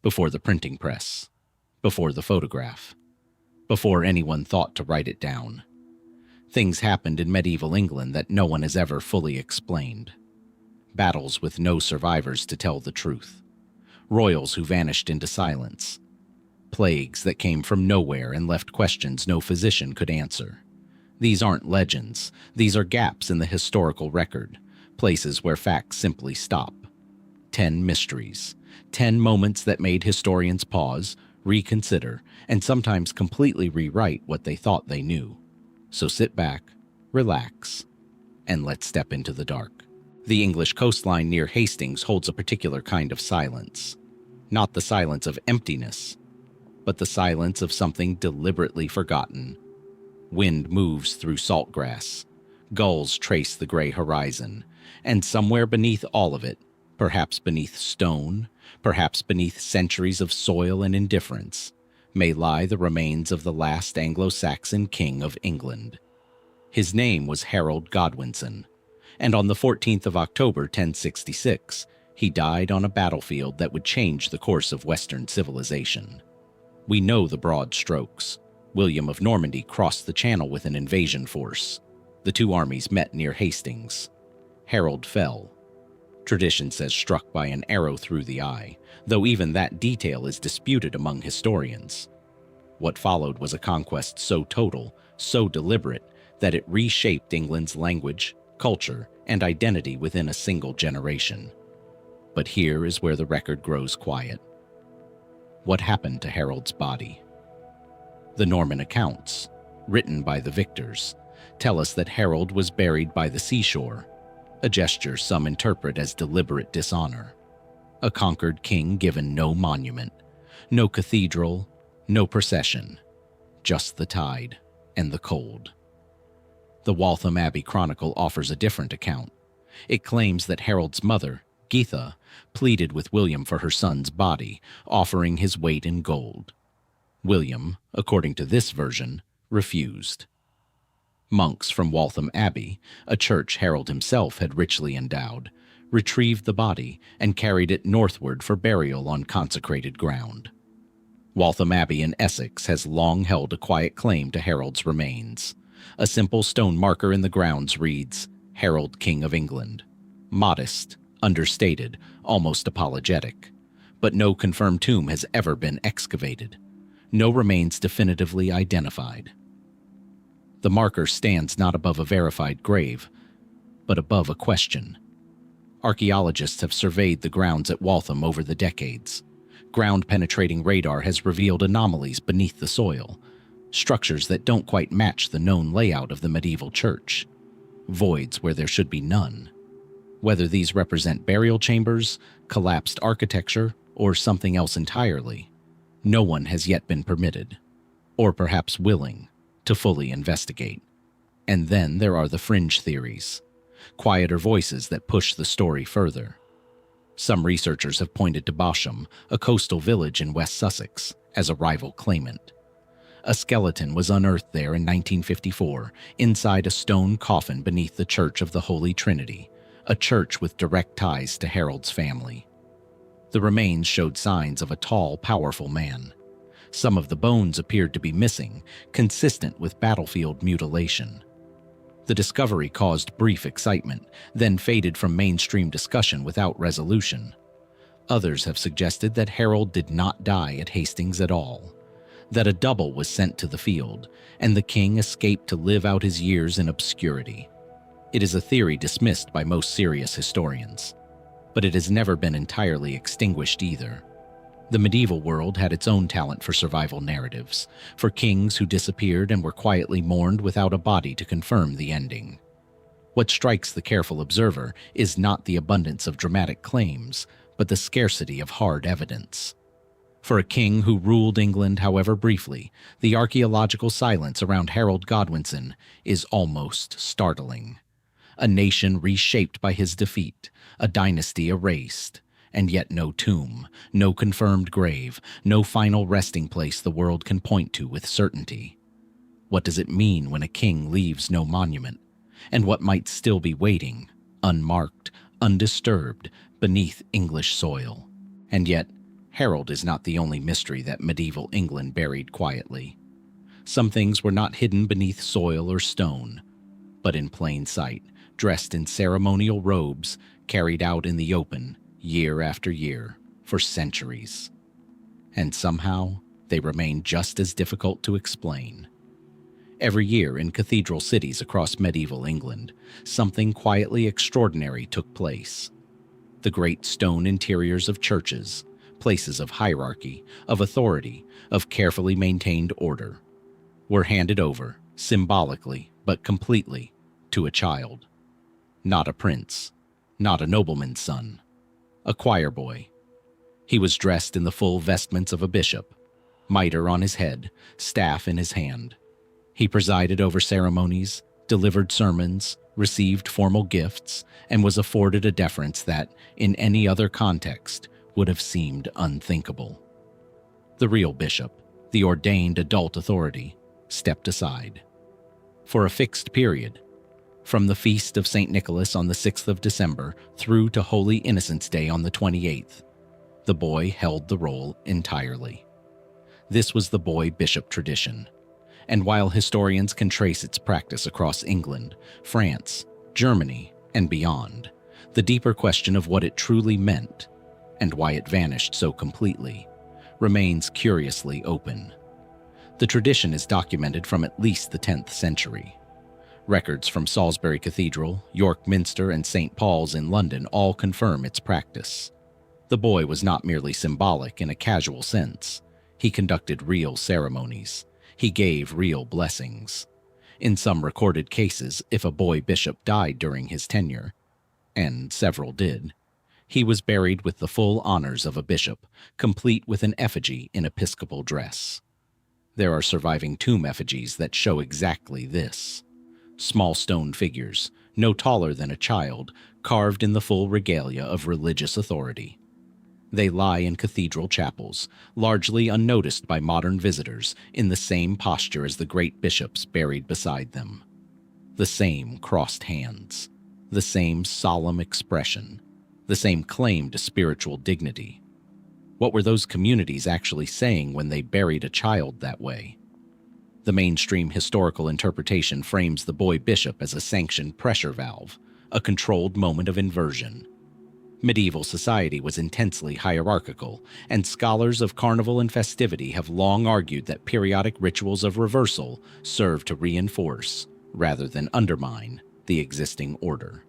before the printing press, before the photograph, before anyone thought to write it down. Things happened in medieval England that no one has ever fully explained. Battles with no survivors to tell the truth. Royals who vanished into silence. Plagues that came from nowhere and left questions no physician could answer. These aren't legends. These are gaps in the historical record, places where facts simply stop. 10 mysteries. 10 moments that made historians pause, reconsider, and sometimes completely rewrite what they thought they knew. So sit back, relax, and let's step into the dark. The English coastline near Hastings holds a particular kind of silence. Not the silence of emptiness, but the silence of something deliberately forgotten. Wind moves through saltgrass. Gulls trace the gray horizon. And somewhere beneath all of it, perhaps beneath stone, perhaps beneath centuries of soil and indifference, may lie the remains of the last Anglo-Saxon king of England. His name was Harold Godwinson, and on the 14th of October 1066, he died on a battlefield that would change the course of Western civilization. We know the broad strokes. William of Normandy crossed the Channel with an invasion force. The two armies met near Hastings. Harold fell. Tradition says struck by an arrow through the eye, though even that detail is disputed among historians. What followed was a conquest so total, so deliberate, that it reshaped England's language, culture, and identity within a single generation. But here is where the record grows quiet. What happened to Harold's body? The Norman accounts, written by the victors, tell us that Harold was buried by the seashore, a gesture some interpret as deliberate dishonor. A conquered king given no monument, no cathedral, no procession, just the tide and the cold. The Waltham Abbey Chronicle offers a different account. It claims that Harold's mother, Geese, pleaded with William for her son's body, offering his weight in gold. William, according to this version, refused. Monks from Waltham Abbey, a church Harold himself had richly endowed, retrieved the body and carried it northward for burial on consecrated ground. Waltham Abbey in Essex has long held a quiet claim to Harold's remains. A simple stone marker in the grounds reads, Harold, King of England. Modest, understated, almost apologetic. But no confirmed tomb has ever been excavated. No remains definitively identified. The marker stands not above a verified grave, but above a question. Archaeologists have surveyed the grounds at Waltham over the decades. Ground-penetrating radar has revealed anomalies beneath the soil, structures that don't quite match the known layout of the medieval church, voids where there should be none. Whether these represent burial chambers, collapsed architecture, or something else entirely, no one has yet been permitted, or perhaps willing, to fully investigate. And then there are the fringe theories, quieter voices that push the story further. Some researchers have pointed to Eynsham, a coastal village in West Sussex, as a rival claimant. A skeleton was unearthed there in 1954, inside a stone coffin beneath the Church of the Holy Trinity, a church with direct ties to Harold's family. The remains showed signs of a tall, powerful man. Some of the bones appeared to be missing, consistent with battlefield mutilation. The discovery caused brief excitement, then faded from mainstream discussion without resolution. Others have suggested that Harold did not die at Hastings at all, that a double was sent to the field, and the king escaped to live out his years in obscurity. It is a theory dismissed by most serious historians, but it has never been entirely extinguished either. The medieval world had its own talent for survival narratives, for kings who disappeared and were quietly mourned without a body to confirm the ending. What strikes the careful observer is not the abundance of dramatic claims, but the scarcity of hard evidence. For a king who ruled England, however briefly, the archaeological silence around Harold Godwinson is almost startling. A nation reshaped by his defeat, a dynasty erased, and yet no tomb, no confirmed grave, no final resting place the world can point to with certainty. What does it mean when a king leaves no monument? And what might still be waiting, unmarked, undisturbed, beneath English soil? And yet, Hereward is not the only mystery that medieval England buried quietly. Some things were not hidden beneath soil or stone, but in plain sight, dressed in ceremonial robes, carried out in the open, year after year, for centuries. And somehow, they remain just as difficult to explain. Every year in cathedral cities across medieval England, something quietly extraordinary took place. The great stone interiors of churches, places of hierarchy, of authority, of carefully maintained order, were handed over, symbolically but completely, to a child. Not a prince, not a nobleman's son, a choir boy. He was dressed in the full vestments of a bishop, mitre on his head, staff in his hand. He presided over ceremonies, delivered sermons, received formal gifts, and was afforded a deference that, in any other context, would have seemed unthinkable. The real bishop, the ordained adult authority, stepped aside. For a fixed period, from the feast of St. Nicholas on the 6th of December through to Holy Innocents' Day on the 28th, the boy held the role entirely. This was the boy bishop tradition, and while historians can trace its practice across England, France, Germany, and beyond, the deeper question of what it truly meant, and why it vanished so completely, remains curiously open. The tradition is documented from at least the 10th century. Records from Salisbury Cathedral, York Minster, and St. Paul's in London all confirm its practice. The boy was not merely symbolic in a casual sense. He conducted real ceremonies. He gave real blessings. In some recorded cases, if a boy bishop died during his tenure, and several did, he was buried with the full honors of a bishop, complete with an effigy in episcopal dress. There are surviving tomb effigies that show exactly this. Small stone figures, no taller than a child, carved in the full regalia of religious authority. They lie in cathedral chapels, largely unnoticed by modern visitors, in the same posture as the great bishops buried beside them. The same crossed hands, the same solemn expression, the same claim to spiritual dignity. What were those communities actually saying when they buried a child that way? The mainstream historical interpretation frames the boy bishop as a sanctioned pressure valve, a controlled moment of inversion. Medieval society was intensely hierarchical, and scholars of carnival and festivity have long argued that periodic rituals of reversal serve to reinforce, rather than undermine, the existing order.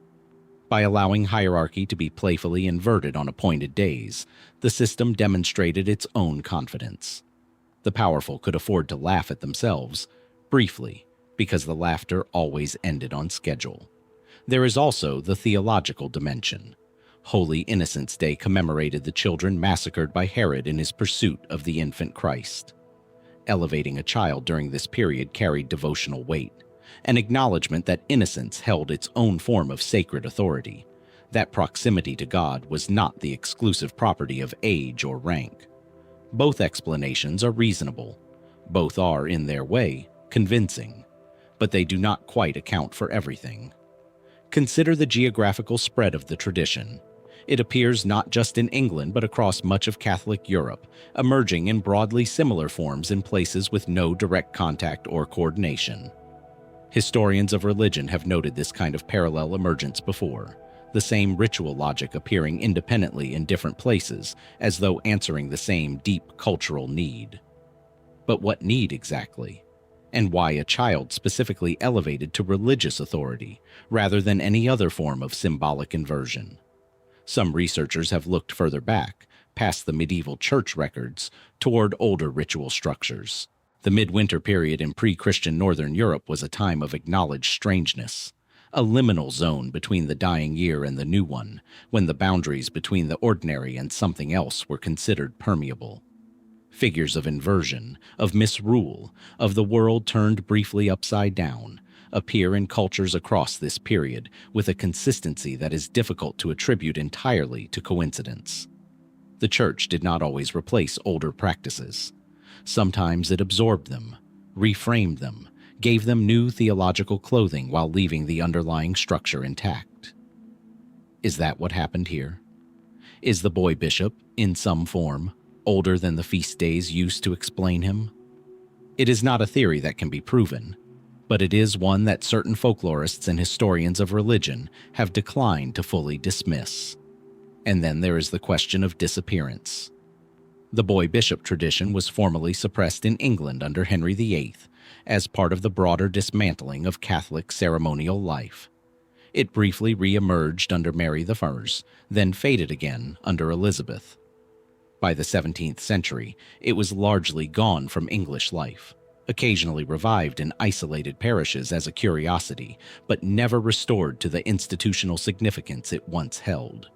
By allowing hierarchy to be playfully inverted on appointed days, the system demonstrated its own confidence. The powerful could afford to laugh at themselves, briefly, because the laughter always ended on schedule. There is also the theological dimension. Holy Innocents' Day commemorated the children massacred by Herod in his pursuit of the infant Christ. Elevating a child during this period carried devotional weight, an acknowledgement that innocence held its own form of sacred authority, that proximity to God was not the exclusive property of age or rank. Both explanations are reasonable. Both are, in their way, convincing, but they do not quite account for everything. Consider the geographical spread of the tradition. It appears not just in England but across much of Catholic Europe, emerging in broadly similar forms in places with no direct contact or coordination. Historians of religion have noted this kind of parallel emergence before, the same ritual logic appearing independently in different places, as though answering the same deep cultural need. But what need exactly? And why a child specifically elevated to religious authority, rather than any other form of symbolic inversion? Some researchers have looked further back, past the medieval church records, toward older ritual structures. The midwinter period in pre-Christian Northern Europe was a time of acknowledged strangeness, a liminal zone between the dying year and the new one, when the boundaries between the ordinary and something else were considered permeable. Figures of inversion, of misrule, of the world turned briefly upside down, appear in cultures across this period with a consistency that is difficult to attribute entirely to coincidence. The Church did not always replace older practices. Sometimes it absorbed them, reframed them, gave them new theological clothing while leaving the underlying structure intact. Is that what happened here? Is the boy bishop, in some form, older than the feast days used to explain him? It is not a theory that can be proven, but it is one that certain folklorists and historians of religion have declined to fully dismiss. And then there is the question of disappearance. The boy bishop tradition was formally suppressed in England under Henry VIII as part of the broader dismantling of Catholic ceremonial life. It briefly re-emerged under Mary I, then faded again under Elizabeth. By the 17th century, it was largely gone from English life, occasionally revived in isolated parishes as a curiosity, but never restored to the institutional significance it once held.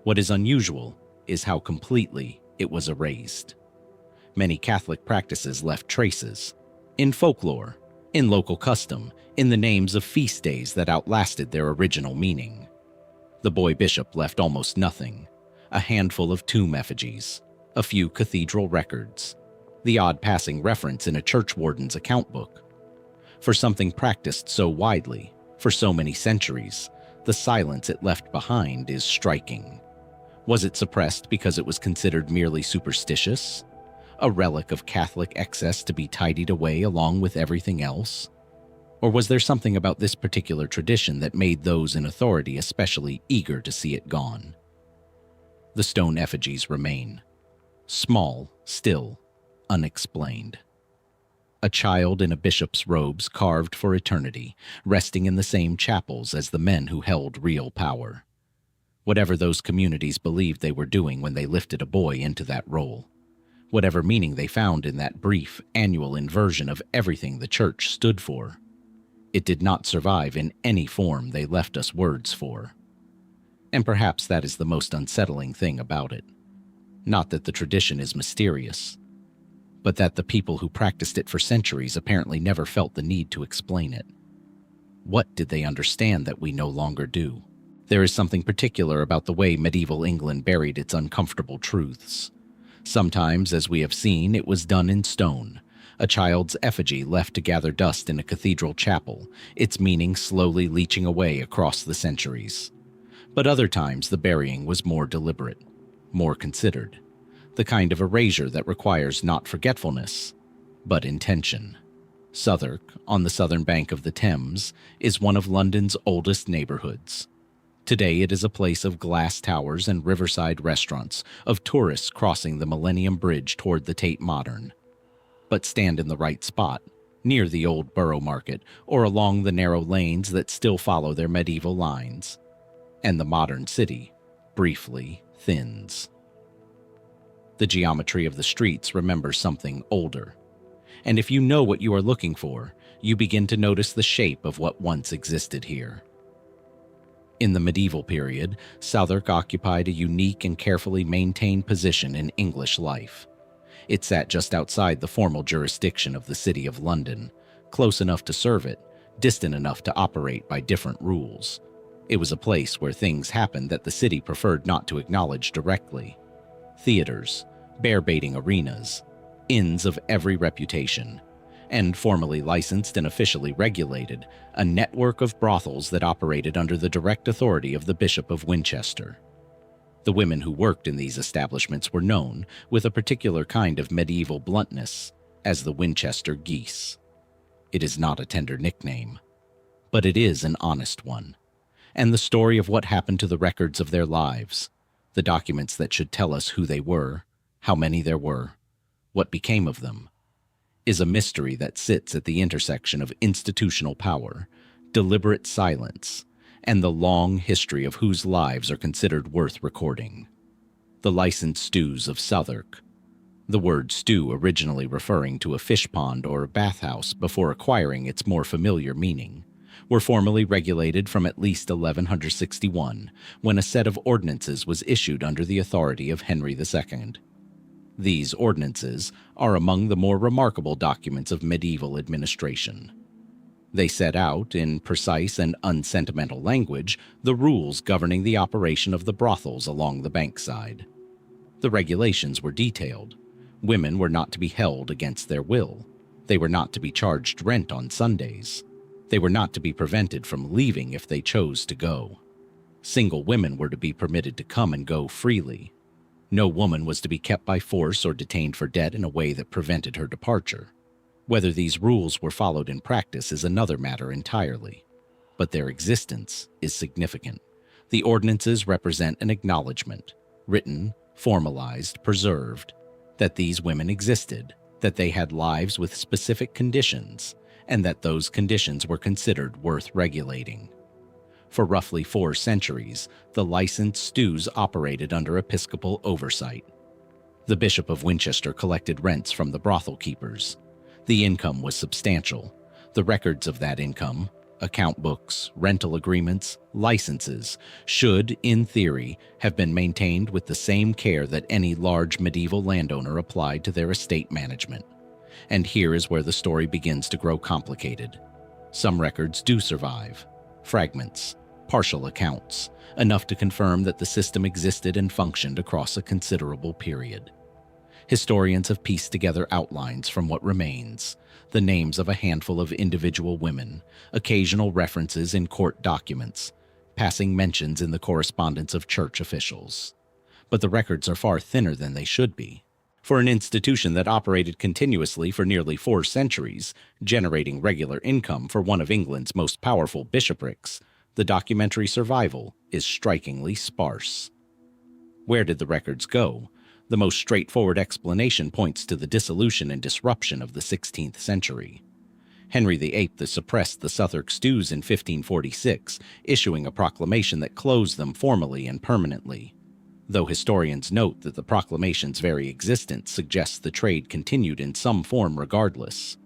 What is unusual is how completely it was erased. Many Catholic practices left traces, in folklore, in local custom, in the names of feast days that outlasted their original meaning. The boy bishop left almost nothing: a handful of tomb effigies, a few cathedral records, the odd passing reference in a churchwarden's account book. For something practiced so widely, for so many centuries, the silence it left behind is striking. Was it suppressed because it was considered merely superstitious? A relic of Catholic excess to be tidied away along with everything else? Or was there something about this particular tradition that made those in authority especially eager to see it gone? The stone effigies remain. Small, still, unexplained. A child in a bishop's robes carved for eternity, resting in the same chapels as the men who held real power. Whatever those communities believed they were doing when they lifted a boy into that role. Whatever meaning they found in that brief, annual inversion of everything the church stood for. It did not survive in any form they left us words for. And perhaps that is the most unsettling thing about it. Not that the tradition is mysterious, but that the people who practiced it for centuries apparently never felt the need to explain it. What did they understand that we no longer do? There is something particular about the way medieval England buried its uncomfortable truths. Sometimes, as we have seen, it was done in stone, a child's effigy left to gather dust in a cathedral chapel, its meaning slowly leaching away across the centuries. But other times the burying was more deliberate, more considered, the kind of erasure that requires not forgetfulness, but intention. Southwark, on the southern bank of the Thames, is one of London's oldest neighborhoods. Today it is a place of glass towers and riverside restaurants, of tourists crossing the Millennium Bridge toward the Tate Modern. But stand in the right spot, near the old borough market, or along the narrow lanes that still follow their medieval lines, and the modern city, briefly, thins. The geometry of the streets remembers something older, and if you know what you are looking for, you begin to notice the shape of what once existed here. In the medieval period, Southwark occupied a unique and carefully maintained position in English life. It sat just outside the formal jurisdiction of the City of London, close enough to serve it, distant enough to operate by different rules. It was a place where things happened that the city preferred not to acknowledge directly. Theaters, bear-baiting arenas, inns of every reputation, and formally licensed and officially regulated, a network of brothels that operated under the direct authority of the Bishop of Winchester. The women who worked in these establishments were known, with a particular kind of medieval bluntness, as the Winchester Geese. It is not a tender nickname, but it is an honest one. And the story of what happened to the records of their lives, the documents that should tell us who they were, how many there were, what became of them, is a mystery that sits at the intersection of institutional power, deliberate silence, and the long history of whose lives are considered worth recording. The licensed stews of Southwark, the word stew originally referring to a fish pond or a bathhouse before acquiring its more familiar meaning, were formally regulated from at least 1161, when a set of ordinances was issued under the authority of Henry II. These ordinances are among the more remarkable documents of medieval administration. They set out, in precise and unsentimental language, the rules governing the operation of the brothels along the bankside. The regulations were detailed. Women were not to be held against their will. They were not to be charged rent on Sundays. They were not to be prevented from leaving if they chose to go. Single women were to be permitted to come and go freely. No woman was to be kept by force or detained for debt in a way that prevented her departure. Whether these rules were followed in practice is another matter entirely, but their existence is significant. The ordinances represent an acknowledgement, written, formalized, preserved, that these women existed, that they had lives with specific conditions, and that those conditions were considered worth regulating. For roughly 4 centuries, the licensed stews operated under episcopal oversight. The Bishop of Winchester collected rents from the brothel keepers. The income was substantial. The records of that income, account books, rental agreements, licenses, should, in theory, have been maintained with the same care that any large medieval landowner applied to their estate management. And here is where the story begins to grow complicated. Some records do survive. Fragments, partial accounts, enough to confirm that the system existed and functioned across a considerable period. Historians have pieced together outlines from what remains, the names of a handful of individual women, occasional references in court documents, passing mentions in the correspondence of church officials. But the records are far thinner than they should be. For an institution that operated continuously for nearly 4 centuries, generating regular income for one of England's most powerful bishoprics, the documentary survival is strikingly sparse. Where did the records go? The most straightforward explanation points to the dissolution and disruption of the 16th century. Henry VIII suppressed the Southwark stews in 1546, issuing a proclamation that closed them formally and permanently. Though historians note that the proclamation's very existence suggests the trade continued in some form regardless.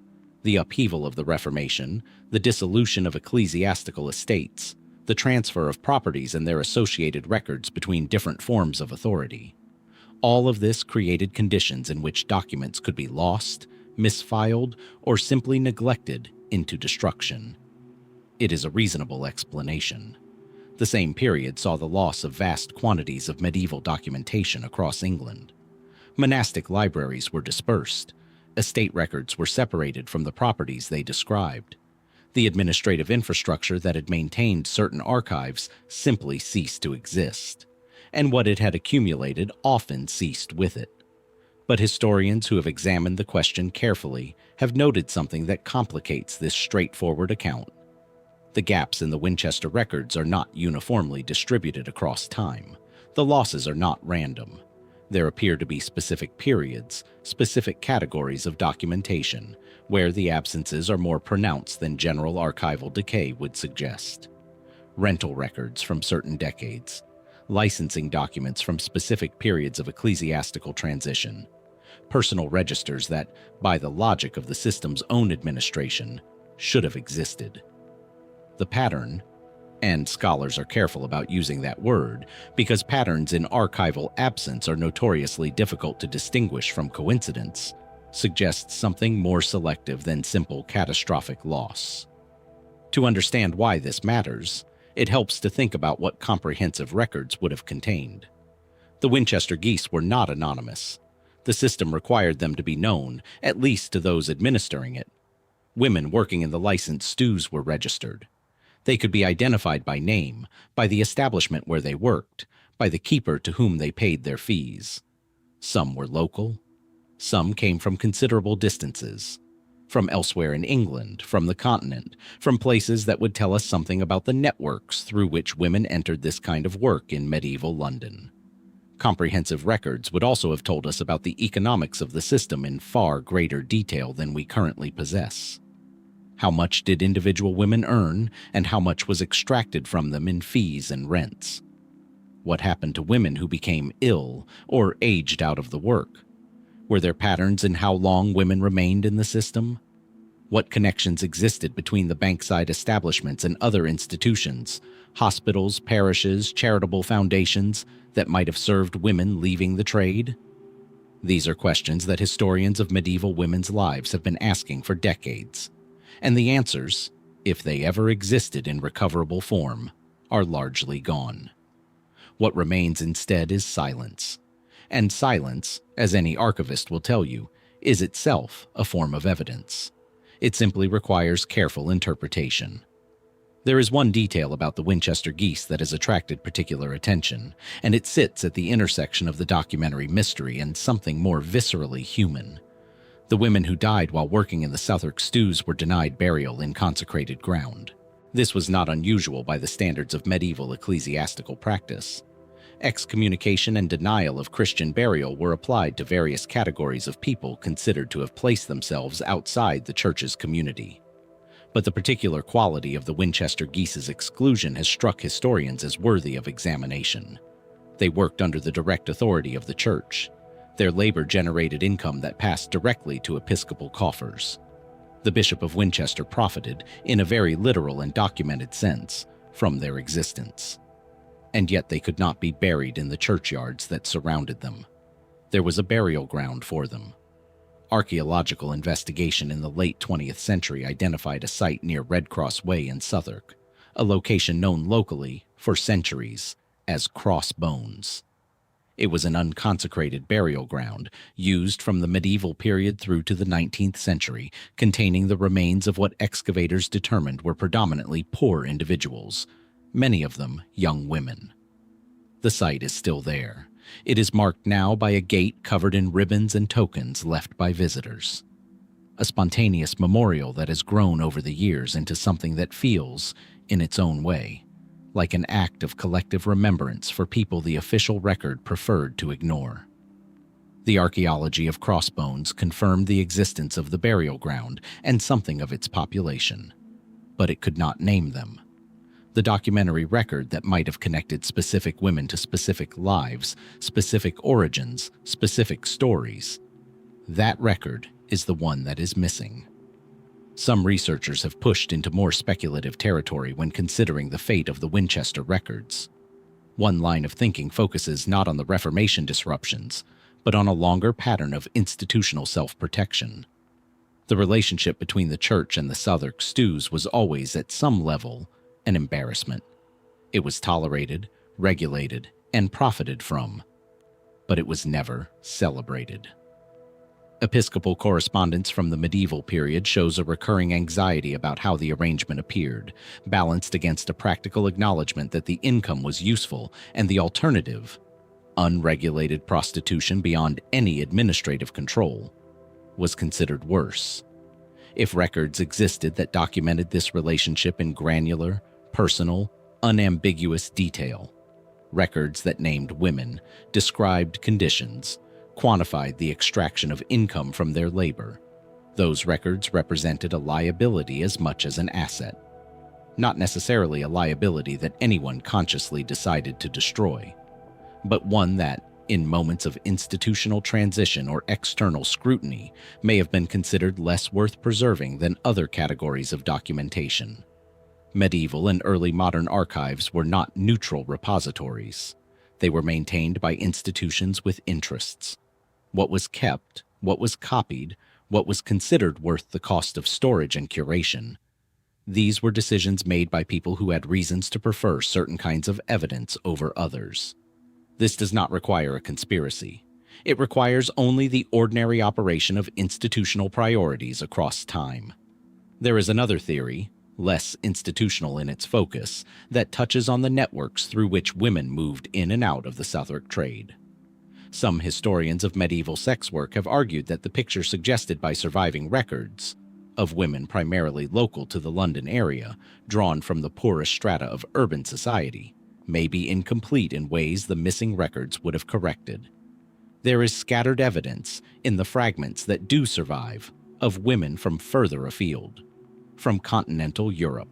The upheaval of the Reformation, the dissolution of ecclesiastical estates, the transfer of properties and their associated records between different forms of authority. All of this created conditions in which documents could be lost, misfiled, or simply neglected into destruction. It is a reasonable explanation. The same period saw the loss of vast quantities of medieval documentation across England. Monastic libraries were dispersed. Estate records were separated from the properties they described. The administrative infrastructure that had maintained certain archives simply ceased to exist, and what it had accumulated often ceased with it. But historians who have examined the question carefully have noted something that complicates this straightforward account. The gaps in the Winchester records are not uniformly distributed across time. The losses are not random. There appear to be specific periods, specific categories of documentation, where the absences are more pronounced than general archival decay would suggest. Rental records from certain decades, licensing documents from specific periods of ecclesiastical transition, personal registers that, by the logic of the system's own administration, should have existed. The pattern, and scholars are careful about using that word because patterns in archival absence are notoriously difficult to distinguish from coincidence, suggests something more selective than simple catastrophic loss. To understand why this matters, it helps to think about what comprehensive records would have contained. The Winchester Geese were not anonymous. The system required them to be known, at least to those administering it. Women working in the licensed stews were registered. They could be identified by name, by the establishment where they worked, by the keeper to whom they paid their fees. Some were local. Some came from considerable distances. From elsewhere in England, from the continent, from places that would tell us something about the networks through which women entered this kind of work in medieval London. Comprehensive records would also have told us about the economics of the system in far greater detail than we currently possess. How much did individual women earn, and how much was extracted from them in fees and rents? What happened to women who became ill or aged out of the work? Were there patterns in how long women remained in the system? What connections existed between the bankside establishments and other institutions, hospitals, parishes, charitable foundations, that might have served women leaving the trade? These are questions that historians of medieval women's lives have been asking for decades. And the answers, if they ever existed in recoverable form, are largely gone. What remains instead is silence. And silence, as any archivist will tell you, is itself a form of evidence. It simply requires careful interpretation. There is one detail about the Winchester geese that has attracted particular attention, and it sits at the intersection of the documentary mystery and something more viscerally human. The women who died while working in the Southwark stews were denied burial in consecrated ground. This was not unusual by the standards of medieval ecclesiastical practice. Excommunication and denial of Christian burial were applied to various categories of people considered to have placed themselves outside the church's community. But the particular quality of the Winchester geese's exclusion has struck historians as worthy of examination. They worked under the direct authority of the church. Their labor generated income that passed directly to episcopal coffers. The Bishop of Winchester profited, in a very literal and documented sense, from their existence. And yet they could not be buried in the churchyards that surrounded them. There was a burial ground for them. Archaeological investigation in the late 20th century identified a site near Red Cross Way in Southwark, a location known locally, for centuries, as Cross Bones. It was an unconsecrated burial ground, used from the medieval period through to the 19th century, containing the remains of what excavators determined were predominantly poor individuals, many of them young women. The site is still there. It is marked now by a gate covered in ribbons and tokens left by visitors. A spontaneous memorial that has grown over the years into something that feels, in its own way, like an act of collective remembrance for people the official record preferred to ignore. The archaeology of Crossbones confirmed the existence of the burial ground and something of its population, but it could not name them. The documentary record that might have connected specific women to specific lives, specific origins, specific stories, that record is the one that is missing. Some researchers have pushed into more speculative territory when considering the fate of the Winchester records. One line of thinking focuses not on the Reformation disruptions, but on a longer pattern of institutional self-protection. The relationship between the church and the Southwark stews was always, at some level, an embarrassment. It was tolerated, regulated, and profited from, but it was never celebrated. Episcopal correspondence from the medieval period shows a recurring anxiety about how the arrangement appeared, balanced against a practical acknowledgement that the income was useful and the alternative, unregulated prostitution beyond any administrative control, was considered worse. If records existed that documented this relationship in granular, personal, unambiguous detail, records that named women, described conditions, quantified the extraction of income from their labor, those records represented a liability as much as an asset. Not necessarily a liability that anyone consciously decided to destroy, but one that, in moments of institutional transition or external scrutiny, may have been considered less worth preserving than other categories of documentation. Medieval and early modern archives were not neutral repositories. They were maintained by institutions with interests. What was kept, what was copied, what was considered worth the cost of storage and curation. These were decisions made by people who had reasons to prefer certain kinds of evidence over others. This does not require a conspiracy. It requires only the ordinary operation of institutional priorities across time. There is another theory, less institutional in its focus, that touches on the networks through which women moved in and out of the Southwark trade. Some historians of medieval sex work have argued that the picture suggested by surviving records, of women primarily local to the London area, drawn from the poorest strata of urban society, may be incomplete in ways the missing records would have corrected. There is scattered evidence, in the fragments that do survive, of women from further afield, from continental Europe,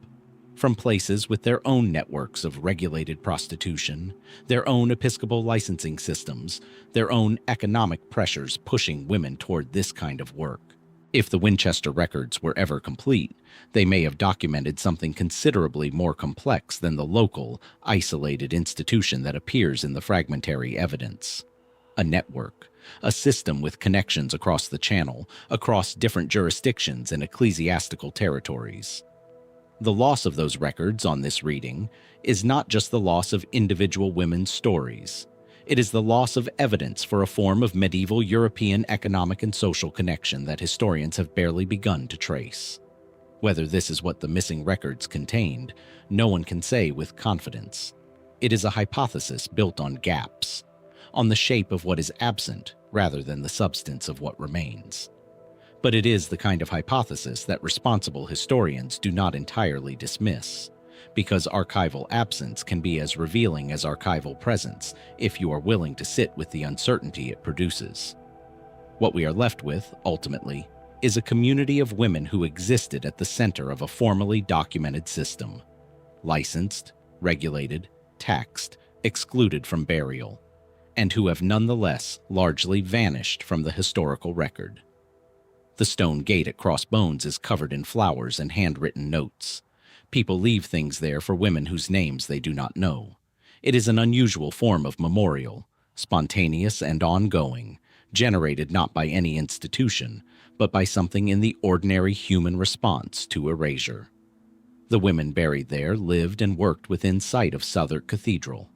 from places with their own networks of regulated prostitution, their own episcopal licensing systems, their own economic pressures pushing women toward this kind of work. If the Winchester records were ever complete, they may have documented something considerably more complex than the local, isolated institution that appears in the fragmentary evidence. A network, a system with connections across the channel, across different jurisdictions and ecclesiastical territories. The loss of those records on this reading is not just the loss of individual women's stories. It is the loss of evidence for a form of medieval European economic and social connection that historians have barely begun to trace. Whether this is what the missing records contained, no one can say with confidence. It is a hypothesis built on gaps, on the shape of what is absent rather than the substance of what remains. But it is the kind of hypothesis that responsible historians do not entirely dismiss, because archival absence can be as revealing as archival presence if you are willing to sit with the uncertainty it produces. What we are left with, ultimately, is a community of women who existed at the center of a formally documented system, licensed, regulated, taxed, excluded from burial, and who have nonetheless largely vanished from the historical record. The stone gate at Crossbones is covered in flowers and handwritten notes. People leave things there for women whose names they do not know. It is an unusual form of memorial, spontaneous and ongoing, generated not by any institution, but by something in the ordinary human response to erasure. The women buried there lived and worked within sight of Southwark Cathedral.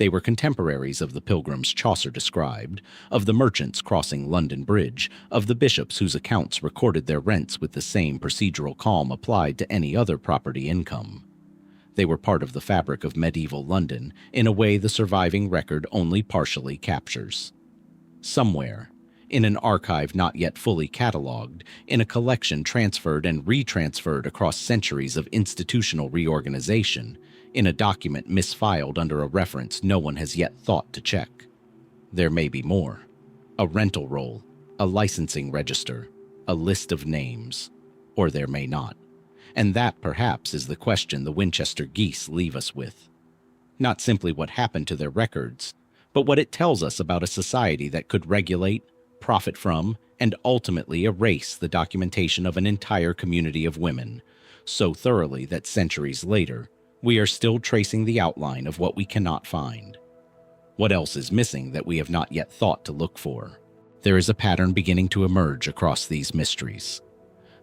They were contemporaries of the pilgrims Chaucer described, of the merchants crossing London Bridge, of the bishops whose accounts recorded their rents with the same procedural calm applied to any other property income. They were part of the fabric of medieval London in a way the surviving record only partially captures. Somewhere, in an archive not yet fully catalogued, in a collection transferred and retransferred across centuries of institutional reorganization, in a document misfiled under a reference no one has yet thought to check. There may be more. A rental roll, a licensing register, a list of names. Or there may not. And that, perhaps, is the question the Winchester Geese leave us with. Not simply what happened to their records, but what it tells us about a society that could regulate, profit from, and ultimately erase the documentation of an entire community of women, so thoroughly that centuries later, we are still tracing the outline of what we cannot find. What else is missing that we have not yet thought to look for? There is a pattern beginning to emerge across these mysteries.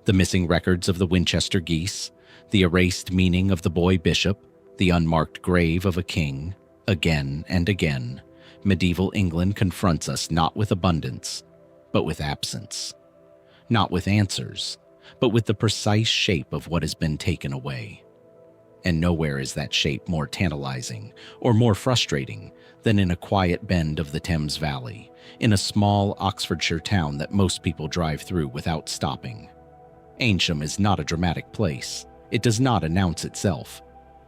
The missing records of the Winchester Geese, the erased meaning of the boy bishop, the unmarked grave of a king. Again and again, medieval England confronts us not with abundance, but with absence. Not with answers, but with the precise shape of what has been taken away. And nowhere is that shape more tantalizing or more frustrating than in a quiet bend of the Thames Valley, in a small Oxfordshire town that most people drive through without stopping. Eynsham is not a dramatic place. It does not announce itself.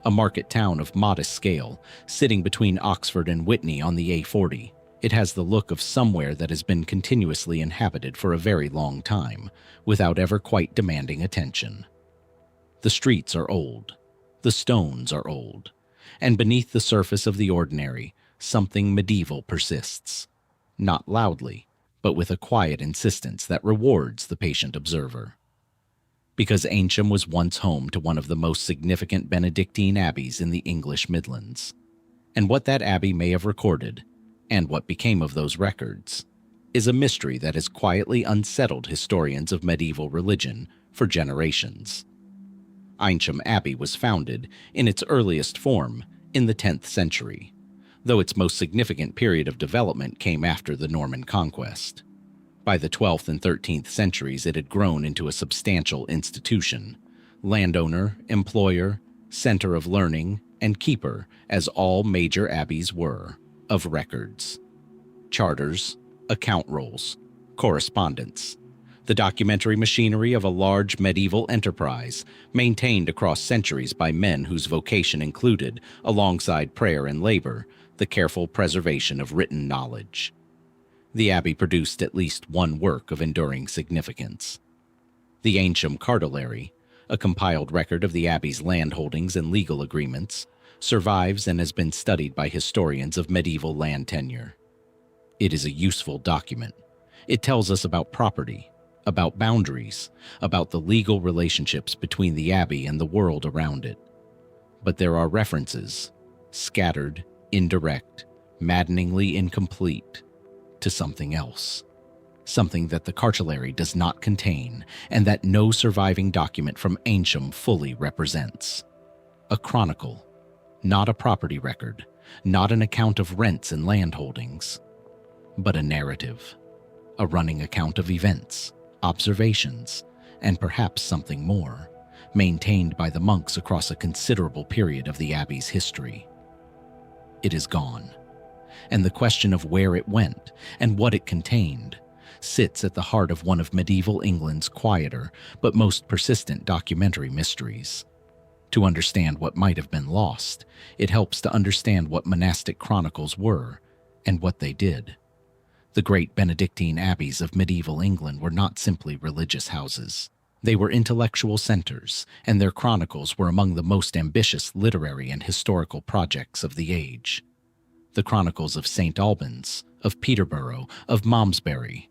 A market town of modest scale, sitting between Oxford and Witney on the A40, it has the look of somewhere that has been continuously inhabited for a very long time, without ever quite demanding attention. The streets are old. The stones are old. And beneath the surface of the ordinary, something medieval persists. Not loudly, but with a quiet insistence that rewards the patient observer. Because Eynsham was once home to one of the most significant Benedictine abbeys in the English Midlands. And what that abbey may have recorded, and what became of those records, is a mystery that has quietly unsettled historians of medieval religion for generations. Eynsham Abbey was founded, in its earliest form, in the 10th century, though its most significant period of development came after the Norman conquest. By the 12th and 13th centuries, it had grown into a substantial institution, landowner, employer, center of learning, and keeper, as all major abbeys were, of records. Charters, account rolls, correspondence, the documentary machinery of a large medieval enterprise, maintained across centuries by men whose vocation included, alongside prayer and labor, the careful preservation of written knowledge. The abbey produced at least one work of enduring significance. The Eynsham Cartulary, a compiled record of the abbey's landholdings and legal agreements, survives and has been studied by historians of medieval land tenure. It is a useful document. It tells us about property, about boundaries, about the legal relationships between the abbey and the world around it. But there are references, scattered, indirect, maddeningly incomplete, to something else. Something that the cartulary does not contain and that no surviving document from Eynsham fully represents. A chronicle, not a property record, not an account of rents and landholdings, but a narrative, a running account of events, observations, and perhaps something more. maintained by the monks across a considerable period of the Abbey's history. It is gone, and the question of where it went and what it contained sits at the heart of one of medieval England's quieter but most persistent documentary mysteries. To understand what might have been lost, it helps to understand what monastic chronicles were and what they did. The great Benedictine abbeys of medieval England were not simply religious houses. They were intellectual centers, and their chronicles were among the most ambitious literary and historical projects of the age. The chronicles of St. Albans, of Peterborough, of Malmesbury.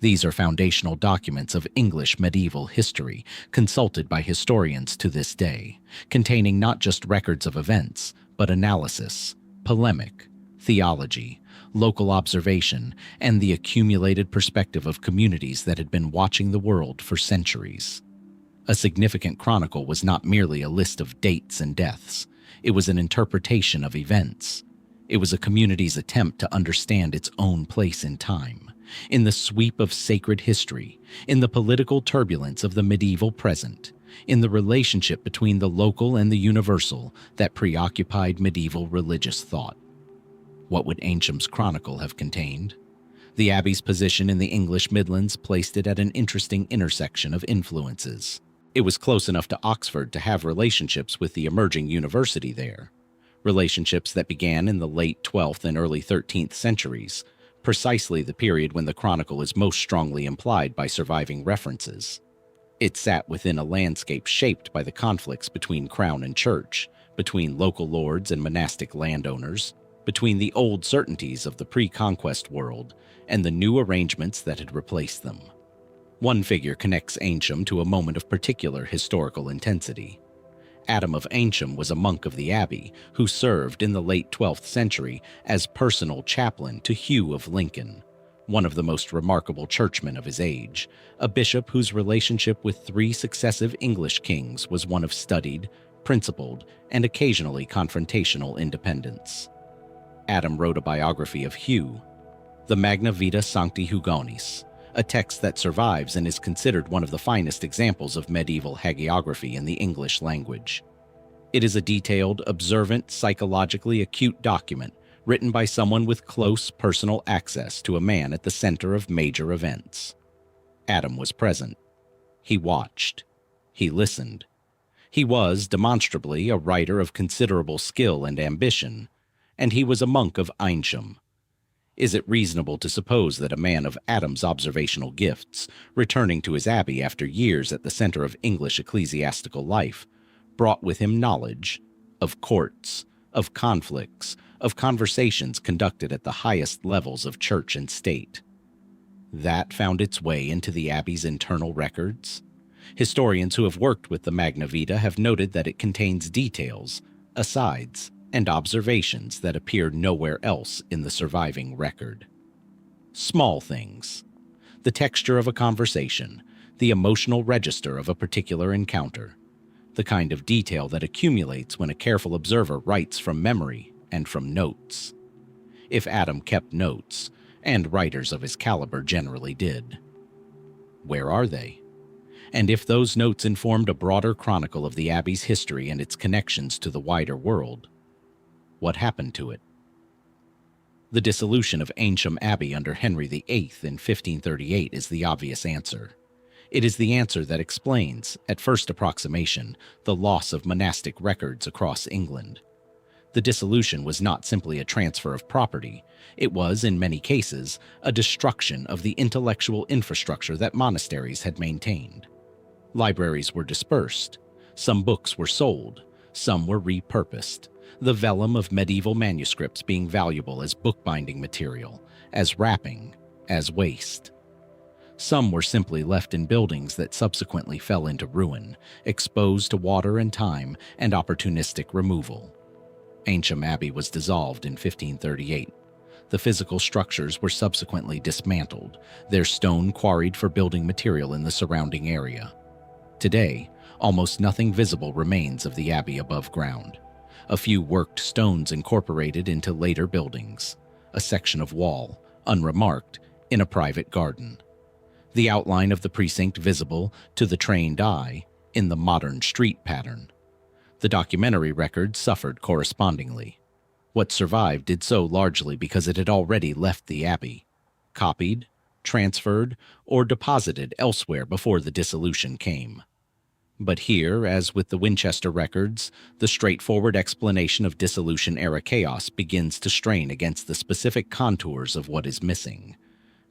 These are foundational documents of English medieval history, consulted by historians to this day, containing not just records of events, but analysis, polemic, theology, local observation, and the accumulated perspective of communities that had been watching the world for centuries. A significant chronicle was not merely a list of dates and deaths. It was an interpretation of events. It was a community's attempt to understand its own place in time, in the sweep of sacred history, in the political turbulence of the medieval present, in the relationship between the local and the universal that preoccupied medieval religious thought. What would Eynsham's chronicle have contained? The Abbey's position in the English Midlands placed it at an interesting intersection of influences. It was close enough to Oxford to have relationships with the emerging university there, relationships that began in the late 12th and early 13th centuries, precisely the period when the chronicle is most strongly implied by surviving references. It sat within a landscape shaped by the conflicts between crown and church, between local lords and monastic landowners, between the old certainties of the pre-conquest world and the new arrangements that had replaced them. One figure connects Eynsham to a moment of particular historical intensity. Adam of Eynsham was a monk of the Abbey who served in the late 12th century as personal chaplain to Hugh of Lincoln, one of the most remarkable churchmen of his age, a bishop whose relationship with 3 successive English kings was one of studied, principled, and occasionally confrontational independence. Adam wrote a biography of Hugh, the Magna Vita Sancti Hugonis, a text that survives and is considered one of the finest examples of medieval hagiography in the English language. It is a detailed, observant, psychologically acute document written by someone with close personal access to a man at the center of major events. Adam was present. He watched. He listened. He was, demonstrably, a writer of considerable skill and ambition, and he was a monk of Eynsham. Is it reasonable to suppose that a man of Adam's observational gifts, returning to his abbey after years at the center of English ecclesiastical life, brought with him knowledge of courts, of conflicts, of conversations conducted at the highest levels of church and state? That found its way into the Abbey's internal records? Historians who have worked with the Magna Vita have noted that it contains details, asides, and observations that appear nowhere else in the surviving record. Small things. The texture of a conversation, the emotional register of a particular encounter, the kind of detail that accumulates when a careful observer writes from memory and from notes. If Adam kept notes, and writers of his caliber generally did. Where are they? And if those notes informed a broader chronicle of the Abbey's history and its connections to the wider world, what happened to it? The dissolution of Eynsham Abbey under Henry VIII in 1538 is the obvious answer. It is the answer that explains, at first approximation, the loss of monastic records across England. The dissolution was not simply a transfer of property. It was, in many cases, a destruction of the intellectual infrastructure that monasteries had maintained. Libraries were dispersed. Some books were sold. Some were repurposed. The vellum of medieval manuscripts being valuable as bookbinding material, as wrapping, as waste. Some were simply left in buildings that subsequently fell into ruin, exposed to water and time and opportunistic removal. Eynsham Abbey was dissolved in 1538. The physical structures were subsequently dismantled, their stone quarried for building material in the surrounding area. Today, almost nothing visible remains of the abbey above ground. A few worked stones incorporated into later buildings, a section of wall, unremarked, in a private garden. The outline of the precinct visible, to the trained eye, in the modern street pattern. The documentary record suffered correspondingly. What survived did so largely because it had already left the Abbey, copied, transferred, or deposited elsewhere before the dissolution came. But here, as with the Winchester records, the straightforward explanation of dissolution-era chaos begins to strain against the specific contours of what is missing,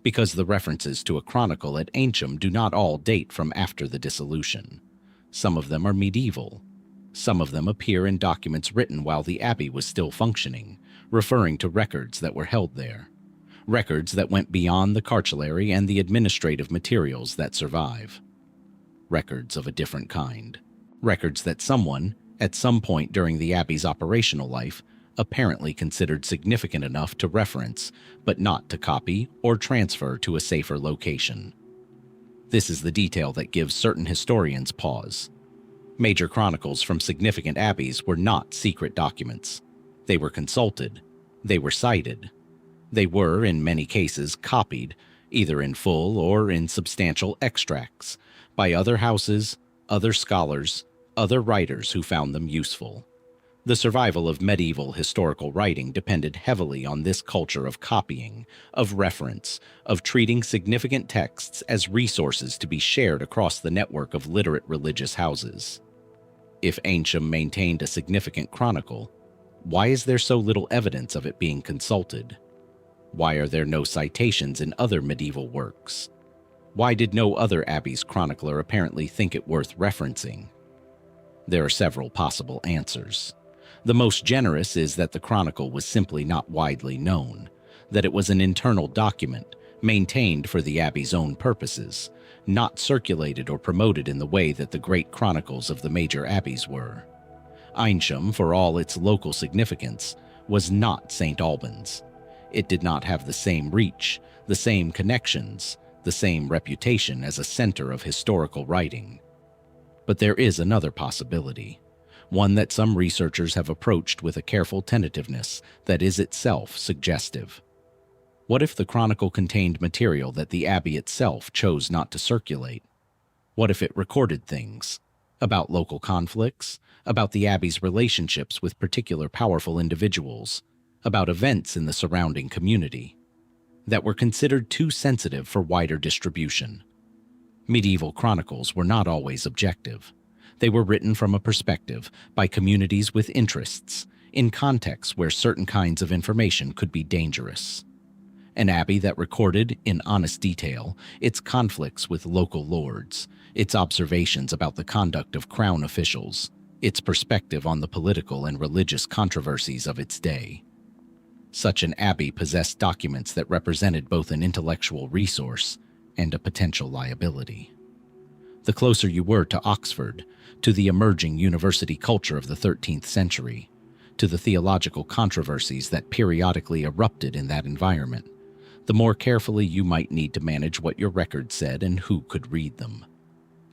because the references to a chronicle at Eynsham do not all date from after the dissolution. Some of them are medieval. Some of them appear in documents written while the Abbey was still functioning, referring to records that were held there, records that went beyond the cartulary and the administrative materials that survive. Records of a different kind. Records that someone, at some point during the Abbey's operational life, apparently considered significant enough to reference, but not to copy or transfer to a safer location. This is the detail that gives certain historians pause. Major chronicles from significant abbeys were not secret documents. They were consulted. They were cited. They were, in many cases, copied, either in full or in substantial extracts, by other houses, other scholars, other writers who found them useful. The survival of medieval historical writing depended heavily on this culture of copying, of reference, of treating significant texts as resources to be shared across the network of literate religious houses. If Eynsham maintained a significant chronicle, why is there so little evidence of it being consulted? Why are there no citations in other medieval works? Why did no other abbey's chronicler apparently think it worth referencing? There are several possible answers. The most generous is that the chronicle was simply not widely known, that it was an internal document, maintained for the abbey's own purposes, not circulated or promoted in the way that the great chronicles of the major abbeys were. Eynsham, for all its local significance, was not St. Albans. It did not have the same reach, the same connections, the same reputation as a center of historical writing. But there is another possibility, one that some researchers have approached with a careful tentativeness that is itself suggestive. What if the chronicle contained material that the Abbey itself chose not to circulate? What if it recorded things about local conflicts, about the Abbey's relationships with particular powerful individuals, about events in the surrounding community, that were considered too sensitive for wider distribution? Medieval chronicles were not always objective. They were written from a perspective, by communities with interests, in contexts where certain kinds of information could be dangerous. An abbey that recorded, in honest detail, its conflicts with local lords, its observations about the conduct of crown officials, its perspective on the political and religious controversies of its day. Such an abbey possessed documents that represented both an intellectual resource and a potential liability. The closer you were to Oxford, to the emerging university culture of the 13th century, to the theological controversies that periodically erupted in that environment, the more carefully you might need to manage what your records said and who could read them.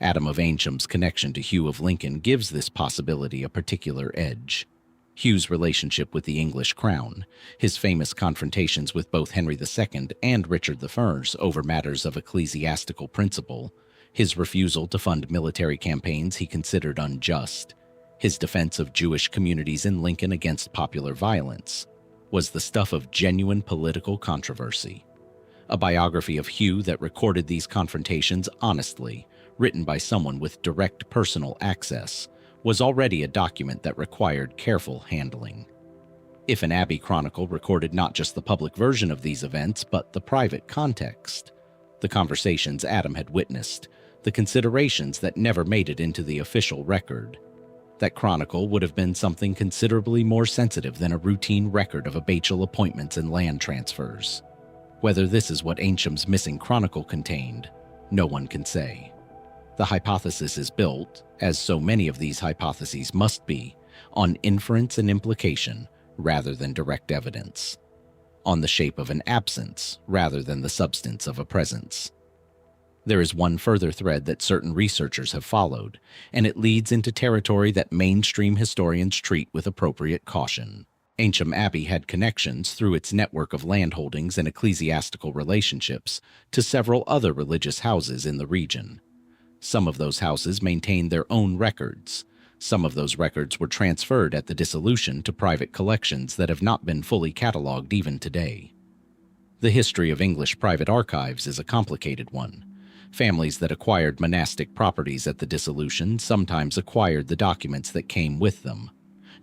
Adam of Eynsham's connection to Hugh of Lincoln gives this possibility a particular edge. Hugh's relationship with the English crown, his famous confrontations with both Henry II and Richard I over matters of ecclesiastical principle, his refusal to fund military campaigns he considered unjust, his defense of Jewish communities in Lincoln against popular violence, was the stuff of genuine political controversy. A biography of Hugh that recorded these confrontations honestly, written by someone with direct personal access, was already a document that required careful handling. If an Abbey chronicle recorded not just the public version of these events, but the private context, the conversations Adam had witnessed, the considerations that never made it into the official record, that chronicle would have been something considerably more sensitive than a routine record of abbatial appointments and land transfers. Whether this is what Eynsham's missing chronicle contained, no one can say. The hypothesis is built, as so many of these hypotheses must be, on inference and implication rather than direct evidence, on the shape of an absence rather than the substance of a presence. There is one further thread that certain researchers have followed, and it leads into territory that mainstream historians treat with appropriate caution. Eynsham Abbey had connections through its network of landholdings and ecclesiastical relationships to several other religious houses in the region. Some of those houses maintained their own records. Some of those records were transferred at the dissolution to private collections that have not been fully catalogued even today. The history of English private archives is a complicated one. Families that acquired monastic properties at the dissolution sometimes acquired the documents that came with them.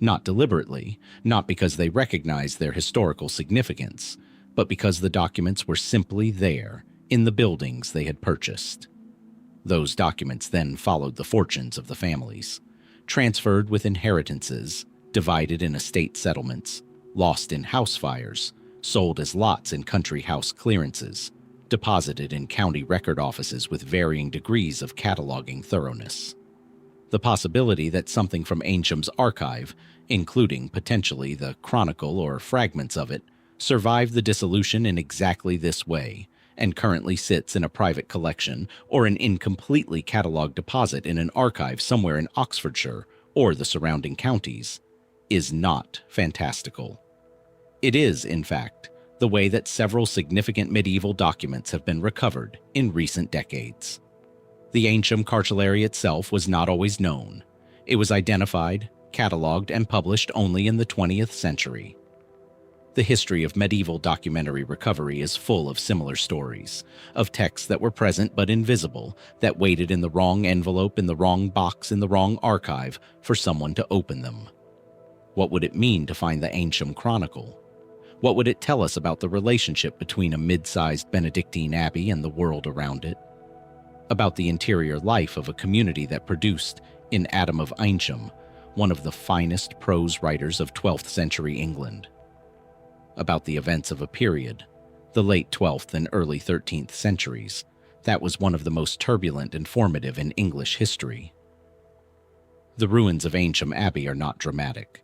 Not deliberately, not because they recognized their historical significance, but because the documents were simply there, in the buildings they had purchased. Those documents then followed the fortunes of the families, transferred with inheritances, divided in estate settlements, lost in house fires, sold as lots in country house clearances, deposited in county record offices with varying degrees of cataloging thoroughness. The possibility that something from Eynsham's archive, including potentially the Chronicle or fragments of it, survived the dissolution in exactly this way, and currently sits in a private collection or an incompletely catalogued deposit in an archive somewhere in Oxfordshire or the surrounding counties, is not fantastical. It is, in fact, the way that several significant medieval documents have been recovered in recent decades. The Eynsham cartulary itself was not always known. It was identified, catalogued, and published only in the 20th century. The history of medieval documentary recovery is full of similar stories, of texts that were present but invisible, that waited in the wrong envelope in the wrong box in the wrong archive for someone to open them. What would it mean to find the Eynsham Chronicle? What would it tell us about the relationship between a mid-sized Benedictine abbey and the world around it? About the interior life of a community that produced, in Adam of Eynsham, one of the finest prose writers of 12th century England. About the events of a period, the late 12th and early 13th centuries, that was one of the most turbulent and formative in English history. The ruins of Eynsham Abbey are not dramatic.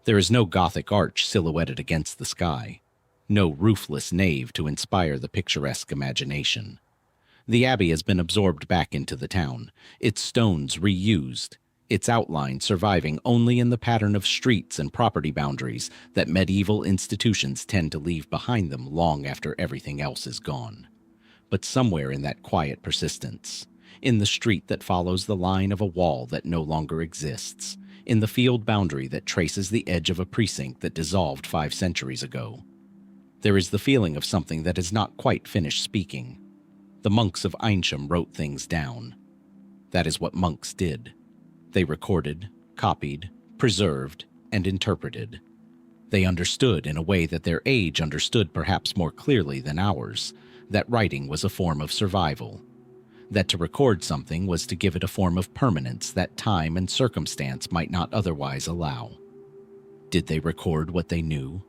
There is no Gothic arch silhouetted against the sky, no roofless nave to inspire the picturesque imagination. The abbey has been absorbed back into the town, its stones reused, its outline surviving only in the pattern of streets and property boundaries that medieval institutions tend to leave behind them long after everything else is gone. But somewhere in that quiet persistence, in the street that follows the line of a wall that no longer exists, in the field boundary that traces the edge of a precinct that dissolved 5 centuries ago, there is the feeling of something that has not quite finished speaking. The monks of Eynsham wrote things down. That is what monks did. They recorded, copied, preserved, and interpreted. They understood in a way that their age understood perhaps more clearly than ours, that writing was a form of survival, that to record something was to give it a form of permanence that time and circumstance might not otherwise allow. Did they record what they knew?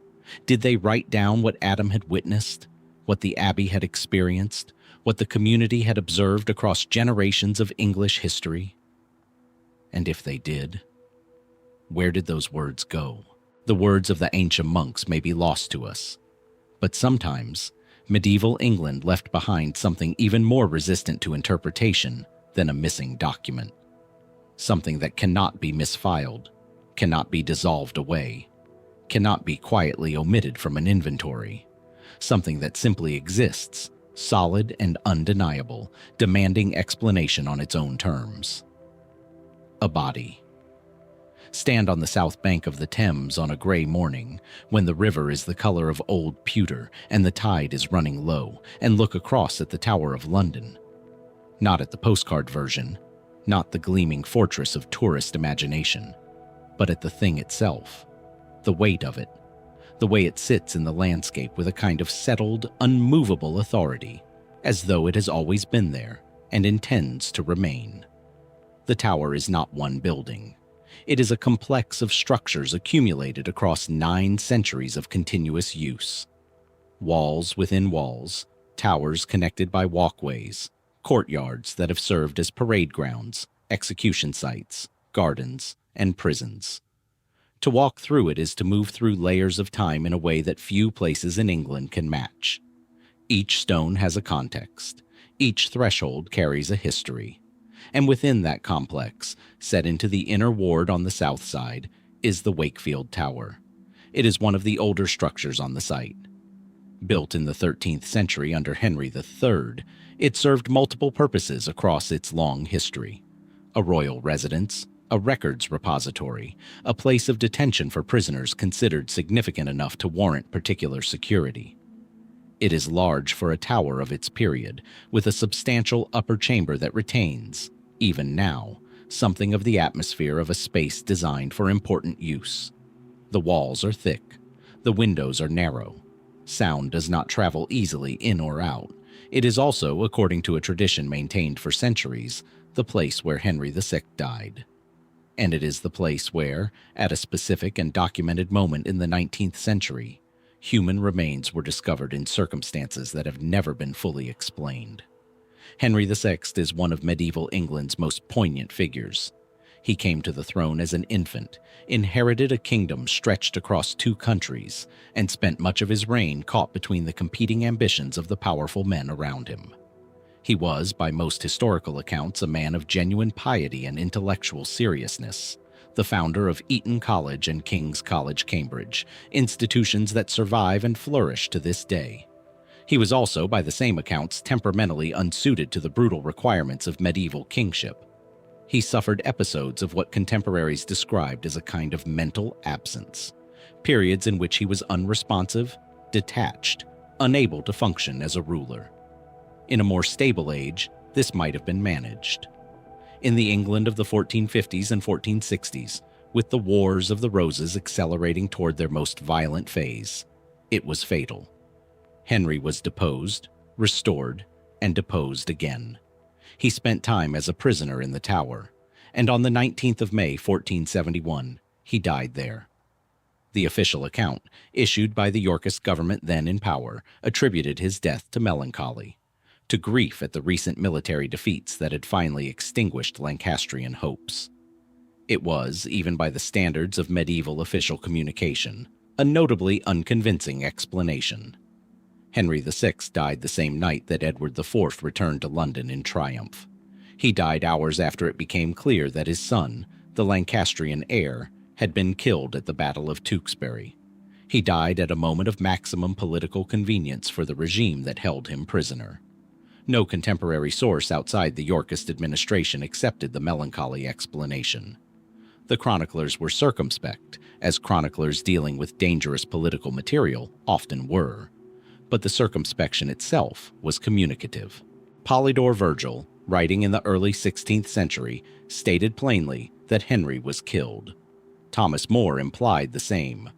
Did they write down what Adam had witnessed, what the Abbey had experienced, what the community had observed across generations of English history? And if they did, where did those words go? The words of the Eynsham monks may be lost to us, but sometimes medieval England left behind something even more resistant to interpretation than a missing document. Something that cannot be misfiled, cannot be dissolved away, cannot be quietly omitted from an inventory. Something that simply exists, solid and undeniable, demanding explanation on its own terms. A body. Stand on the south bank of the Thames on a gray morning, when the river is the color of old pewter and the tide is running low, and look across at the Tower of London. Not at the postcard version, not the gleaming fortress of tourist imagination, but at the thing itself, the weight of it, the way it sits in the landscape with a kind of settled, unmovable authority, as though it has always been there and intends to remain. The tower is not one building. It is a complex of structures accumulated across 9 centuries of continuous use. Walls within walls, towers connected by walkways, courtyards that have served as parade grounds, execution sites, gardens, and prisons. To walk through it is to move through layers of time in a way that few places in England can match. Each stone has a context. Each threshold carries a history. And within that complex, set into the inner ward on the south side, is the Wakefield Tower. It is one of the older structures on the site. Built in the 13th century under Henry III, it served multiple purposes across its long history. A royal residence, a records repository, a place of detention for prisoners considered significant enough to warrant particular security. It is large for a tower of its period, with a substantial upper chamber that retains, even now, something of the atmosphere of a space designed for important use. The walls are thick, the windows are narrow. Sound does not travel easily in or out. It is also, according to a tradition maintained for centuries, the place where Henry VI died. And it is the place where, at a specific and documented moment in the 19th century, human remains were discovered in circumstances that have never been fully explained. Henry VI is one of medieval England's most poignant figures. He came to the throne as an infant, inherited a kingdom stretched across 2 countries, and spent much of his reign caught between the competing ambitions of the powerful men around him. He was, by most historical accounts, a man of genuine piety and intellectual seriousness, the founder of Eton College and King's College, Cambridge, institutions that survive and flourish to this day. He was also, by the same accounts, temperamentally unsuited to the brutal requirements of medieval kingship. He suffered episodes of what contemporaries described as a kind of mental absence, periods in which he was unresponsive, detached, unable to function as a ruler. In a more stable age, this might have been managed. In the England of the 1450s and 1460s, with the Wars of the Roses accelerating toward their most violent phase, it was fatal. Henry was deposed, restored, and deposed again. He spent time as a prisoner in the Tower, and on the 19th of May, 1471, he died there. The official account, issued by the Yorkist government then in power, attributed his death to melancholy, to grief at the recent military defeats that had finally extinguished Lancastrian hopes. It was, even by the standards of medieval official communication, a notably unconvincing explanation. Henry VI died the same night that Edward IV returned to London in triumph. He died hours after it became clear that his son, the Lancastrian heir, had been killed at the Battle of Tewkesbury. He died at a moment of maximum political convenience for the regime that held him prisoner. No contemporary source outside the Yorkist administration accepted the melancholy explanation. The chroniclers were circumspect, as chroniclers dealing with dangerous political material often were. But the circumspection itself was communicative. Polydore Virgil, writing in the early 16th century, stated plainly that Henry was killed. Thomas More implied the same.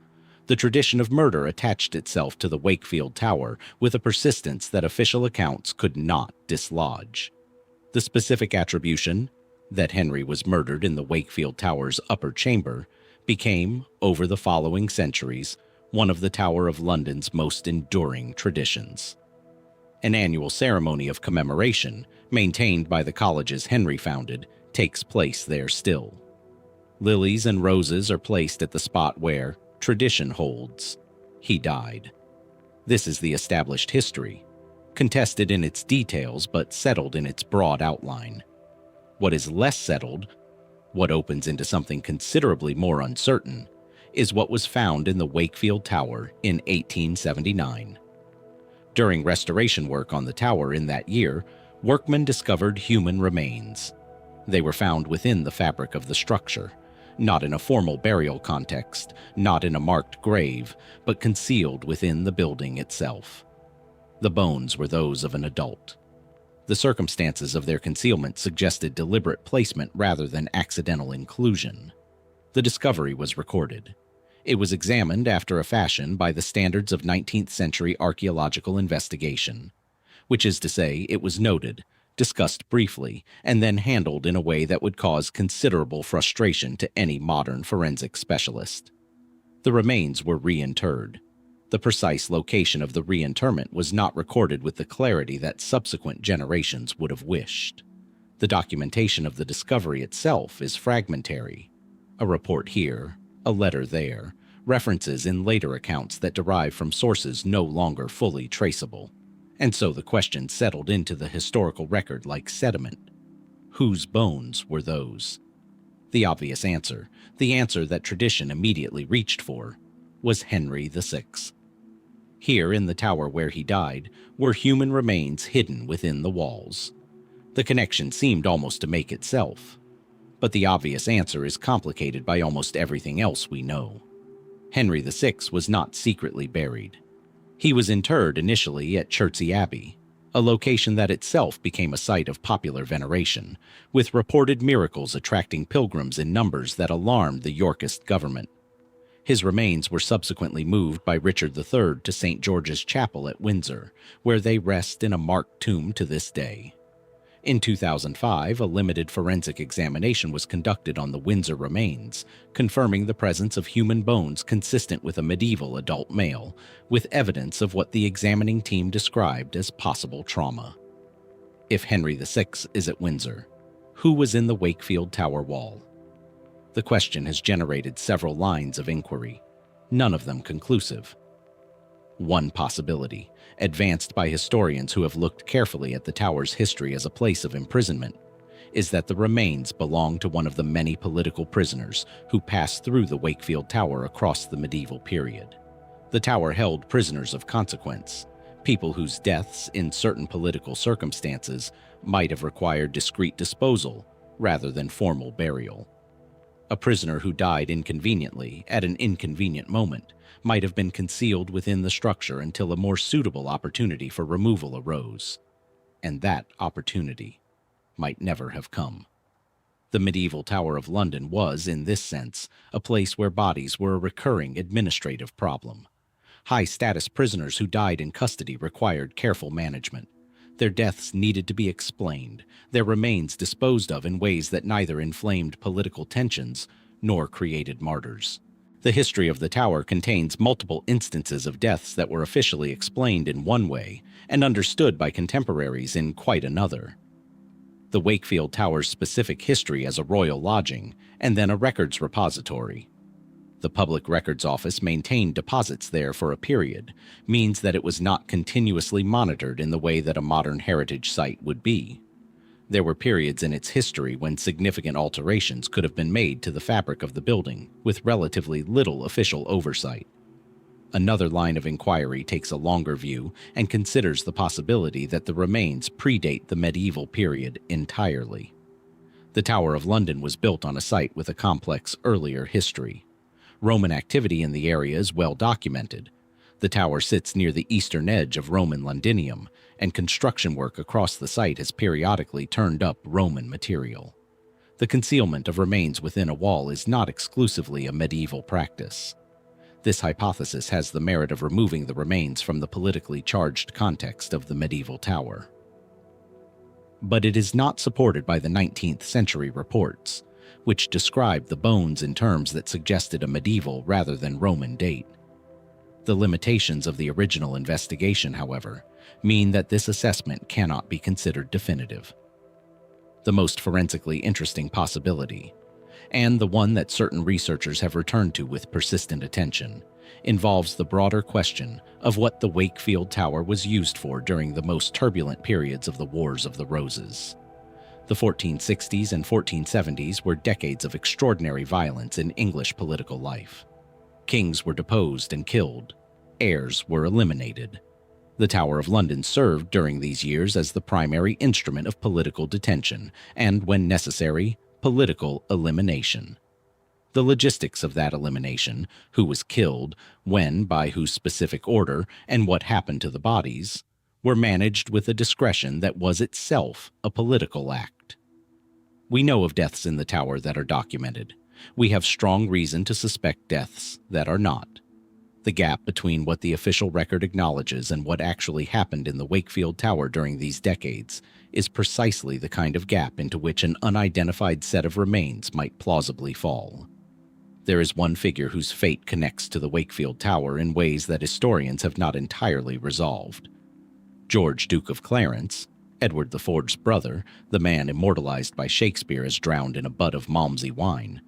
The tradition of murder attached itself to the Wakefield Tower with a persistence that official accounts could not dislodge. The specific attribution, that Henry was murdered in the Wakefield Tower's upper chamber, became, over the following centuries, one of the Tower of London's most enduring traditions. An annual ceremony of commemoration, maintained by the colleges Henry founded, takes place there still. Lilies and roses are placed at the spot where, tradition holds, he died. This is the established history, contested in its details but settled in its broad outline. What is less settled, what opens into something considerably more uncertain, is what was found in the Wakefield Tower in 1879. During restoration work on the tower in that year, workmen discovered human remains. They were found within the fabric of the structure, not in a formal burial context, not in a marked grave, but concealed within the building itself. The bones were those of an adult. The circumstances of their concealment suggested deliberate placement rather than accidental inclusion. The discovery was recorded. It was examined after a fashion by the standards of 19th century archaeological investigation, which is to say, it was noted, discussed briefly, and then handled in a way that would cause considerable frustration to any modern forensic specialist. The remains were reinterred. The precise location of the reinterment was not recorded with the clarity that subsequent generations would have wished. The documentation of the discovery itself is fragmentary. A report here, a letter there, references in later accounts that derive from sources no longer fully traceable. And so the question settled into the historical record like sediment. Whose bones were those? The obvious answer, the answer that tradition immediately reached for, was Henry VI. Here, in the tower where he died, were human remains hidden within the walls. The connection seemed almost to make itself. But the obvious answer is complicated by almost everything else we know. Henry VI was not secretly buried. He was interred initially at Chertsey Abbey, a location that itself became a site of popular veneration, with reported miracles attracting pilgrims in numbers that alarmed the Yorkist government. His remains were subsequently moved by Richard III to St. George's Chapel at Windsor, where they rest in a marked tomb to this day. In 2005, a limited forensic examination was conducted on the Windsor remains, confirming the presence of human bones consistent with a medieval adult male, with evidence of what the examining team described as possible trauma. If Henry VI is at Windsor, who was in the Wakefield Tower wall? The question has generated several lines of inquiry, none of them conclusive. One possibility, advanced by historians who have looked carefully at the tower's history as a place of imprisonment, is that the remains belong to one of the many political prisoners who passed through the Wakefield Tower across the medieval period. The tower held prisoners of consequence, people whose deaths in certain political circumstances might have required discreet disposal rather than formal burial. A prisoner who died inconveniently at an inconvenient moment might have been concealed within the structure until a more suitable opportunity for removal arose, and that opportunity might never have come. The medieval Tower of London was, in this sense, a place where bodies were a recurring administrative problem. High-status prisoners who died in custody required careful management. Their deaths needed to be explained, their remains disposed of in ways that neither inflamed political tensions nor created martyrs. The history of the tower contains multiple instances of deaths that were officially explained in one way and understood by contemporaries in quite another. The Wakefield Tower's specific history as a royal lodging and then a records repository. The Public Records Office maintained deposits there for a period, means that it was not continuously monitored in the way that a modern heritage site would be. There were periods in its history when significant alterations could have been made to the fabric of the building, with relatively little official oversight. Another line of inquiry takes a longer view and considers the possibility that the remains predate the medieval period entirely. The Tower of London was built on a site with a complex earlier history. Roman activity in the area is well documented. The tower sits near the eastern edge of Roman Londinium, and construction work across the site has periodically turned up Roman material. The concealment of remains within a wall is not exclusively a medieval practice. This hypothesis has the merit of removing the remains from the politically charged context of the medieval tower. But it is not supported by the 19th century reports, which described the bones in terms that suggested a medieval rather than Roman date. The limitations of the original investigation, however, mean that this assessment cannot be considered definitive. The most forensically interesting possibility, and the one that certain researchers have returned to with persistent attention, involves the broader question of what the Wakefield Tower was used for during the most turbulent periods of the Wars of the Roses. The 1460s and 1470s were decades of extraordinary violence in English political life. Kings were deposed and killed. Heirs were eliminated. The Tower of London served during these years as the primary instrument of political detention and, when necessary, political elimination. The logistics of that elimination, who was killed, when, by whose specific order, and what happened to the bodies, were managed with a discretion that was itself a political act. We know of deaths in the tower that are documented. We have strong reason to suspect deaths that are not. The gap between what the official record acknowledges and what actually happened in the Wakefield Tower during these decades is precisely the kind of gap into which an unidentified set of remains might plausibly fall. There is one figure whose fate connects to the Wakefield Tower in ways that historians have not entirely resolved. George, Duke of Clarence, Edward IV's brother, the man immortalized by Shakespeare as drowned in a butt of Malmsey wine,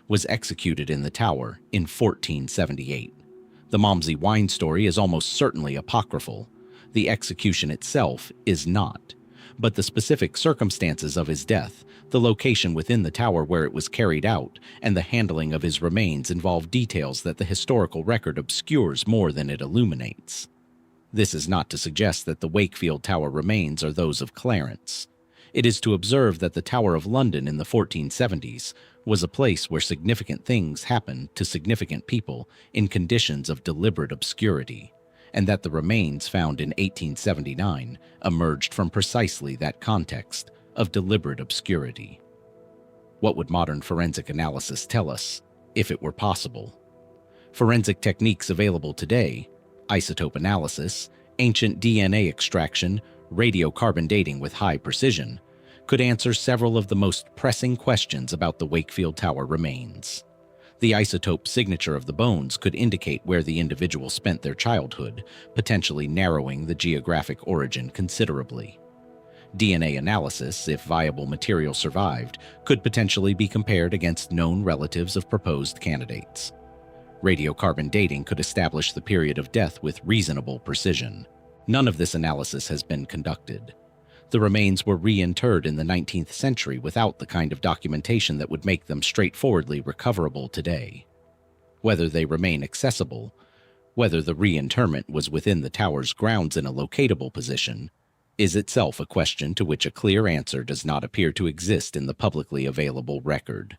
was executed in the Tower in 1478. The Malmsey wine story is almost certainly apocryphal. The execution itself is not. But the specific circumstances of his death, the location within the tower where it was carried out, and the handling of his remains involve details that the historical record obscures more than it illuminates. This is not to suggest that the Wakefield Tower remains are those of Clarence. It is to observe that the Tower of London in the 1470s was a place where significant things happened to significant people in conditions of deliberate obscurity, and that the remains found in 1879 emerged from precisely that context of deliberate obscurity. What would modern forensic analysis tell us, if it were possible? Forensic techniques available today, isotope analysis, ancient DNA extraction, radiocarbon dating with high precision, could answer several of the most pressing questions about the Wakefield Tower remains. The isotope signature of the bones could indicate where the individual spent their childhood, potentially narrowing the geographic origin considerably. DNA analysis, if viable material survived, could potentially be compared against known relatives of proposed candidates. Radiocarbon dating could establish the period of death with reasonable precision. None of this analysis has been conducted. The remains were reinterred in the 19th century without the kind of documentation that would make them straightforwardly recoverable today. Whether they remain accessible, whether the reinterment was within the tower's grounds in a locatable position, is itself a question to which a clear answer does not appear to exist in the publicly available record.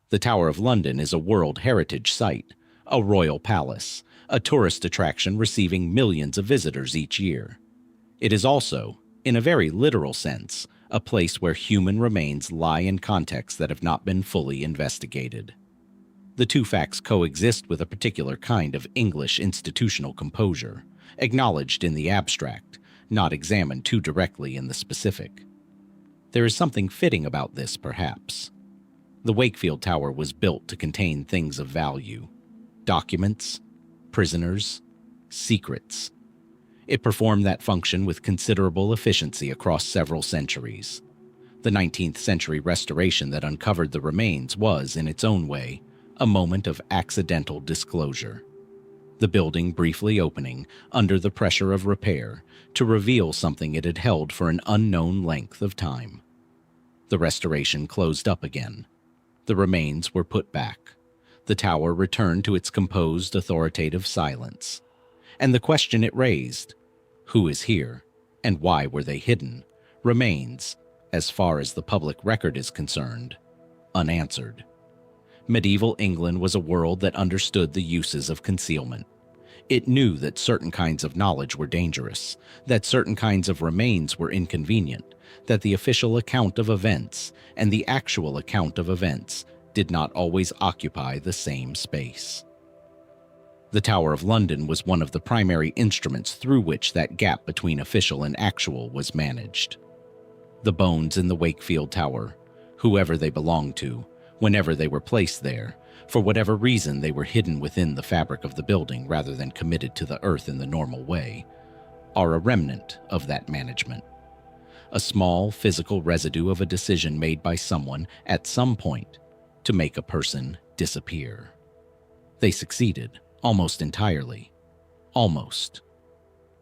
The Tower of London is a World Heritage Site, a royal palace, a tourist attraction receiving millions of visitors each year. It is also, in a very literal sense, a place where human remains lie in contexts that have not been fully investigated. The two facts coexist with a particular kind of English institutional composure, acknowledged in the abstract, not examined too directly in the specific. There is something fitting about this, perhaps. The Wakefield Tower was built to contain things of value: documents, prisoners, secrets. It performed that function with considerable efficiency across several centuries. The 19th century restoration that uncovered the remains was, in its own way, a moment of accidental disclosure. The building briefly opening, under the pressure of repair, to reveal something it had held for an unknown length of time. The restoration closed up again. The remains were put back. The tower returned to its composed, authoritative silence. And the question it raised, who is here, and why were they hidden, remains, as far as the public record is concerned, unanswered. Medieval England was a world that understood the uses of concealment. It knew that certain kinds of knowledge were dangerous, that certain kinds of remains were inconvenient, that the official account of events and the actual account of events did not always occupy the same space. The Tower of London was one of the primary instruments through which that gap between official and actual was managed. The bones in the Wakefield Tower, whoever they belonged to, whenever they were placed there, for whatever reason they were hidden within the fabric of the building rather than committed to the earth in the normal way, are a remnant of that management. A small physical residue of a decision made by someone at some point to make a person disappear. They succeeded, almost entirely. Almost.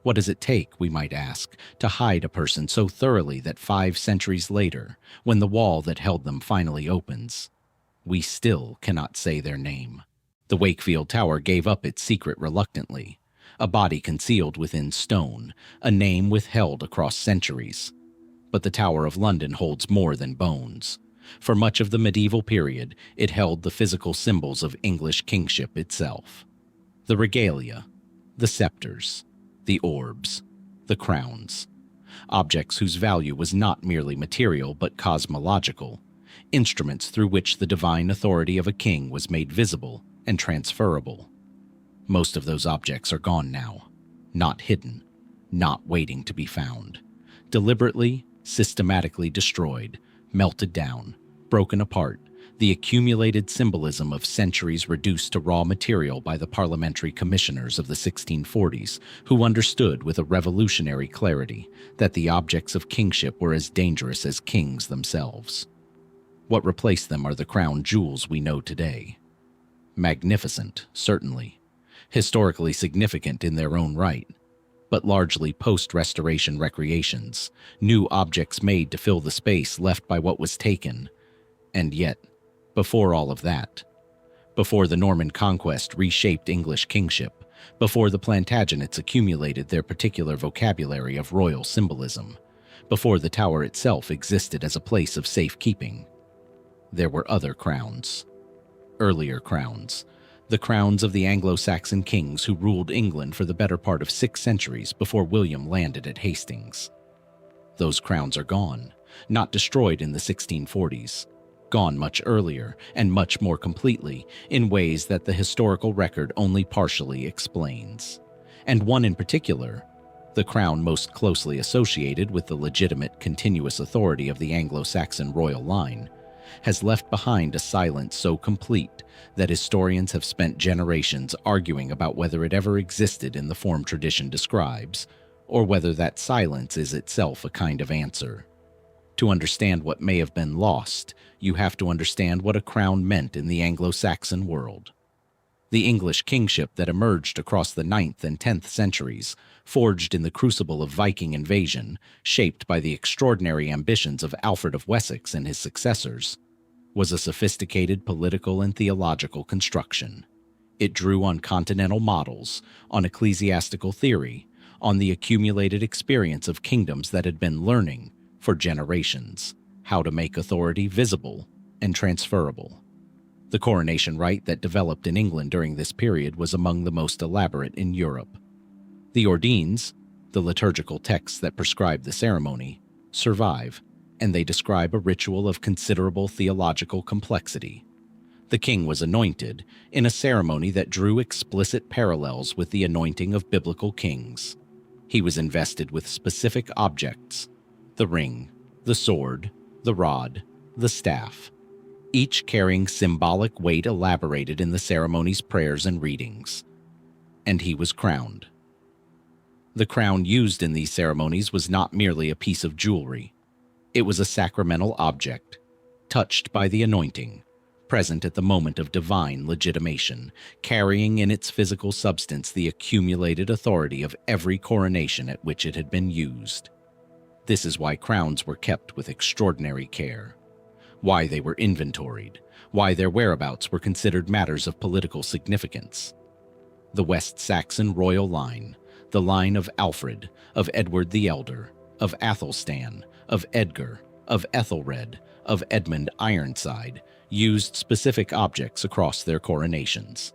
What does it take, we might ask, to hide a person so thoroughly that 5 centuries later, when the wall that held them finally opens, we still cannot say their name? The Wakefield Tower gave up its secret reluctantly, a body concealed within stone, a name withheld across centuries. But the Tower of London holds more than bones. For much of the medieval period, it held the physical symbols of English kingship itself. The regalia, the scepters, the orbs, the crowns. Objects whose value was not merely material but cosmological. Instruments through which the divine authority of a king was made visible and transferable. Most of those objects are gone now, not hidden, not waiting to be found. Deliberately, systematically destroyed, melted down, broken apart, the accumulated symbolism of centuries reduced to raw material by the parliamentary commissioners of the 1640s, who understood with a revolutionary clarity that the objects of kingship were as dangerous as kings themselves. What replaced them are the crown jewels we know today. Magnificent, certainly, historically significant in their own right, but largely post-restoration recreations, new objects made to fill the space left by what was taken. And yet, before all of that, before the Norman conquest reshaped English kingship, before the Plantagenets accumulated their particular vocabulary of royal symbolism, before the tower itself existed as a place of safekeeping. There were other crowns. Earlier crowns. The crowns of the Anglo-Saxon kings who ruled England for the better part of 6 centuries before William landed at Hastings. Those crowns are gone, not destroyed in the 1640s, gone much earlier and much more completely in ways that the historical record only partially explains. And one in particular, the crown most closely associated with the legitimate continuous authority of the Anglo-Saxon royal line, has left behind a silence so complete that historians have spent generations arguing about whether it ever existed in the form tradition describes, or whether that silence is itself a kind of answer. To understand what may have been lost, you have to understand what a crown meant in the Anglo-Saxon world. The English kingship that emerged across the 9th and 10th centuries, forged in the crucible of Viking invasion, shaped by the extraordinary ambitions of Alfred of Wessex and his successors, was a sophisticated political and theological construction. It drew on continental models, on ecclesiastical theory, on the accumulated experience of kingdoms that had been learning, for generations, how to make authority visible and transferable. The coronation rite that developed in England during this period was among the most elaborate in Europe. The Ordines, the liturgical texts that prescribe the ceremony, survive, and they describe a ritual of considerable theological complexity. The king was anointed in a ceremony that drew explicit parallels with the anointing of biblical kings. He was invested with specific objects: the ring, the sword, the rod, the staff, each carrying symbolic weight elaborated in the ceremony's prayers and readings. And he was crowned. The crown used in these ceremonies was not merely a piece of jewelry. It was a sacramental object, touched by the anointing, present at the moment of divine legitimation, carrying in its physical substance the accumulated authority of every coronation at which it had been used. This is why crowns were kept with extraordinary care, why they were inventoried, why their whereabouts were considered matters of political significance. The West Saxon royal line, the line of Alfred, of Edward the Elder, of Athelstan, of Edgar, of Ethelred, of Edmund Ironside, used specific objects across their coronations.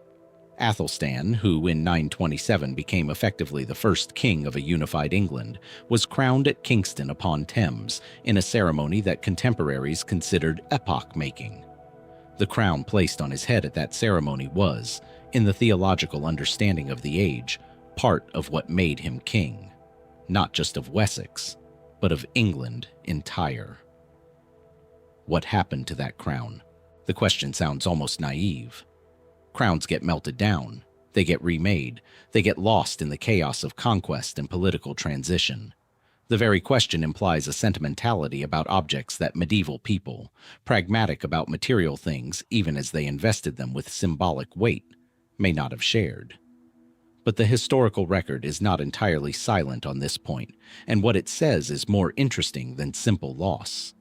Athelstan, who in 927 became effectively the first king of a unified England, was crowned at Kingston upon Thames in a ceremony that contemporaries considered epoch-making. The crown placed on his head at that ceremony was, in the theological understanding of the age, part of what made him king, not just of Wessex, but of England entire. What happened to that crown? The question sounds almost naive. Crowns get melted down, they get remade, they get lost in the chaos of conquest and political transition. The very question implies a sentimentality about objects that medieval people, pragmatic about material things even as they invested them with symbolic weight, may not have shared. But the historical record is not entirely silent on this point, and what it says is more interesting than simple loss.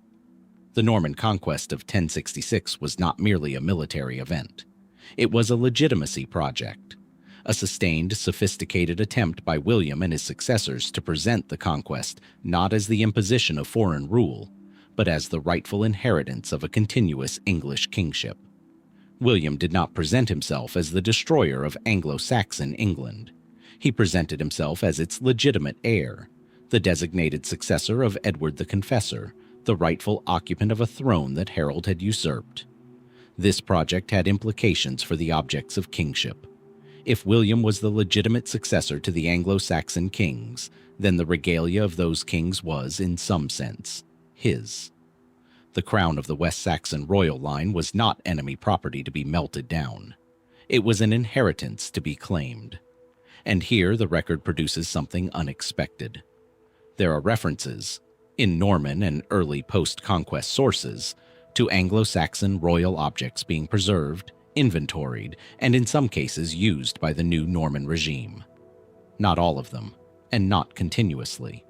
The Norman conquest of 1066 was not merely a military event. It was a legitimacy project, a sustained, sophisticated attempt by William and his successors to present the conquest not as the imposition of foreign rule, but as the rightful inheritance of a continuous English kingship. William did not present himself as the destroyer of Anglo-Saxon England. He presented himself as its legitimate heir, the designated successor of Edward the Confessor, the rightful occupant of a throne that Harold had usurped. This project had implications for the objects of kingship. If William was the legitimate successor to the Anglo-Saxon kings, then the regalia of those kings was, in some sense, his. The crown of the West Saxon royal line was not enemy property to be melted down. It was an inheritance to be claimed. And here the record produces something unexpected. There are references, in Norman and early post-conquest sources, to Anglo-Saxon royal objects being preserved, inventoried, and in some cases used by the new Norman regime. Not all of them, and not continuously,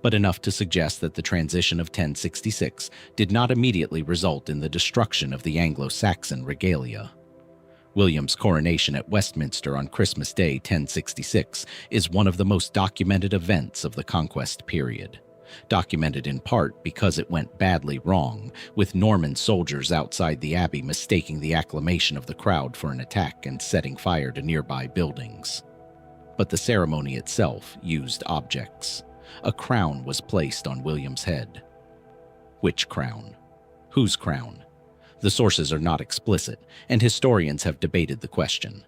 but enough to suggest that the transition of 1066 did not immediately result in the destruction of the Anglo-Saxon regalia. William's coronation at Westminster on Christmas Day 1066 is one of the most documented events of the Conquest period. Documented in part because it went badly wrong, with Norman soldiers outside the Abbey mistaking the acclamation of the crowd for an attack and setting fire to nearby buildings. But the ceremony itself used objects. A crown was placed on William's head. Which crown? Whose crown? The sources are not explicit, and historians have debated the question.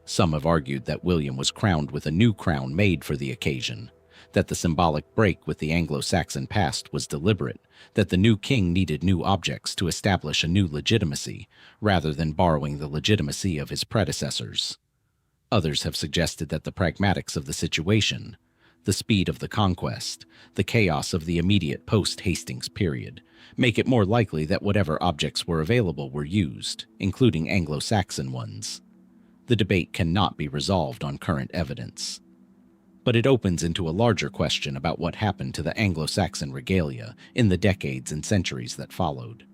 Some have argued that William was crowned with a new crown made for the occasion, that the symbolic break with the Anglo-Saxon past was deliberate, that the new king needed new objects to establish a new legitimacy, rather than borrowing the legitimacy of his predecessors. Others have suggested that the pragmatics of the situation, the speed of the conquest, the chaos of the immediate post-Hastings period, make it more likely that whatever objects were available were used, including Anglo-Saxon ones. The debate cannot be resolved on current evidence. But it opens into a larger question about what happened to the Anglo-Saxon regalia in the decades and centuries that followed.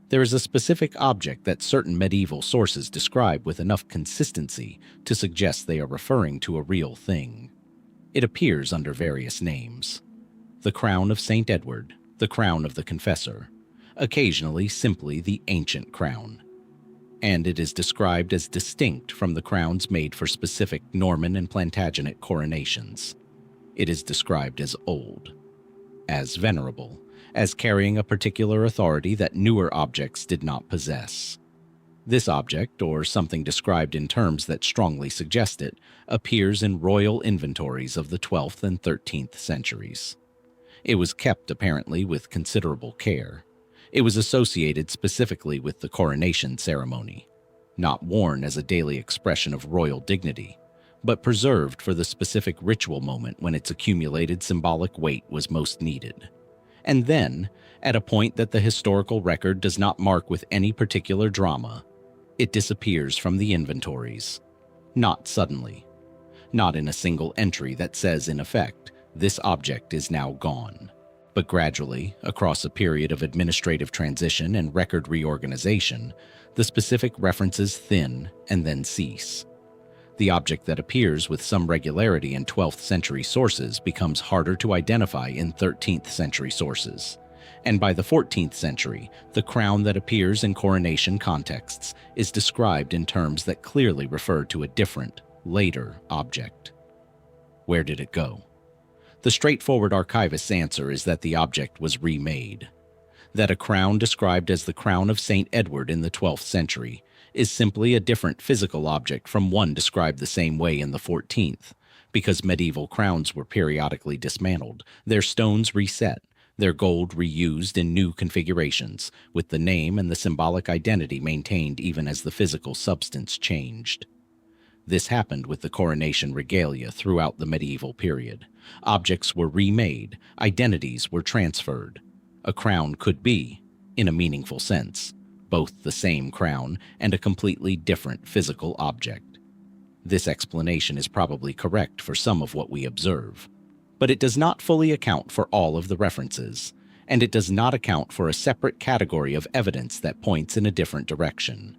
There is a specific object that certain medieval sources describe with enough consistency to suggest they are referring to a real thing. It appears under various names: the crown of St. Edward, the crown of the Confessor, occasionally simply the ancient crown. And it is described as distinct from the crowns made for specific Norman and Plantagenet coronations. It is described as old, as venerable, as carrying a particular authority that newer objects did not possess. This object, or something described in terms that strongly suggest it, appears in royal inventories of the 12th and 13th centuries. It was kept apparently with considerable care. It was associated specifically with the coronation ceremony, not worn as a daily expression of royal dignity, but preserved for the specific ritual moment when its accumulated symbolic weight was most needed. And then, at a point that the historical record does not mark with any particular drama, it disappears from the inventories. Not suddenly. Not in a single entry that says, in effect, this object is now gone. But gradually, across a period of administrative transition and record reorganization, the specific references thin and then cease. The object that appears with some regularity in 12th century sources becomes harder to identify in 13th century sources. And by the 14th century, the crown that appears in coronation contexts is described in terms that clearly refer to a different, later object. Where did it go? The straightforward archivist's answer is that the object was remade. That a crown described as the crown of St. Edward in the 12th century is simply a different physical object from one described the same way in the 14th, because medieval crowns were periodically dismantled, their stones reset, their gold reused in new configurations, with the name and the symbolic identity maintained even as the physical substance changed. This happened with the coronation regalia throughout the medieval period. Objects were remade, identities were transferred. A crown could be, in a meaningful sense, both the same crown and a completely different physical object. This explanation is probably correct for some of what we observe, but it does not fully account for all of the references, and it does not account for a separate category of evidence that points in a different direction.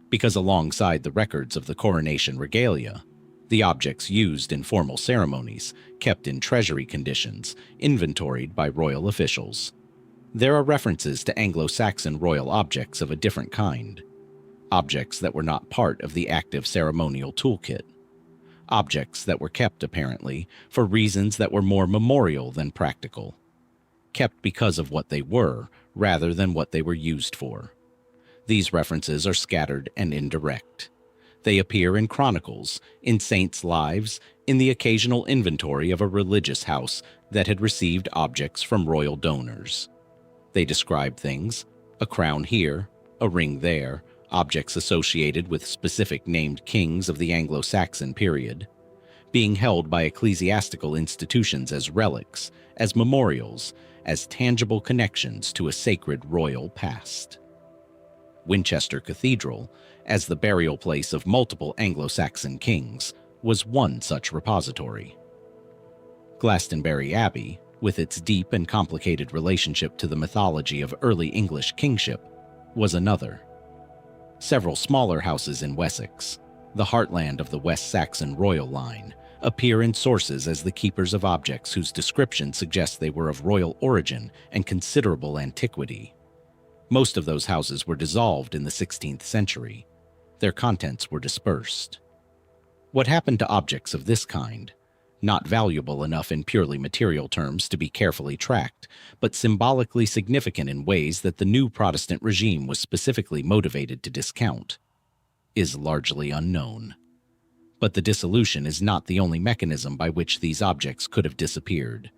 Because alongside the records of the coronation regalia, the objects used in formal ceremonies, kept in treasury conditions, inventoried by royal officials, there are references to Anglo-Saxon royal objects of a different kind, objects that were not part of the active ceremonial toolkit, objects that were kept, apparently, for reasons that were more memorial than practical, kept because of what they were, rather than what they were used for. These references are scattered and indirect. They appear in chronicles, in saints' lives, in the occasional inventory of a religious house that had received objects from royal donors. They describe things, a crown here, a ring there, objects associated with specific named kings of the Anglo-Saxon period, being held by ecclesiastical institutions as relics, as memorials, as tangible connections to a sacred royal past. Winchester Cathedral, as the burial place of multiple Anglo-Saxon kings, was one such repository. Glastonbury Abbey, with its deep and complicated relationship to the mythology of early English kingship, was another. Several smaller houses in Wessex, the heartland of the West Saxon royal line, appear in sources as the keepers of objects whose description suggests they were of royal origin and considerable antiquity. Most of those houses were dissolved in the 16th century. Their contents were dispersed. What happened to objects of this kind, not valuable enough in purely material terms to be carefully tracked, but symbolically significant in ways that the new Protestant regime was specifically motivated to discount, is largely unknown. But the dissolution is not the only mechanism by which these objects could have disappeared,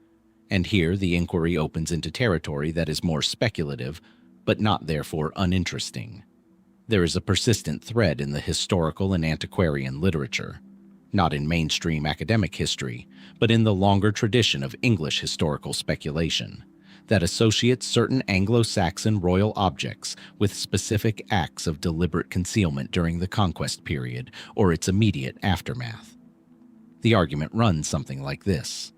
and here the inquiry opens into territory that is more speculative, but not therefore uninteresting. There is a persistent thread in the historical and antiquarian literature, not in mainstream academic history, but in the longer tradition of English historical speculation, that associates certain Anglo-Saxon royal objects with specific acts of deliberate concealment during the conquest period or its immediate aftermath. The argument runs something like this.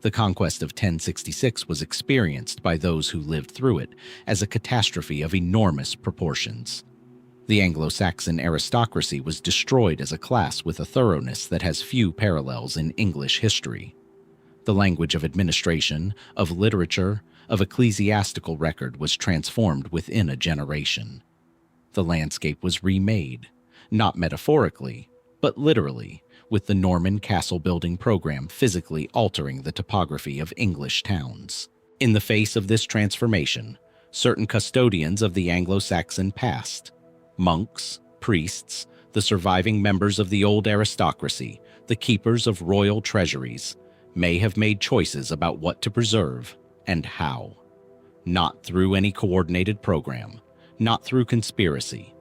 The conquest of 1066 was experienced by those who lived through it as a catastrophe of enormous proportions. The Anglo-Saxon aristocracy was destroyed as a class with a thoroughness that has few parallels in English history. The language of administration, of literature, of ecclesiastical record was transformed within a generation. The landscape was remade, not metaphorically, but literally, with the Norman castle-building program physically altering the topography of English towns. In the face of this transformation, certain custodians of the Anglo-Saxon past, monks, priests, the surviving members of the old aristocracy, the keepers of royal treasuries, may have made choices about what to preserve and how. Not through any coordinated program, not through conspiracy,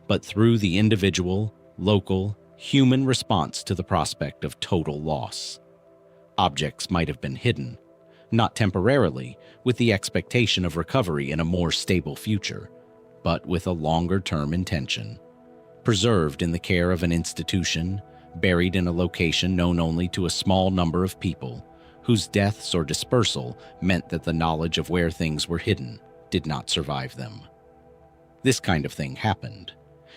but through the individual, local, human response to the prospect of total loss. Objects might have been hidden, not temporarily, with the expectation of recovery in a more stable future, but with a longer-term intention. Preserved in the care of an institution, buried in a location known only to a small number of people, whose deaths or dispersal meant that the knowledge of where things were hidden did not survive them. This kind of thing happened.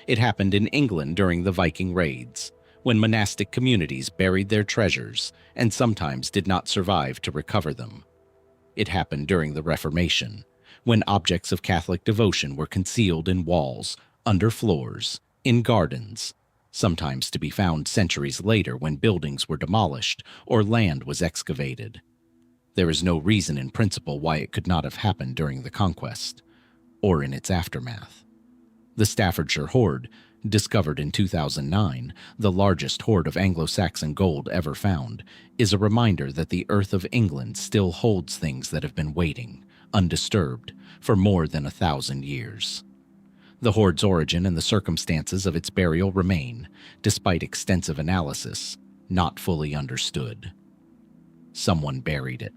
It happened in England during the Viking raids, when monastic communities buried their treasures and sometimes did not survive to recover them. It happened during the Reformation, when objects of Catholic devotion were concealed in walls, under floors, in gardens, sometimes to be found centuries later when buildings were demolished or land was excavated. There is no reason in principle why it could not have happened during the conquest, or in its aftermath. The Staffordshire Hoard, discovered in 2009, the largest hoard of Anglo-Saxon gold ever found, is a reminder that the earth of England still holds things that have been waiting, undisturbed, for more than 1,000 years. The hoard's origin and the circumstances of its burial remain, despite extensive analysis, not fully understood. Someone buried it.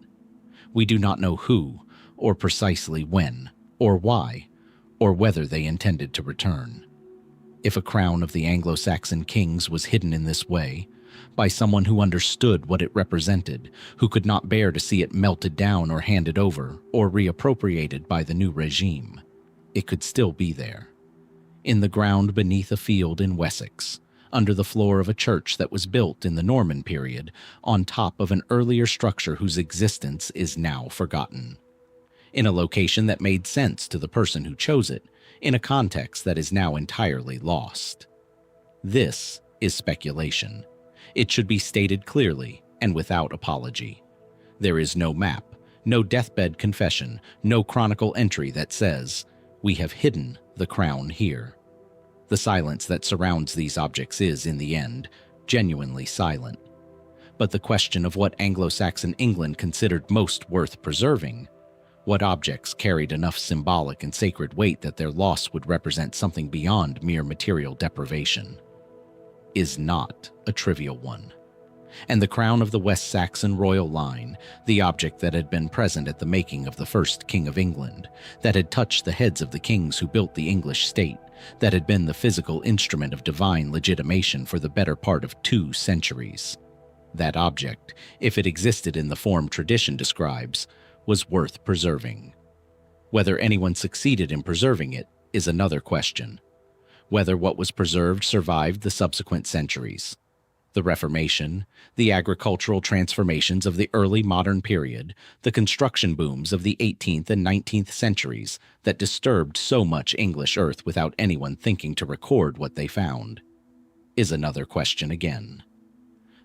We do not know who, or precisely when, or why, or whether they intended to return. If a crown of the Anglo-Saxon kings was hidden in this way, by someone who understood what it represented, who could not bear to see it melted down or handed over or reappropriated by the new regime, it could still be there. In the ground beneath a field in Wessex, under the floor of a church that was built in the Norman period, on top of an earlier structure whose existence is now forgotten. In a location that made sense to the person who chose it, in a context that is now entirely lost. This is speculation. It should be stated clearly and without apology. There is no map, no deathbed confession, no Chronicle entry that says, "We have hidden the crown here." The silence that surrounds these objects is, in the end, genuinely silent. But the question of what Anglo-Saxon England considered most worth preserving, what objects carried enough symbolic and sacred weight that their loss would represent something beyond mere material deprivation, is not a trivial one. And the crown of the West Saxon royal line, the object that had been present at the making of the first King of England, that had touched the heads of the kings who built the English state, that had been the physical instrument of divine legitimation for the better part of 2 centuries. That object, if it existed in the form tradition describes, was worth preserving. Whether anyone succeeded in preserving it is another question. whether what was preserved survived the subsequent centuries. The Reformation, the agricultural transformations of the early modern period, the construction booms of the 18th and 19th centuries that disturbed so much English earth without anyone thinking to record what they found, is another question again.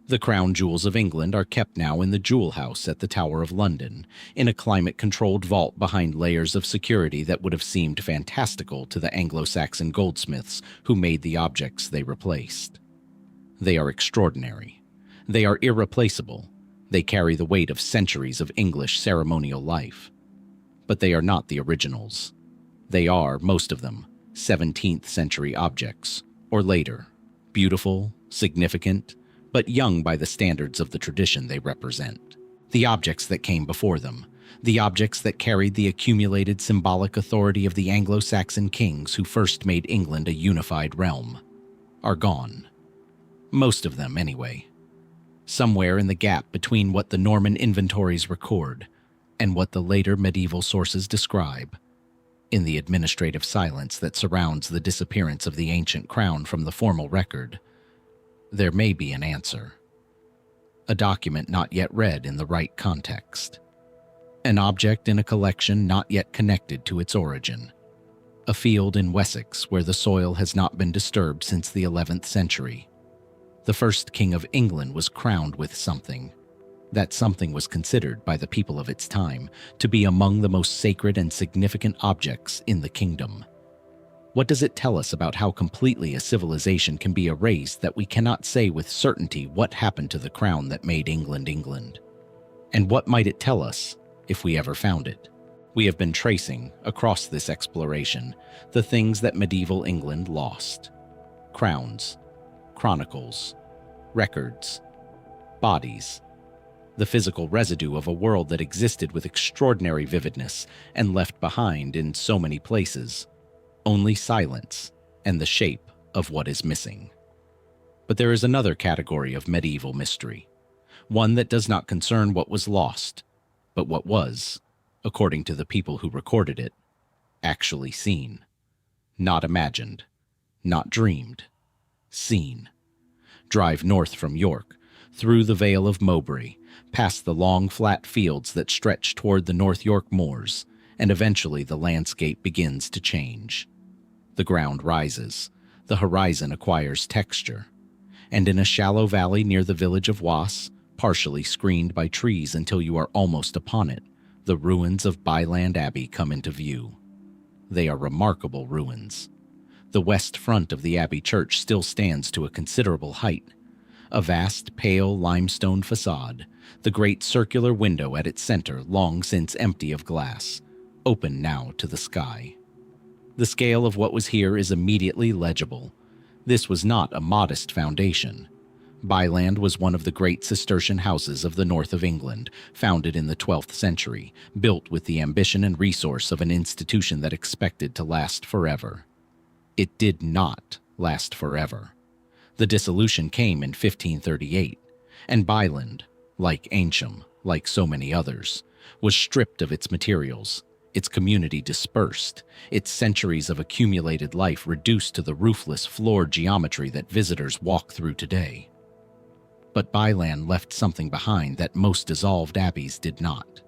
The crown jewels of England are kept now in the Jewel House at the Tower of London, in a climate-controlled vault behind layers of security that would have seemed fantastical to the Anglo-Saxon goldsmiths who made the objects they replaced. They are extraordinary. They are irreplaceable. They carry the weight of centuries of English ceremonial life. But they are not the originals. They are, most of them, 17th century objects, or later, beautiful, significant, but young by the standards of the tradition they represent. The objects that came before them, the objects that carried the accumulated symbolic authority of the Anglo-Saxon kings who first made England a unified realm, are gone. Most of them, anyway. Somewhere in the gap between what the Norman inventories record and what the later medieval sources describe, in the administrative silence that surrounds the disappearance of the ancient crown from the formal record, there may be an answer. A document not yet read in the right context. An object in a collection not yet connected to its origin. A field in Wessex where the soil has not been disturbed since the 11th century. The first king of England was crowned with something. That something was considered by the people of its time to be among the most sacred and significant objects in the kingdom. What does it tell us about how completely a civilization can be erased that we cannot say with certainty what happened to the crown that made England England? And what might it tell us if we ever found it? We have been tracing, across this exploration, the things that medieval England lost. Crowns, chronicles, records, bodies, the physical residue of a world that existed with extraordinary vividness and left behind in so many places only silence and the shape of what is missing. But there is another category of medieval mystery, one that does not concern what was lost, but what was, according to the people who recorded it, actually seen, not imagined, not dreamed, seen. Drive north from York, through the Vale of Mowbray, past the long flat fields that stretch toward the North York moors, and eventually the landscape begins to change. The ground rises, the horizon acquires texture, and in a shallow valley near the village of Was, partially screened by trees until you are almost upon it, the ruins of Byland Abbey come into view. They are remarkable ruins. The west front of the Abbey church still stands to a considerable height. A vast, pale limestone facade, the great circular window at its center long since empty of glass, open now to the sky. The scale of what was here is immediately legible. This was not a modest foundation. Byland was one of the great Cistercian houses of the north of England, founded in the 12th century, built with the ambition and resource of an institution that expected to last forever. It did not last forever. The dissolution came in 1538, and Byland, like Eynsham, like so many others, was stripped of its materials, its community dispersed, its centuries of accumulated life reduced to the roofless floored geometry that visitors walk through today. But Byland left something behind that most dissolved abbeys did not.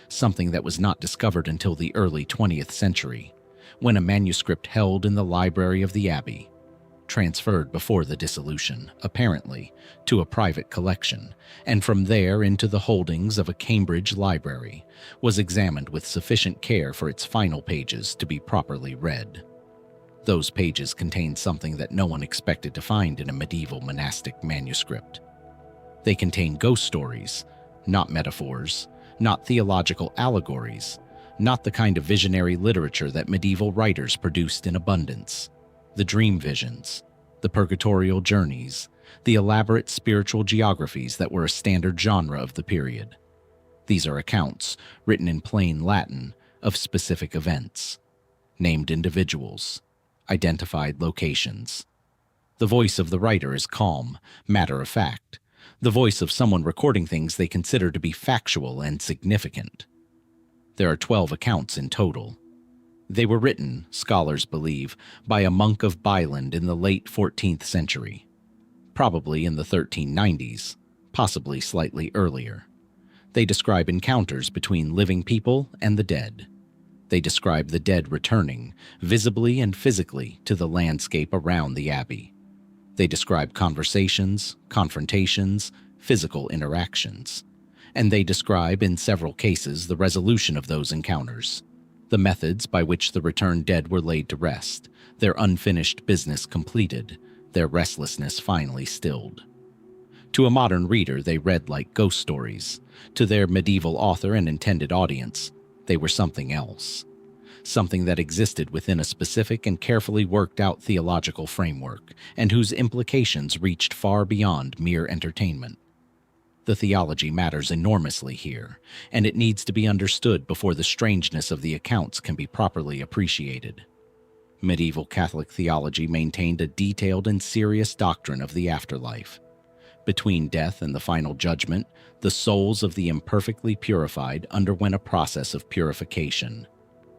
Something that was not discovered until the early 20th century, when a manuscript held in the library of the Abbey, transferred before the dissolution, apparently, to a private collection, and from there into the holdings of a Cambridge library, was examined with sufficient care for its final pages to be properly read. Those pages contained something that no one expected to find in a medieval monastic manuscript. They contain ghost stories, not metaphors, not theological allegories, not the kind of visionary literature that medieval writers produced in abundance. The dream visions, the purgatorial journeys, the elaborate spiritual geographies that were a standard genre of the period. These are accounts, written in plain Latin, of specific events, named individuals, identified locations. The voice of the writer is calm, matter-of-fact, the voice of someone recording things they consider to be factual and significant. There are 12 accounts in total. They were written, scholars believe, by a monk of Byland in the late 14th century, probably in the 1390s, possibly slightly earlier. They describe encounters between living people and the dead. They describe the dead returning, visibly and physically, to the landscape around the Abbey. They describe conversations, confrontations, physical interactions. And they describe, in several cases, the resolution of those encounters, the methods by which the returned dead were laid to rest, their unfinished business completed, their restlessness finally stilled. To a modern reader, they read like ghost stories. To their medieval author and intended audience, they were something else. Something that existed within a specific and carefully worked out theological framework, and whose implications reached far beyond mere entertainment. The theology matters enormously here, and it needs to be understood before the strangeness of the accounts can be properly appreciated. Medieval Catholic theology maintained a detailed and serious doctrine of the afterlife. Between death and the final judgment, the souls of the imperfectly purified underwent a process of purification,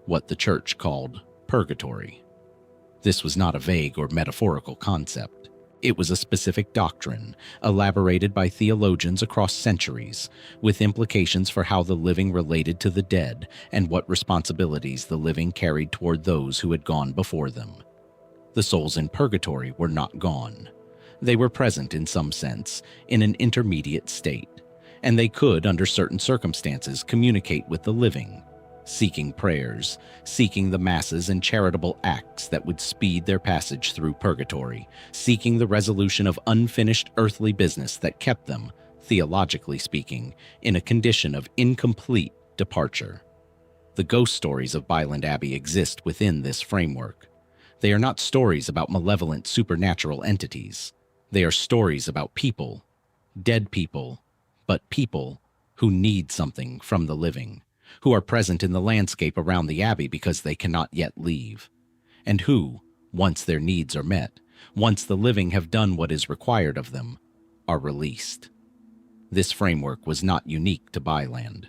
what the Church called purgatory. This was not a vague or metaphorical concept. It was a specific doctrine, elaborated by theologians across centuries, with implications for how the living related to the dead and what responsibilities the living carried toward those who had gone before them. The souls in purgatory were not gone. They were present in some sense, in an intermediate state, and they could, under certain circumstances, communicate with the living, seeking prayers, seeking the masses and charitable acts that would speed their passage through purgatory, seeking the resolution of unfinished earthly business that kept them, theologically speaking, in a condition of incomplete departure. The ghost stories of Byland Abbey exist within this framework. They are not stories about malevolent supernatural entities. They are stories about people, dead people, but people who need something from the living, who are present in the landscape around the Abbey because they cannot yet leave, and who, once their needs are met, once the living have done what is required of them, are released. This framework was not unique to Byland.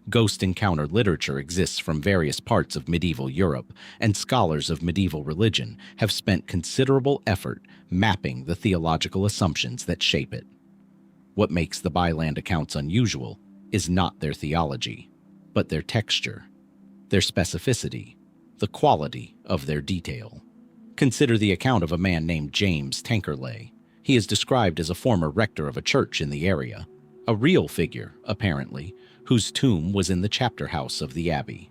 Ghost encounter literature exists from various parts of medieval Europe, and scholars of medieval religion have spent considerable effort mapping the theological assumptions that shape it. What makes the Byland accounts unusual is not their theology, but their texture, their specificity, the quality of their detail. Consider the account of a man named James Tankerley. He is described as a former rector of a church in the area, a real figure, apparently, whose tomb was in the chapter house of the Abbey.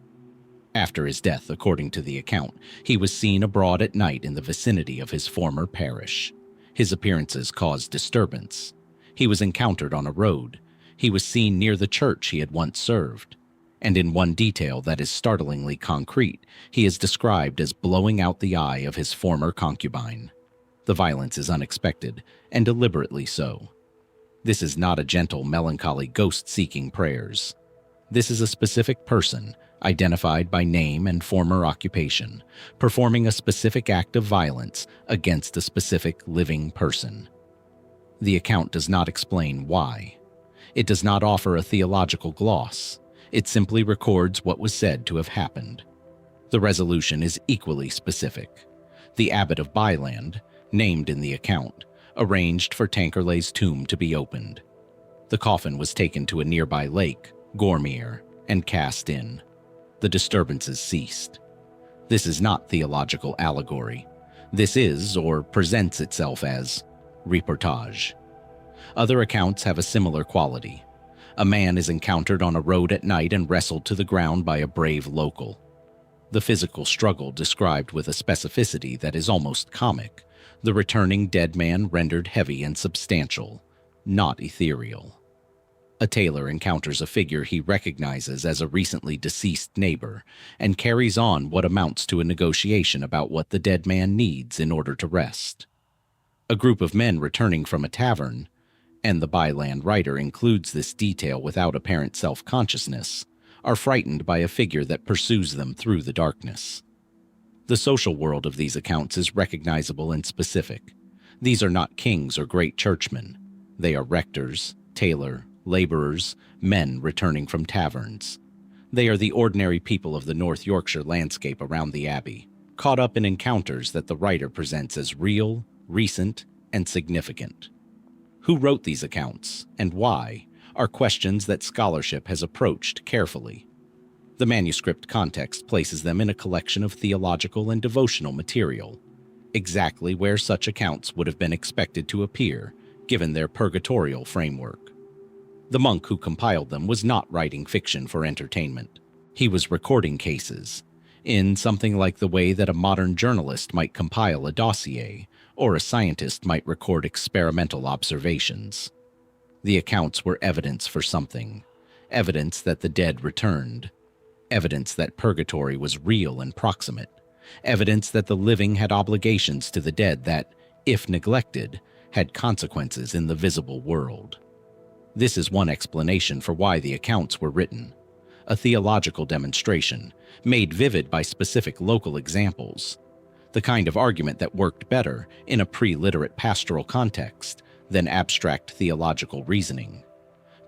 After his death, according to the account, he was seen abroad at night in the vicinity of his former parish. His appearances caused disturbance. He was encountered on a road. He was seen near the church he had once served. And in one detail that is startlingly concrete, he is described as blowing out the eye of his former concubine. The violence is unexpected, and deliberately so. This is not a gentle, melancholy ghost-seeking prayers. This is a specific person, identified by name and former occupation, performing a specific act of violence against a specific living person. The account does not explain why. It does not offer a theological gloss. It simply records what was said to have happened. The resolution is equally specific. The abbot of Byland, named in the account, arranged for Tankerley's tomb to be opened. The coffin was taken to a nearby lake, Gormere, and cast in. The disturbances ceased. This is not theological allegory. This is, or presents itself as, reportage. Other accounts have a similar quality. A man is encountered on a road at night and wrestled to the ground by a brave local. The physical struggle described with a specificity that is almost comic, the returning dead man rendered heavy and substantial, not ethereal. A tailor encounters a figure he recognizes as a recently deceased neighbor and carries on what amounts to a negotiation about what the dead man needs in order to rest. A group of men returning from a tavern, and the Byland writer includes this detail without apparent self-consciousness, are frightened by a figure that pursues them through the darkness. The social world of these accounts is recognizable and specific. These are not kings or great churchmen. They are rectors, tailor, laborers, men returning from taverns. They are the ordinary people of the North Yorkshire landscape around the Abbey, caught up in encounters that the writer presents as real, recent, and significant. Who wrote these accounts, and why, are questions that scholarship has approached carefully. The manuscript context places them in a collection of theological and devotional material, exactly where such accounts would have been expected to appear, given their purgatorial framework. The monk who compiled them was not writing fiction for entertainment. He was recording cases, in something like the way that a modern journalist might compile a dossier, or a scientist might record experimental observations. The accounts were evidence for something, evidence that the dead returned, evidence that purgatory was real and proximate, evidence that the living had obligations to the dead that, if neglected, had consequences in the visible world. This is one explanation for why the accounts were written, a theological demonstration, made vivid by specific local examples, the kind of argument that worked better in a pre-literate pastoral context than abstract theological reasoning.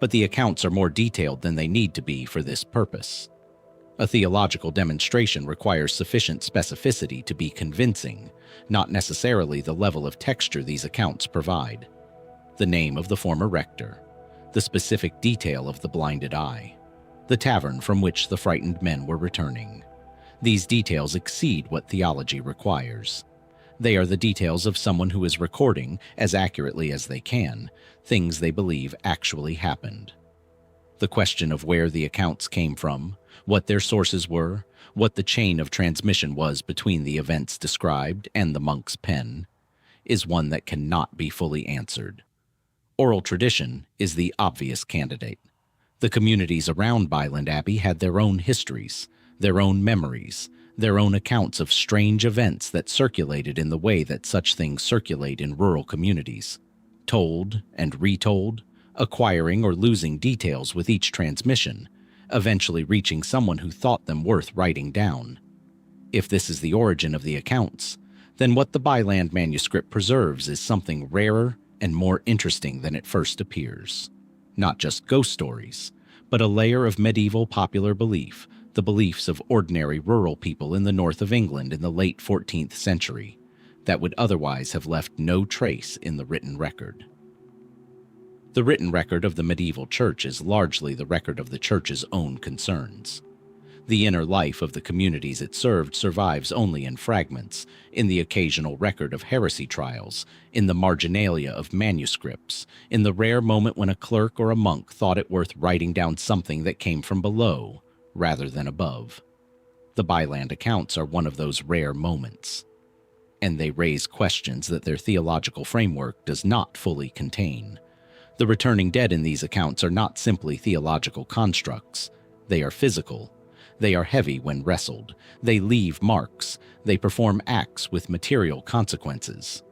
But the accounts are more detailed than they need to be for this purpose. A theological demonstration requires sufficient specificity to be convincing, not necessarily the level of texture these accounts provide. The name of the former rector, the specific detail of the blinded eye, the tavern from which the frightened men were returning. These details exceed what theology requires. They are the details of someone who is recording, as accurately as they can, things they believe actually happened. The question of where the accounts came from, what their sources were, what the chain of transmission was between the events described and the monk's pen, is one that cannot be fully answered. Oral tradition is the obvious candidate. The communities around Byland Abbey had their own histories, their own memories, their own accounts of strange events that circulated in the way that such things circulate in rural communities, told and retold, acquiring or losing details with each transmission, eventually reaching someone who thought them worth writing down. If this is the origin of the accounts, then what the Byland manuscript preserves is something rarer and more interesting than it first appears. Not just ghost stories, but a layer of medieval popular belief, the beliefs of ordinary rural people in the north of England in the late 14th century, that would otherwise have left no trace in the written record. The written record of the medieval church is largely the record of the church's own concerns. The inner life of the communities it served survives only in fragments, in the occasional record of heresy trials, in the marginalia of manuscripts, in the rare moment when a clerk or a monk thought it worth writing down something that came from below, rather than above. The Byland accounts are one of those rare moments, and they raise questions that their theological framework does not fully contain. The returning dead in these accounts are not simply theological constructs. They are physical. They are heavy when wrestled. They leave marks. They perform acts with material consequences.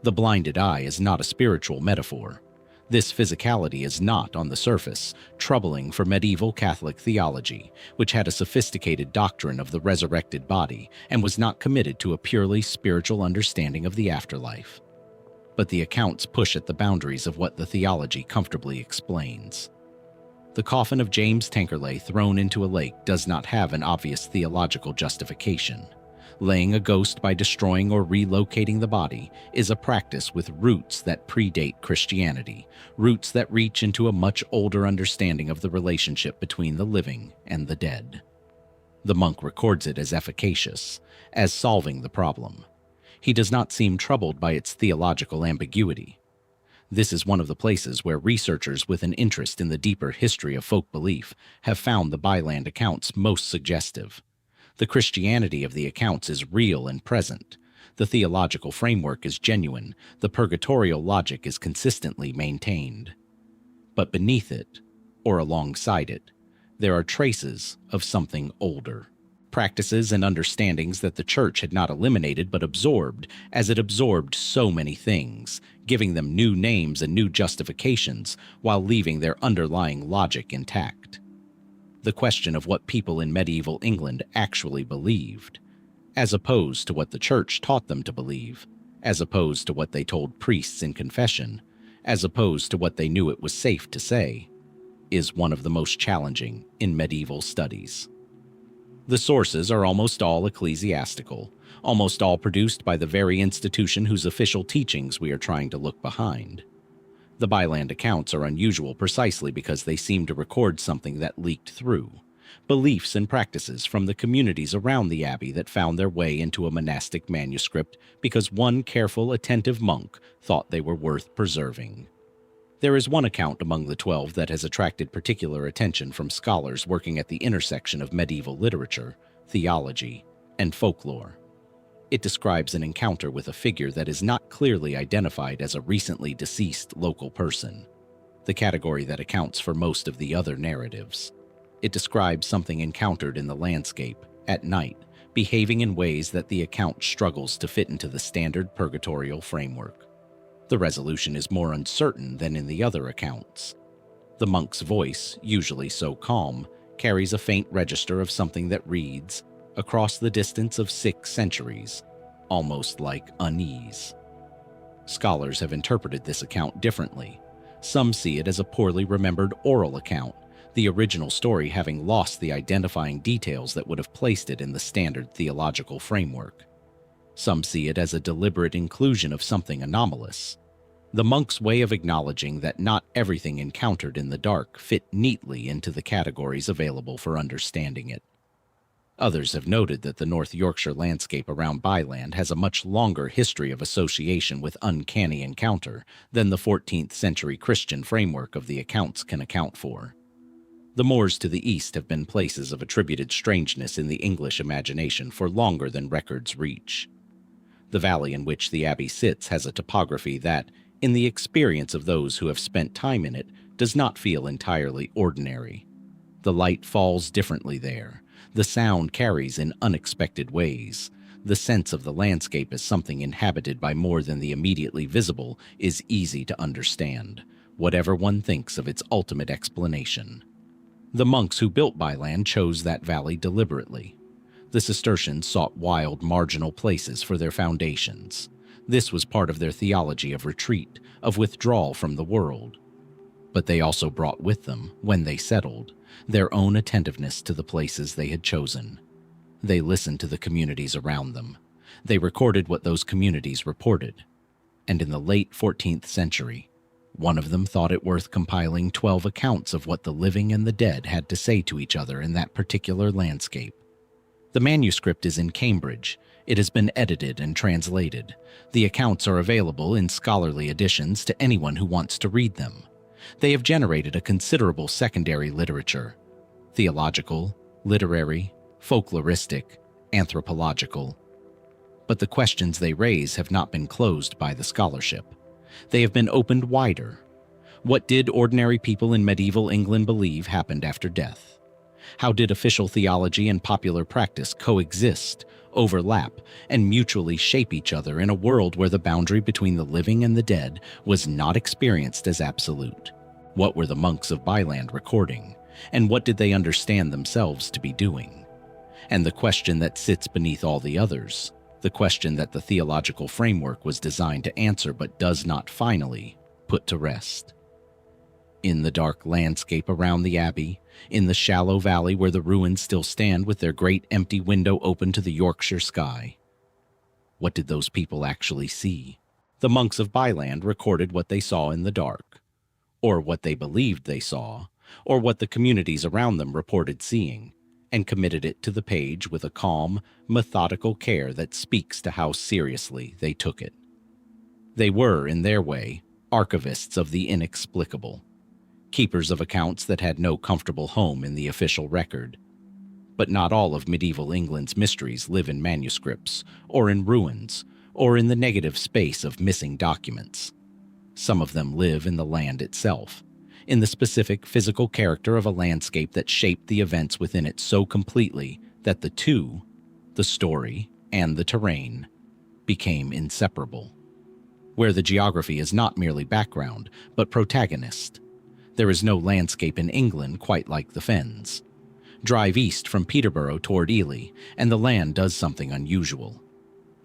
The blinded eye is not a spiritual metaphor. This physicality is not, on the surface, troubling for medieval Catholic theology, which had a sophisticated doctrine of the resurrected body and was not committed to a purely spiritual understanding of the afterlife. But the accounts push at the boundaries of what the theology comfortably explains. The coffin of James Tankerley thrown into a lake does not have an obvious theological justification. Laying a ghost by destroying or relocating the body is a practice with roots that predate Christianity, roots that reach into a much older understanding of the relationship between the living and the dead. The monk records it as efficacious, as solving the problem. He does not seem troubled by its theological ambiguity. This is one of the places where researchers with an interest in the deeper history of folk belief have found the Byland accounts most suggestive. The Christianity of the accounts is real and present. The theological framework is genuine. The purgatorial logic is consistently maintained. But beneath it, or alongside it, there are traces of something older. Practices and understandings that the church had not eliminated but absorbed, as it absorbed so many things, giving them new names and new justifications while leaving their underlying logic intact. The question of what people in medieval England actually believed, as opposed to what the church taught them to believe, as opposed to what they told priests in confession, as opposed to what they knew it was safe to say, is one of the most challenging in medieval studies. The sources are almost all ecclesiastical, almost all produced by the very institution whose official teachings we are trying to look behind. The Byland accounts are unusual precisely because they seem to record something that leaked through, beliefs and practices from the communities around the abbey that found their way into a monastic manuscript because one careful, attentive monk thought they were worth preserving. There is one account among the 12 that has attracted particular attention from scholars working at the intersection of medieval literature, theology, and folklore. It describes an encounter with a figure that is not clearly identified as a recently deceased local person, the category that accounts for most of the other narratives. It describes something encountered in the landscape, at night, behaving in ways that the account struggles to fit into the standard purgatorial framework. The resolution is more uncertain than in the other accounts. The monk's voice, usually so calm, carries a faint register of something that reads, across the distance of 6 centuries, almost like unease. Scholars have interpreted this account differently. Some see it as a poorly remembered oral account, the original story having lost the identifying details that would have placed it in the standard theological framework. Some see it as a deliberate inclusion of something anomalous. The monk's way of acknowledging that not everything encountered in the dark fit neatly into the categories available for understanding it. Others have noted that the North Yorkshire landscape around Byland has a much longer history of association with uncanny encounter than the 14th century Christian framework of the accounts can account for. The moors to the east have been places of attributed strangeness in the English imagination for longer than records reach. The valley in which the abbey sits has a topography that, in the experience of those who have spent time in it, does not feel entirely ordinary. The light falls differently there. The sound carries in unexpected ways. The sense of the landscape as something inhabited by more than the immediately visible is easy to understand, whatever one thinks of its ultimate explanation. The monks who built Byland chose that valley deliberately. The Cistercians sought wild, marginal places for their foundations. This was part of their theology of retreat, of withdrawal from the world. But they also brought with them, when they settled, their own attentiveness to the places they had chosen. They listened to the communities around them. They recorded what those communities reported. And in the late 14th century, one of them thought it worth compiling 12 accounts of what the living and the dead had to say to each other in that particular landscape. The manuscript is in Cambridge. It has been edited and translated. The accounts are available in scholarly editions to anyone who wants to read them. They have generated a considerable secondary literature: theological, literary, folkloristic, anthropological. But the questions they raise have not been closed by the scholarship. They have been opened wider. What did ordinary people in medieval England believe happened after death? How did official theology and popular practice coexist, overlap, and mutually shape each other in a world where the boundary between the living and the dead was not experienced as absolute? What were the monks of Byland recording, and what did they understand themselves to be doing? And the question that sits beneath all the others, the question that the theological framework was designed to answer but does not finally put to rest. In the dark landscape around the abbey, in the shallow valley where the ruins still stand with their great empty window open to the Yorkshire sky, what did those people actually see? The monks of Byland recorded what they saw in the dark, or what they believed they saw, or what the communities around them reported seeing, and committed it to the page with a calm, methodical care that speaks to how seriously they took it. They were, in their way, archivists of the inexplicable, keepers of accounts that had no comfortable home in the official record. But not all of medieval England's mysteries live in manuscripts, or in ruins, or in the negative space of missing documents. Some of them live in the land itself, in the specific physical character of a landscape that shaped the events within it so completely that the two, the story and the terrain, became inseparable. Where the geography is not merely background, but protagonist. There is no landscape in England quite like the Fens. Drive east from Peterborough toward Ely, and the land does something unusual.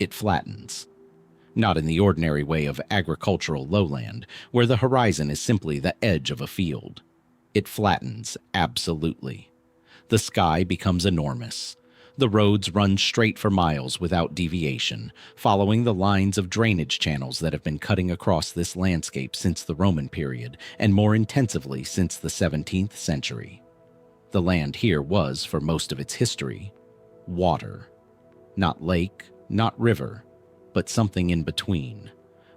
It flattens. Not in the ordinary way of agricultural lowland, where the horizon is simply the edge of a field. It flattens, absolutely. The sky becomes enormous. The roads run straight for miles without deviation, following the lines of drainage channels that have been cutting across this landscape since the Roman period, and more intensively since the 17th century. The land here was, for most of its history, water. Not lake, not river, but something in between.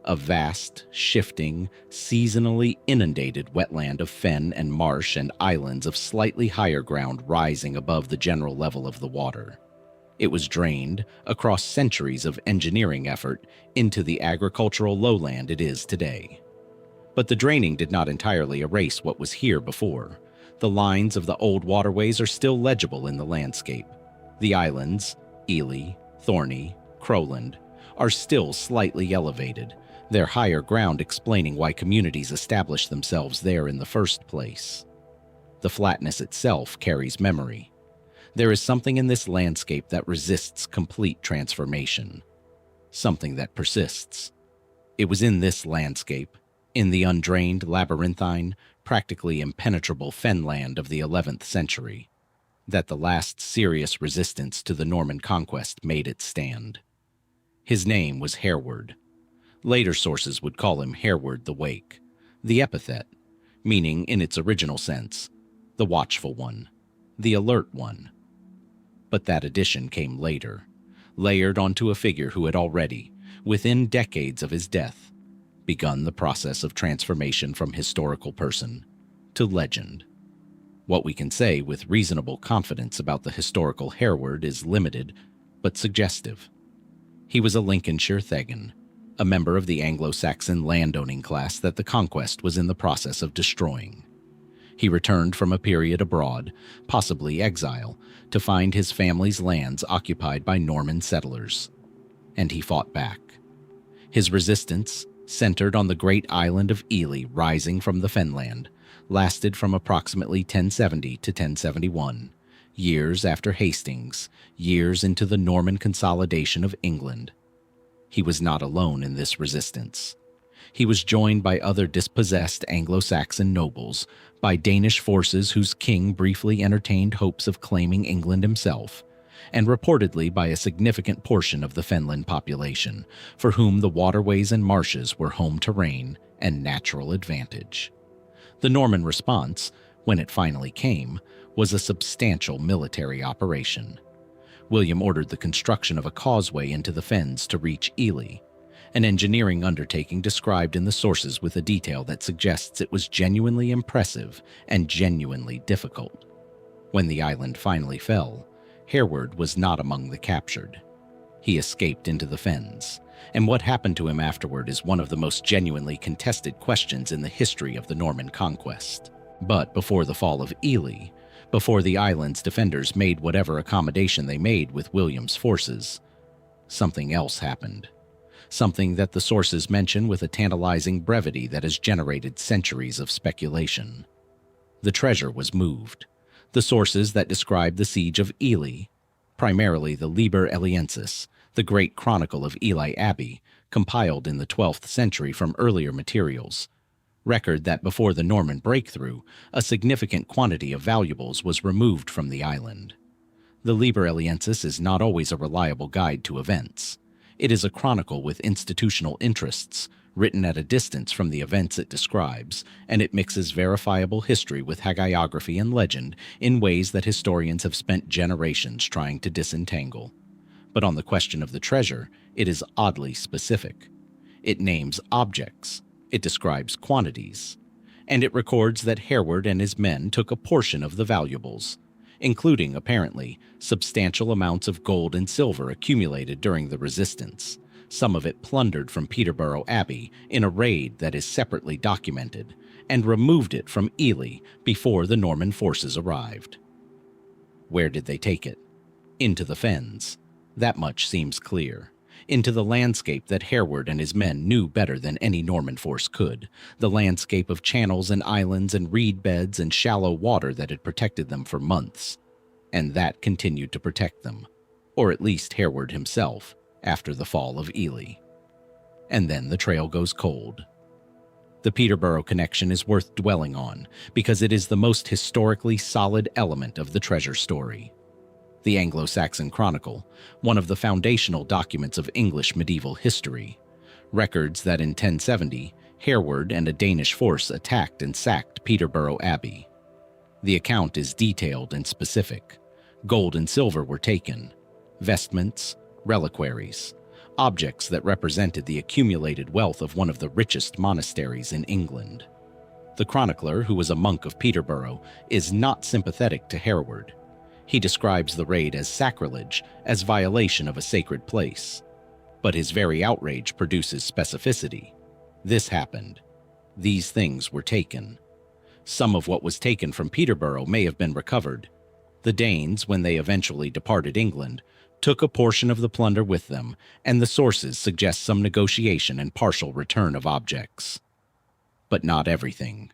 A vast, shifting, seasonally inundated wetland of fen and marsh and islands of slightly higher ground rising above the general level of the water. It was drained, across centuries of engineering effort, into the agricultural lowland it is today. But the draining did not entirely erase what was here before. The lines of the old waterways are still legible in the landscape. The islands, Ely, Thorney, Crowland, are still slightly elevated, their higher ground explaining why communities established themselves there in the first place. The flatness itself carries memory. There is something in this landscape that resists complete transformation. Something that persists. It was in this landscape, in the undrained, labyrinthine, practically impenetrable fenland of the 11th century, that the last serious resistance to the Norman conquest made its stand. His name was Hereward. Later sources would call him Hereward the Wake, the epithet, meaning in its original sense, the watchful one, the alert one. But that addition came later, layered onto a figure who had already, within decades of his death, begun the process of transformation from historical person to legend. What we can say with reasonable confidence about the historical Hereward is limited, but suggestive. He was a Lincolnshire Thegan, a member of the Anglo-Saxon landowning class that the conquest was in the process of destroying. He returned from a period abroad, possibly exile, to find his family's lands occupied by Norman settlers. And he fought back. His resistance, centered on the great island of Ely rising from the fenland, lasted from approximately 1070 to 1071, years after Hastings, years into the Norman consolidation of England. He was not alone in this resistance. He was joined by other dispossessed Anglo-Saxon nobles, by Danish forces whose king briefly entertained hopes of claiming England himself, and reportedly by a significant portion of the Fenland population, for whom the waterways and marshes were home terrain and natural advantage. The Norman response, when it finally came, was a substantial military operation. William ordered the construction of a causeway into the fens to reach Ely, an engineering undertaking described in the sources with a detail that suggests it was genuinely impressive and genuinely difficult. When the island finally fell, Hereward was not among the captured. He escaped into the fens, and what happened to him afterward is one of the most genuinely contested questions in the history of the Norman conquest. But before the fall of Ely, before the island's defenders made whatever accommodation they made with William's forces, something else happened. Something that the sources mention with a tantalizing brevity that has generated centuries of speculation. The treasure was moved. The sources that describe the siege of Ely, primarily the Liber Eliensis, the great chronicle of Ely Abbey, compiled in the 12th century from earlier materials, record that before the Norman breakthrough, a significant quantity of valuables was removed from the island. The Liber Eliensis is not always a reliable guide to events. It is a chronicle with institutional interests, written at a distance from the events it describes, and it mixes verifiable history with hagiography and legend in ways that historians have spent generations trying to disentangle. But on the question of the treasure, it is oddly specific. It names objects, it describes quantities, and it records that Hereward and his men took a portion of the valuables, including, apparently, substantial amounts of gold and silver accumulated during the resistance, some of it plundered from Peterborough Abbey in a raid that is separately documented, and removed it from Ely before the Norman forces arrived. Where did they take it? Into the fens. That much seems clear. Into the landscape that Hereward and his men knew better than any Norman force could, the landscape of channels and islands and reed beds and shallow water that had protected them for months. And that continued to protect them, or at least Hereward himself, after the fall of Ely. And then the trail goes cold. The Peterborough connection is worth dwelling on because it is the most historically solid element of the treasure story. The Anglo-Saxon Chronicle, one of the foundational documents of English medieval history, records that in 1070, Hereward and a Danish force attacked and sacked Peterborough Abbey. The account is detailed and specific. Gold and silver were taken, vestments, reliquaries, objects that represented the accumulated wealth of one of the richest monasteries in England. The chronicler, who was a monk of Peterborough, is not sympathetic to Hereward. He describes the raid as sacrilege, as violation of a sacred place. But his very outrage produces specificity. This happened. These things were taken. Some of what was taken from Peterborough may have been recovered. The Danes, when they eventually departed England, took a portion of the plunder with them, and the sources suggest some negotiation and partial return of objects. But not everything.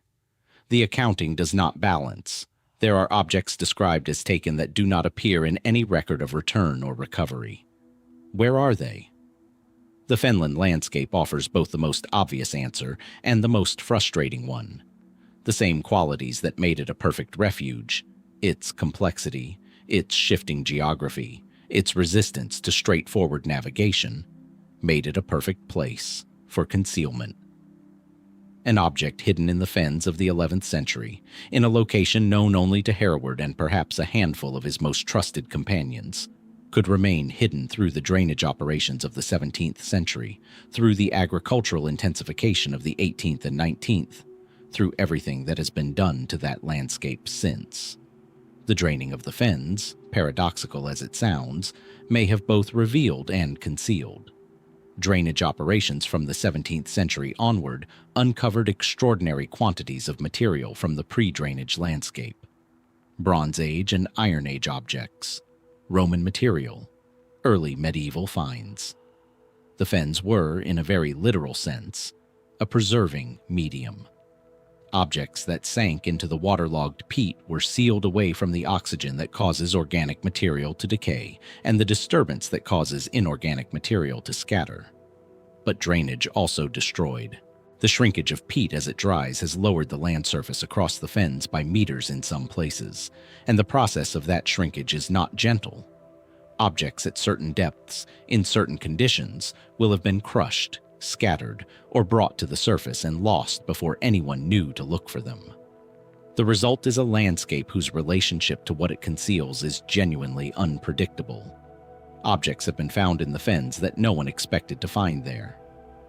The accounting does not balance. There are objects described as taken that do not appear in any record of return or recovery. Where are they? The Fenland landscape offers both the most obvious answer and the most frustrating one. The same qualities that made it a perfect refuge, its complexity, its shifting geography, its resistance to straightforward navigation, made it a perfect place for concealment. An object hidden in the fens of the 11th century, in a location known only to Hereward and perhaps a handful of his most trusted companions, could remain hidden through the drainage operations of the 17th century, through the agricultural intensification of the 18th and 19th, through everything that has been done to that landscape since. The draining of the fens, paradoxical as it sounds, may have both revealed and concealed. Drainage operations from the 17th century onward uncovered extraordinary quantities of material from the pre-drainage landscape. Bronze Age and Iron Age objects, Roman material, early medieval finds. The fens were, in a very literal sense, a preserving medium. Objects that sank into the waterlogged peat were sealed away from the oxygen that causes organic material to decay and the disturbance that causes inorganic material to scatter. But drainage also destroyed. The shrinkage of peat as it dries has lowered the land surface across the fens by meters in some places, and the process of that shrinkage is not gentle. Objects at certain depths, in certain conditions, will have been crushed, scattered, or brought to the surface and lost before anyone knew to look for them. The result is a landscape whose relationship to what it conceals is genuinely unpredictable. Objects have been found in the fens that no one expected to find there.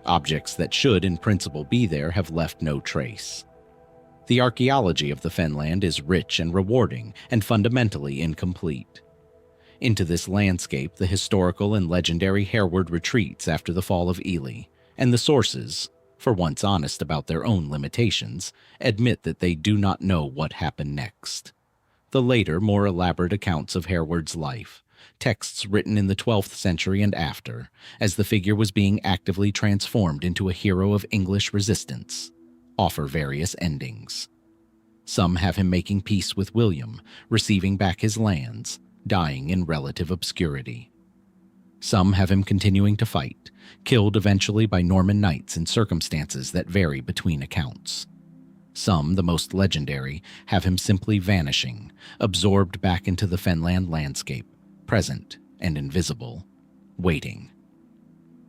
Objects that should in principle be there have left no trace. The archaeology of the Fenland is rich and rewarding and fundamentally incomplete. Into this landscape the historical and legendary Hereward retreats after the fall of Ely, and the sources, for once honest about their own limitations, admit that they do not know what happened next. The later, more elaborate accounts of Hereward's life, texts written in the 12th century and after, as the figure was being actively transformed into a hero of English resistance, offer various endings. Some have him making peace with William, receiving back his lands, dying in relative obscurity. Some have him continuing to fight, killed eventually by Norman knights in circumstances that vary between accounts. Some, the most legendary, have him simply vanishing, absorbed back into the Fenland landscape, present and invisible, waiting.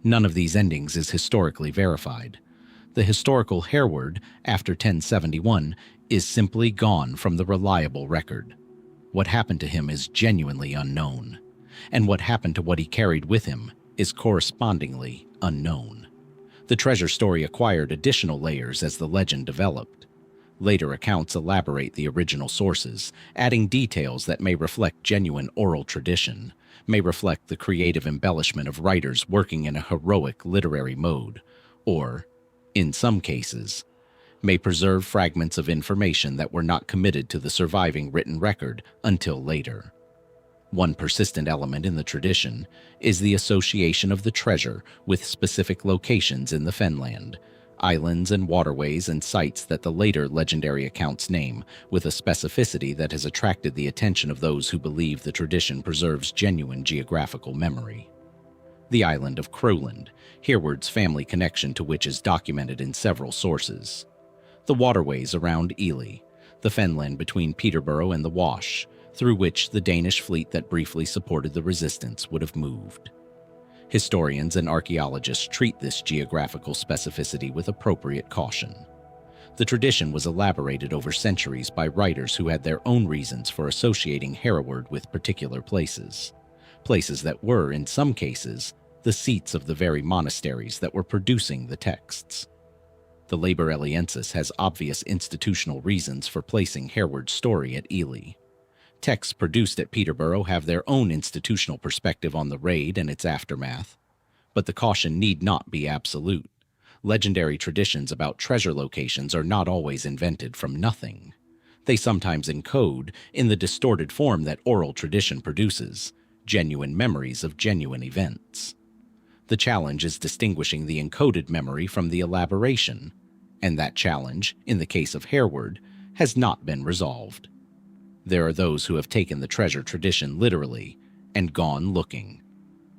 None of these endings is historically verified. The historical Hereward, after 1071, is simply gone from the reliable record. What happened to him is genuinely unknown, and what happened to what he carried with him is correspondingly unknown. The treasure story acquired additional layers as the legend developed. Later accounts elaborate the original sources, adding details that may reflect genuine oral tradition, may reflect the creative embellishment of writers working in a heroic literary mode, or, in some cases, may preserve fragments of information that were not committed to the surviving written record until later. One persistent element in the tradition is the association of the treasure with specific locations in the Fenland, islands and waterways and sites that the later legendary accounts name with a specificity that has attracted the attention of those who believe the tradition preserves genuine geographical memory. The island of Crowland, Hereward's family connection to which is documented in several sources. The waterways around Ely, the fenland between Peterborough and the Wash, through which the Danish fleet that briefly supported the resistance would have moved. Historians and archaeologists treat this geographical specificity with appropriate caution. The tradition was elaborated over centuries by writers who had their own reasons for associating Hereward with particular places that were, in some cases, the seats of the very monasteries that were producing the texts. The Liber Eliensis has obvious institutional reasons for placing Hereward's story at Ely. Texts produced at Peterborough have their own institutional perspective on the raid and its aftermath, but the caution need not be absolute. Legendary traditions about treasure locations are not always invented from nothing. They sometimes encode, in the distorted form that oral tradition produces, genuine memories of genuine events. The challenge is distinguishing the encoded memory from the elaboration, and that challenge, in the case of Hereward, has not been resolved. There are those who have taken the treasure tradition literally and gone looking.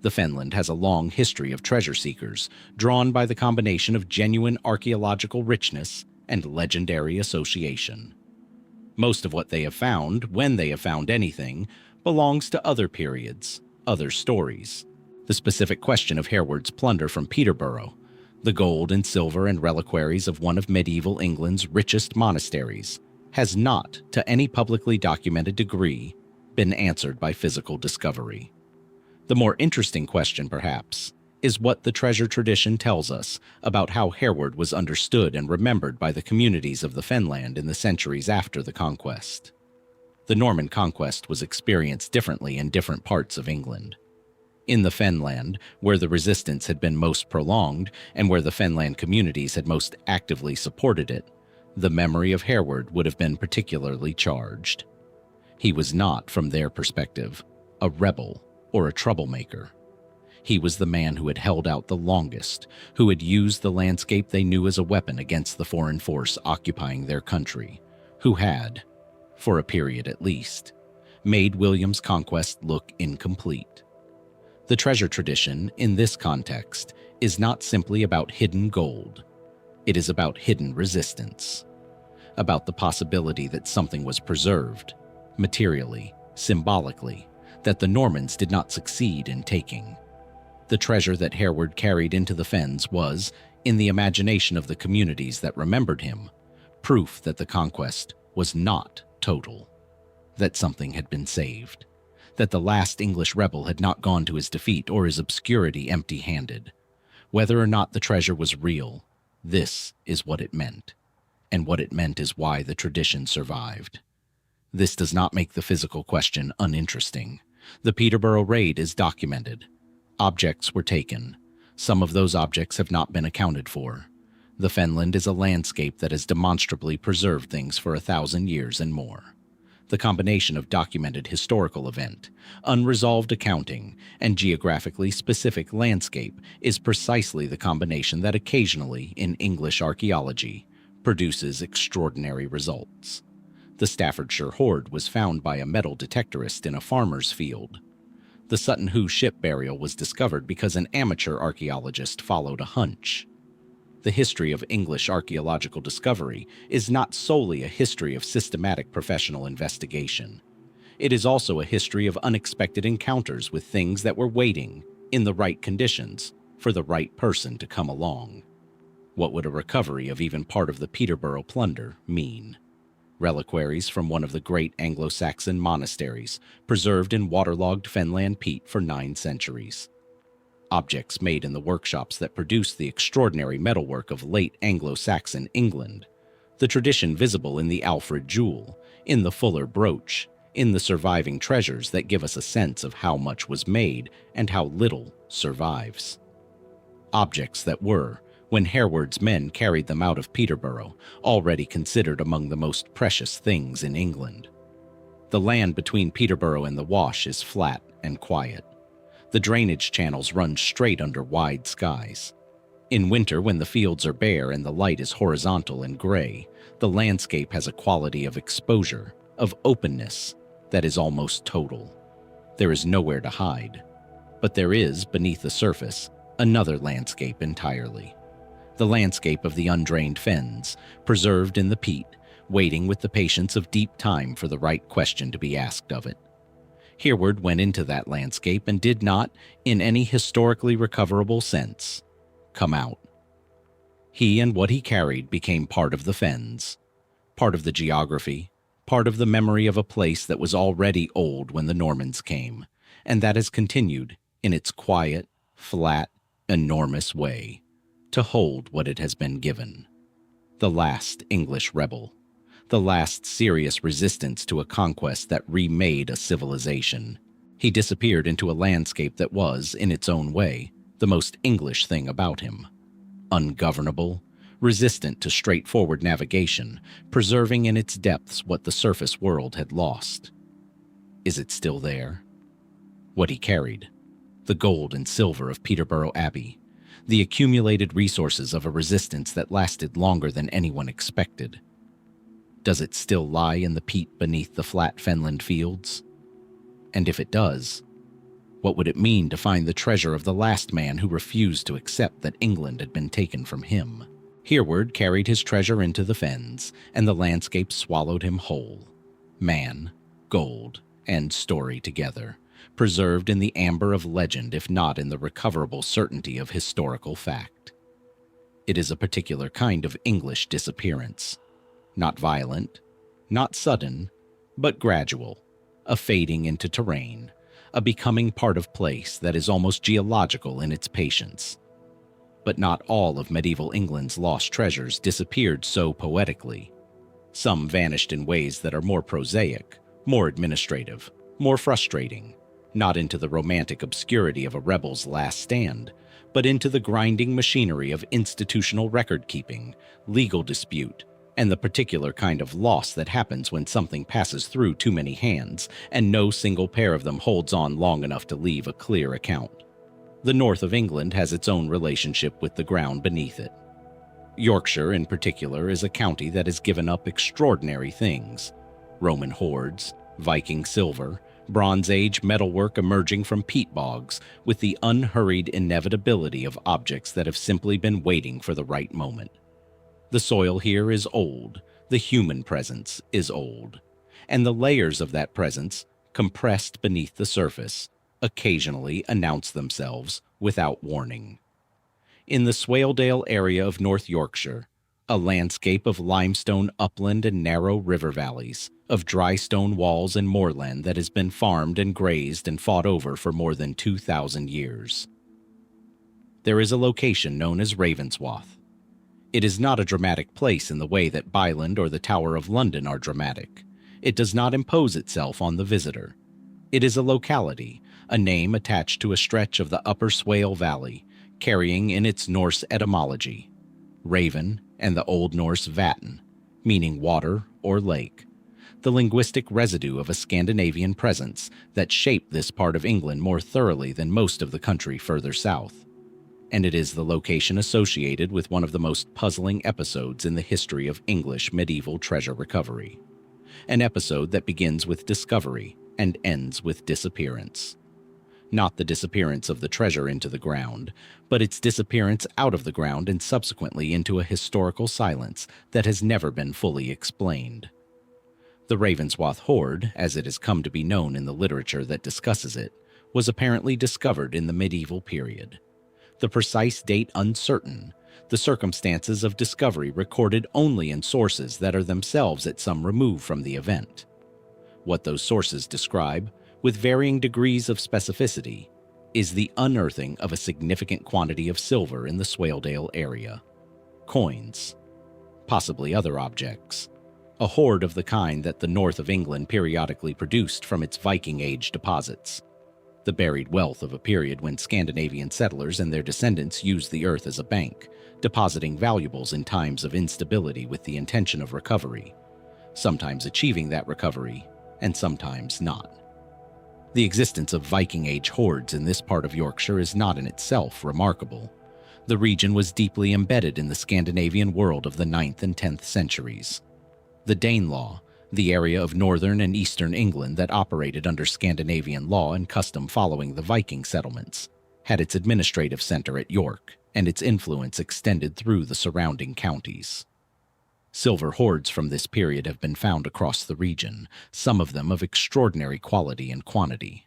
The Fenland has a long history of treasure seekers, drawn by the combination of genuine archaeological richness and legendary association. Most of what they have found, when they have found anything, belongs to other periods, other stories. The specific question of Hereward's plunder from Peterborough, the gold and silver and reliquaries of one of medieval England's richest monasteries, has not, to any publicly documented degree, been answered by physical discovery. The more interesting question, perhaps, is what the treasure tradition tells us about how Hereward was understood and remembered by the communities of the Fenland in the centuries after the conquest. The Norman conquest was experienced differently in different parts of England. In the Fenland, where the resistance had been most prolonged and where the Fenland communities had most actively supported it, the memory of Hereward would have been particularly charged. He was not, from their perspective, a rebel or a troublemaker. He was the man who had held out the longest, who had used the landscape they knew as a weapon against the foreign force occupying their country, who had, for a period at least, made William's conquest look incomplete. The treasure tradition, in this context, is not simply about hidden gold. It is about hidden resistance, about the possibility that something was preserved, materially, symbolically, that the Normans did not succeed in taking. The treasure that Hereward carried into the fens was, in the imagination of the communities that remembered him, proof that the conquest was not total, that something had been saved, that the last English rebel had not gone to his defeat or his obscurity empty-handed. Whether or not the treasure was real, this is what it meant, and what it meant is why the tradition survived. This does not make the physical question uninteresting. The Peterborough raid is documented. Objects were taken. Some of those objects have not been accounted for. The Fenland is a landscape that has demonstrably preserved things for 1,000 years and more. The combination of documented historical event, unresolved accounting, and geographically specific landscape is precisely the combination that occasionally, in English archaeology, produces extraordinary results. The Staffordshire hoard was found by a metal detectorist in a farmer's field. The Sutton Hoo ship burial was discovered because an amateur archaeologist followed a hunch. The history of English archaeological discovery is not solely a history of systematic professional investigation. It is also a history of unexpected encounters with things that were waiting, in the right conditions, for the right person to come along. What would a recovery of even part of the Peterborough plunder mean? Reliquaries from one of the great Anglo-Saxon monasteries, preserved in waterlogged Fenland peat for 9 centuries. Objects made in the workshops that produced the extraordinary metalwork of late Anglo-Saxon England, the tradition visible in the Alfred jewel, in the Fuller brooch, in the surviving treasures that give us a sense of how much was made and how little survives. Objects that were, when Hereward's men carried them out of Peterborough, already considered among the most precious things in England. The land between Peterborough and the Wash is flat and quiet. The drainage channels run straight under wide skies. In winter, when the fields are bare and the light is horizontal and gray, the landscape has a quality of exposure, of openness, that is almost total. There is nowhere to hide. But there is, beneath the surface, another landscape entirely. The landscape of the undrained fens, preserved in the peat, waiting with the patience of deep time for the right question to be asked of it. Hereward went into that landscape and did not, in any historically recoverable sense, come out. He and what he carried became part of the fens, part of the geography, part of the memory of a place that was already old when the Normans came, and that has continued, in its quiet, flat, enormous way, to hold what it has been given. The last English rebel, the last serious resistance to a conquest that remade a civilization. He disappeared into a landscape that was, in its own way, the most English thing about him. Ungovernable, resistant to straightforward navigation, preserving in its depths what the surface world had lost. Is it still there? What he carried, the gold and silver of Peterborough Abbey, the accumulated resources of a resistance that lasted longer than anyone expected. Does it still lie in the peat beneath the flat fenland fields? And if it does, what would it mean to find the treasure of the last man who refused to accept that England had been taken from him? Hereward carried his treasure into the fens, and the landscape swallowed him whole. Man, gold, and story together, preserved in the amber of legend if not in the recoverable certainty of historical fact. It is a particular kind of English disappearance. Not violent, not sudden, but gradual, a fading into terrain, a becoming part of place that is almost geological in its patience. But not all of medieval England's lost treasures disappeared so poetically. Some vanished in ways that are more prosaic, more administrative, more frustrating, not into the romantic obscurity of a rebel's last stand, but into the grinding machinery of institutional record-keeping, legal dispute, and the particular kind of loss that happens when something passes through too many hands and no single pair of them holds on long enough to leave a clear account. The north of England has its own relationship with the ground beneath it. Yorkshire, in particular, is a county that has given up extraordinary things: Roman hoards, Viking silver, Bronze Age metalwork emerging from peat bogs, with the unhurried inevitability of objects that have simply been waiting for the right moment. The soil here is old, the human presence is old, and the layers of that presence, compressed beneath the surface, occasionally announce themselves without warning. In the Swaledale area of North Yorkshire, a landscape of limestone upland and narrow river valleys, of dry stone walls and moorland that has been farmed and grazed and fought over for more than 2,000 years. There is a location known as Ravenswath. It is not a dramatic place in the way that Byland or the Tower of London are dramatic. It does not impose itself on the visitor. It is a locality, a name attached to a stretch of the upper Swale Valley, carrying in its Norse etymology, raven and the Old Norse vatn, meaning water or lake, the linguistic residue of a Scandinavian presence that shaped this part of England more thoroughly than most of the country further south. And it is the location associated with one of the most puzzling episodes in the history of English medieval treasure recovery. An episode that begins with discovery and ends with disappearance. Not the disappearance of the treasure into the ground, but its disappearance out of the ground and subsequently into a historical silence that has never been fully explained. The Ravenswath Hoard, as it has come to be known in the literature that discusses it, was apparently discovered in the medieval period. The precise date uncertain, the circumstances of discovery recorded only in sources that are themselves at some remove from the event. What those sources describe, with varying degrees of specificity, is the unearthing of a significant quantity of silver in the Swaledale area. Coins, possibly other objects, a hoard of the kind that the north of England periodically produced from its Viking Age deposits. The buried wealth of a period when Scandinavian settlers and their descendants used the earth as a bank, depositing valuables in times of instability with the intention of recovery, sometimes achieving that recovery and sometimes not. The existence of Viking Age hoards in this part of Yorkshire is not in itself remarkable. The region was deeply embedded in the Scandinavian world of the 9th and 10th centuries. The Danelaw, The area of northern and eastern England that operated under Scandinavian law and custom following the Viking settlements had its administrative center at York, and its influence extended through the surrounding counties. Silver hoards from this period have been found across the region, some of them of extraordinary quality and quantity.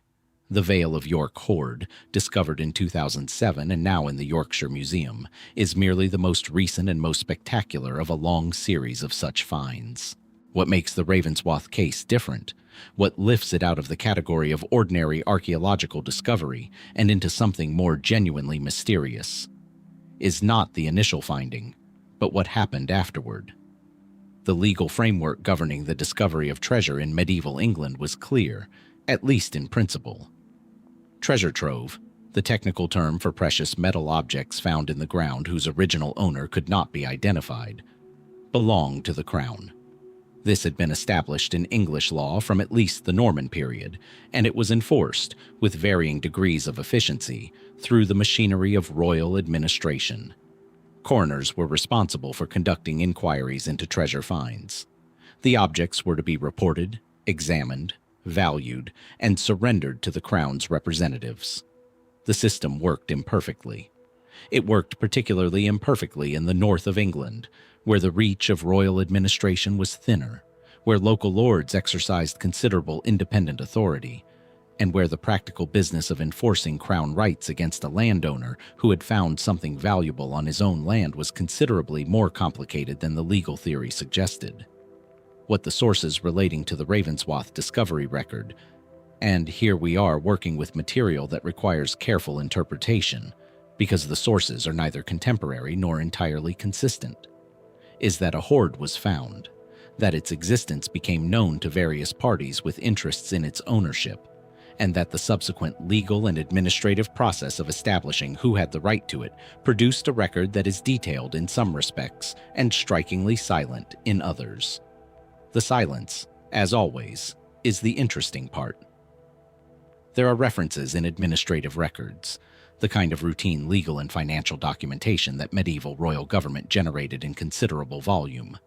The Vale of York Hoard, discovered in 2007 and now in the Yorkshire Museum, is merely the most recent and most spectacular of a long series of such finds. What makes the Ravenswath case different, what lifts it out of the category of ordinary archaeological discovery and into something more genuinely mysterious, is not the initial finding, but what happened afterward. The legal framework governing the discovery of treasure in medieval England was clear, at least in principle. Treasure trove, the technical term for precious metal objects found in the ground whose original owner could not be identified, belonged to the crown. This had been established in English law from at least the Norman period, and it was enforced, with varying degrees of efficiency, through the machinery of royal administration. Coroners were responsible for conducting inquiries into treasure finds. The objects were to be reported, examined, valued, and surrendered to the Crown's representatives. The system worked imperfectly. It worked particularly imperfectly in the north of England, where the reach of royal administration was thinner, where local lords exercised considerable independent authority, and where the practical business of enforcing crown rights against a landowner who had found something valuable on his own land was considerably more complicated than the legal theory suggested. What the sources relating to the Ravenswath discovery record, and here we are working with material that requires careful interpretation, because the sources are neither contemporary nor entirely consistent, is that a hoard was found, that its existence became known to various parties with interests in its ownership, and that the subsequent legal and administrative process of establishing who had the right to it produced a record that is detailed in some respects and strikingly silent in others. The silence, as always, is the interesting part. There are references in administrative records, the kind of routine legal and financial documentation that medieval royal government generated in considerable volume,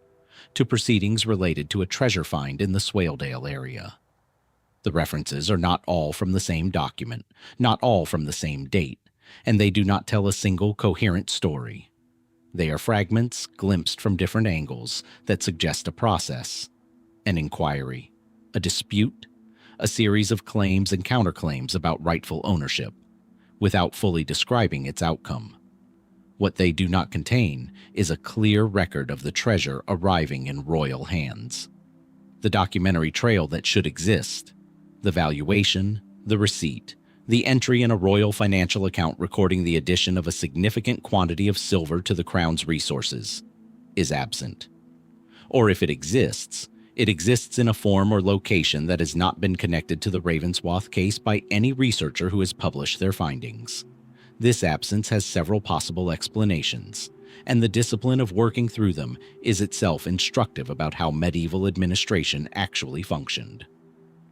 to proceedings related to a treasure find in the Swaledale area. The references are not all from the same document, not all from the same date, and they do not tell a single coherent story. They are fragments glimpsed from different angles that suggest a process, an inquiry, a dispute, a series of claims and counterclaims about rightful ownership, without fully describing its outcome. What they do not contain is a clear record of the treasure arriving in royal hands. The documentary trail that should exist, the valuation, the receipt, the entry in a royal financial account recording the addition of a significant quantity of silver to the Crown's resources, is absent. Or if it exists in a form or location that has not been connected to the Ravenswath case by any researcher who has published their findings. This absence has several possible explanations, and the discipline of working through them is itself instructive about how medieval administration actually functioned.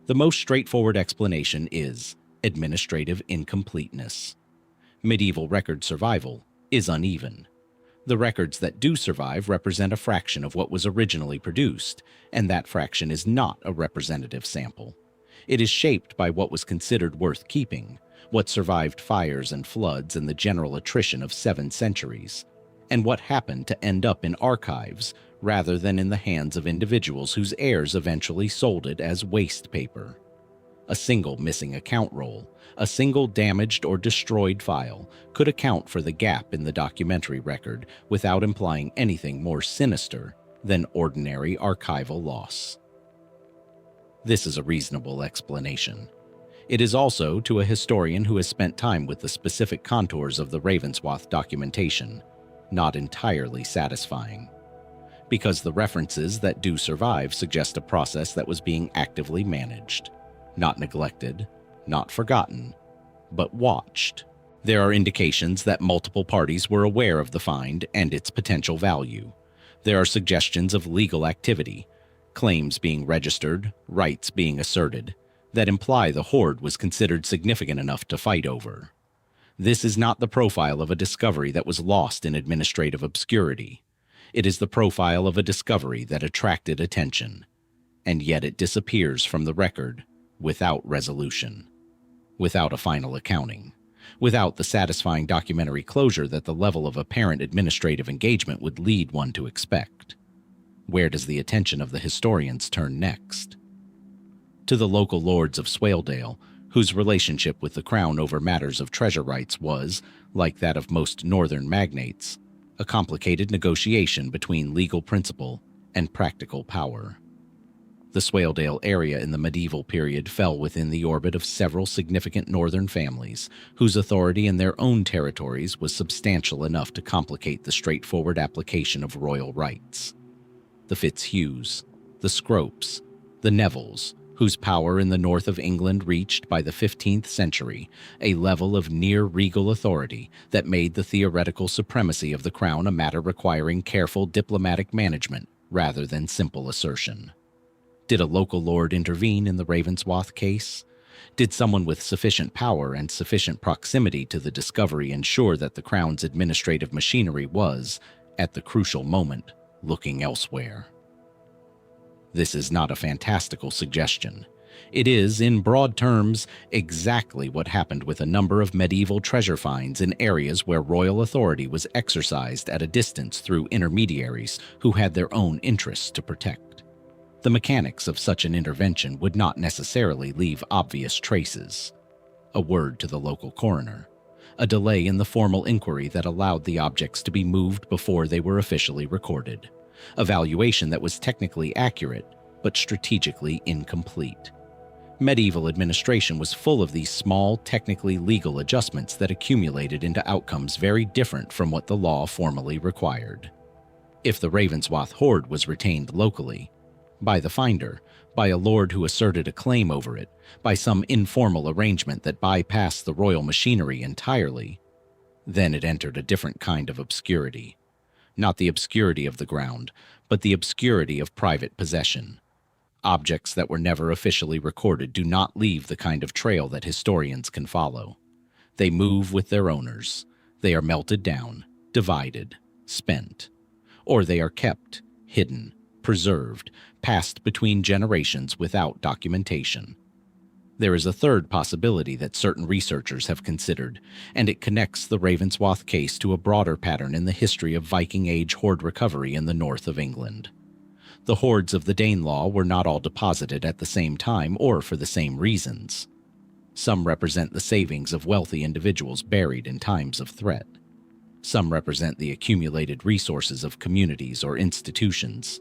The most straightforward explanation is administrative incompleteness. Medieval record survival is uneven. The records that do survive represent a fraction of what was originally produced, and that fraction is not a representative sample. It is shaped by what was considered worth keeping, what survived fires and floods and the general attrition of 7 centuries, and what happened to end up in archives rather than in the hands of individuals whose heirs eventually sold it as waste paper. A single missing account roll, a single damaged or destroyed file, could account for the gap in the documentary record without implying anything more sinister than ordinary archival loss. This is a reasonable explanation. It is also, to a historian who has spent time with the specific contours of the Ravenswath documentation, not entirely satisfying. Because the references that do survive suggest a process that was being actively managed. Not neglected, not forgotten, but watched. There are indications that multiple parties were aware of the find and its potential value. There are suggestions of legal activity, claims being registered, rights being asserted, that imply the hoard was considered significant enough to fight over. This is not the profile of a discovery that was lost in administrative obscurity. It is the profile of a discovery that attracted attention. and yet it disappears from the record without resolution, without a final accounting, without the satisfying documentary closure that the level of apparent administrative engagement would lead one to expect. Where does the attention of the historians turn next? To the local lords of Swaledale, whose relationship with the crown over matters of treasure rights was, like that of most northern magnates, a complicated negotiation between legal principle and practical power. The Swaledale area in the medieval period fell within the orbit of several significant northern families whose authority in their own territories was substantial enough to complicate the straightforward application of royal rights. The Fitzhughs, the Scropes, the Nevilles, whose power in the north of England reached by the 15th century a level of near-regal authority that made the theoretical supremacy of the crown a matter requiring careful diplomatic management rather than simple assertion. Did a local lord intervene in the Ravenswath case? Did someone with sufficient power and sufficient proximity to the discovery ensure that the crown's administrative machinery was, at the crucial moment, looking elsewhere? This is not a fantastical suggestion. It is, in broad terms, exactly what happened with a number of medieval treasure finds in areas where royal authority was exercised at a distance through intermediaries who had their own interests to protect. The mechanics of such an intervention would not necessarily leave obvious traces. A word to the local coroner, a delay in the formal inquiry that allowed the objects to be moved before they were officially recorded, a valuation that was technically accurate but strategically incomplete. Medieval administration was full of these small, technically legal adjustments that accumulated into outcomes very different from what the law formally required. If the Ravenswath hoard was retained locally, by the finder, by a lord who asserted a claim over it, by some informal arrangement that bypassed the royal machinery entirely, then it entered a different kind of obscurity. Not the obscurity of the ground, but the obscurity of private possession. Objects that were never officially recorded do not leave the kind of trail that historians can follow. They move with their owners. They are melted down, divided, spent. Or they are kept, hidden, preserved, passed between generations without documentation. There is a third possibility that certain researchers have considered, and it connects the Ravenswath case to a broader pattern in the history of Viking Age hoard recovery in the north of England. The hoards of the Danelaw were not all deposited at the same time or for the same reasons. Some represent the savings of wealthy individuals buried in times of threat. Some represent the accumulated resources of communities or institutions.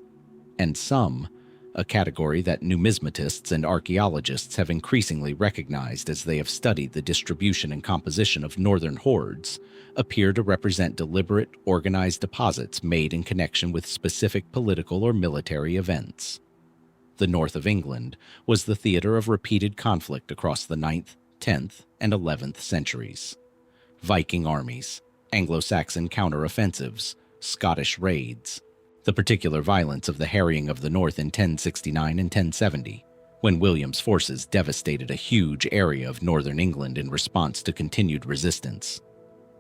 And some, a category that numismatists and archaeologists have increasingly recognized as they have studied the distribution and composition of northern hoards, appear to represent deliberate, organized deposits made in connection with specific political or military events. The north of England was the theater of repeated conflict across the 9th, 10th, and 11th centuries. Viking armies, Anglo-Saxon counter-offensives, Scottish raids, the particular violence of the harrying of the north in 1069 and 1070, when William's forces devastated a huge area of northern England in response to continued resistance,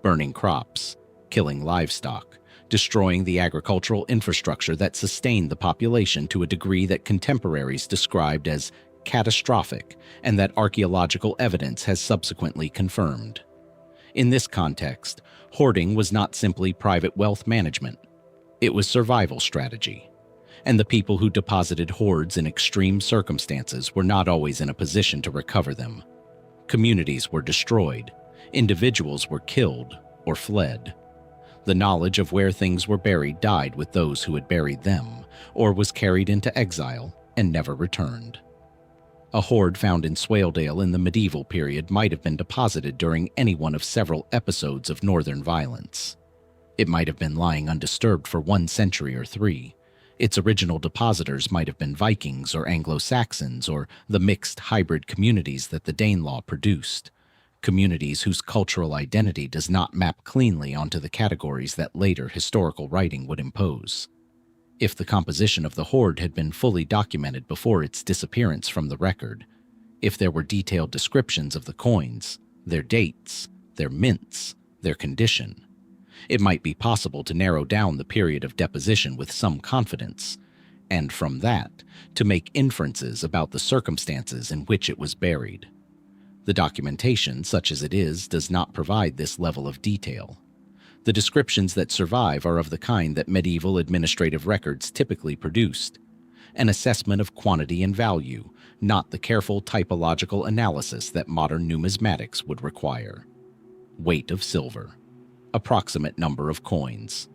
burning crops, killing livestock, destroying the agricultural infrastructure that sustained the population to a degree that contemporaries described as catastrophic and that archaeological evidence has subsequently confirmed. In this context, hoarding was not simply private wealth management. It was survival strategy, and the people who deposited hoards in extreme circumstances were not always in a position to recover them. Communities were destroyed, individuals were killed or fled. The knowledge of where things were buried died with those who had buried them, or was carried into exile and never returned. A hoard found in Swaledale in the medieval period might have been deposited during any one of several episodes of northern violence. It might have been lying undisturbed for 1 century or 3. Its original depositors might have been Vikings or Anglo-Saxons or the mixed hybrid communities that the Danelaw produced, communities whose cultural identity does not map cleanly onto the categories that later historical writing would impose. If the composition of the hoard had been fully documented before its disappearance from the record, if there were detailed descriptions of the coins, their dates, their mints, their condition, it might be possible to narrow down the period of deposition with some confidence, and from that, to make inferences about the circumstances in which it was buried. The documentation, such as it is, does not provide this level of detail. The descriptions that survive are of the kind that medieval administrative records typically produced, an assessment of quantity and value, not the careful typological analysis that modern numismatics would require. Weight of silver, approximate number of coins,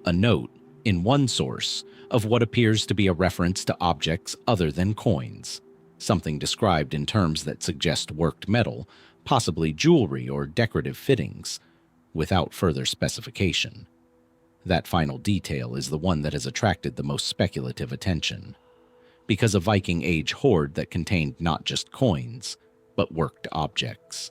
a note, in one source, of what appears to be a reference to objects other than coins, something described in terms that suggest worked metal, possibly jewelry or decorative fittings, without further specification. That final detail is the one that has attracted the most speculative attention, because a Viking Age hoard that contained not just coins, but worked objects.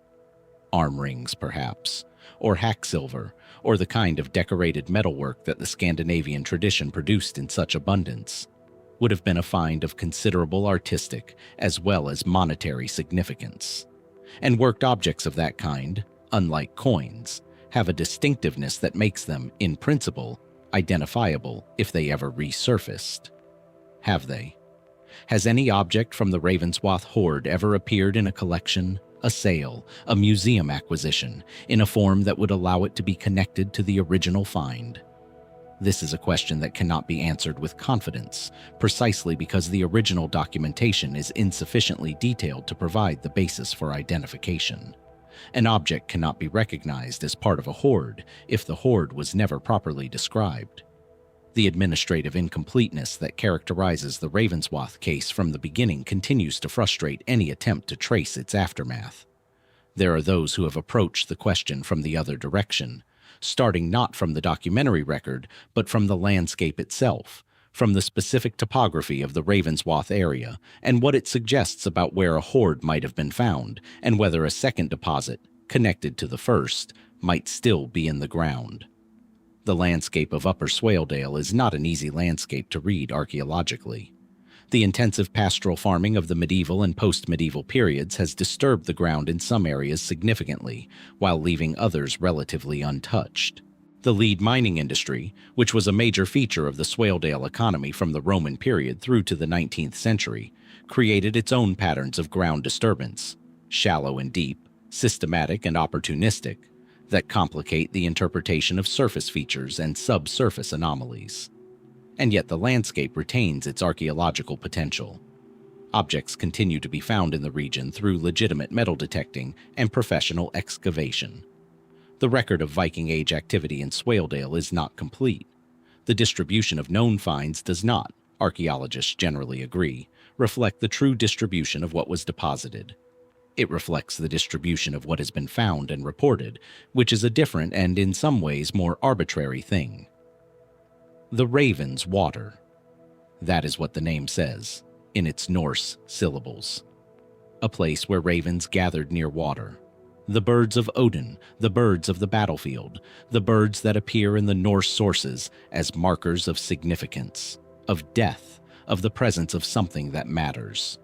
Arm rings, perhaps, or hack silver, or the kind of decorated metalwork that the Scandinavian tradition produced in such abundance, would have been a find of considerable artistic as well as monetary significance. And worked objects of that kind, unlike coins, have a distinctiveness that makes them, in principle, identifiable if they ever resurfaced. Have they? Has any object from the Ravenswath hoard ever appeared in a collection, a sale, a museum acquisition, in a form that would allow it to be connected to the original find? This is a question that cannot be answered with confidence, precisely because the original documentation is insufficiently detailed to provide the basis for identification. An object cannot be recognized as part of a hoard if the hoard was never properly described. The administrative incompleteness that characterizes the Ravenswath case from the beginning continues to frustrate any attempt to trace its aftermath. There are those who have approached the question from the other direction, starting not from the documentary record, but from the landscape itself, from the specific topography of the Ravenswath area, and what it suggests about where a hoard might have been found, and whether a second deposit, connected to the first, might still be in the ground. The landscape of Upper Swaledale is not an easy landscape to read archaeologically. The intensive pastoral farming of the medieval and post-medieval periods has disturbed the ground in some areas significantly, while leaving others relatively untouched. The lead mining industry, which was a major feature of the Swaledale economy from the Roman period through to the 19th century, created its own patterns of ground disturbance, shallow and deep, systematic and opportunistic, that complicate the interpretation of surface features and subsurface anomalies. And yet the landscape retains its archaeological potential. Objects continue to be found in the region through legitimate metal detecting and professional excavation. The record of Viking Age activity in Swaledale is not complete. The distribution of known finds does not, archaeologists generally agree, reflect the true distribution of what was deposited. It reflects the distribution of what has been found and reported, which is a different and in some ways more arbitrary thing. The Raven's Water. That is what the name says, in its Norse syllables. A place where ravens gathered near water. The birds of Odin, the birds of the battlefield, the birds that appear in the Norse sources as markers of significance, of death, of the presence of something that matters.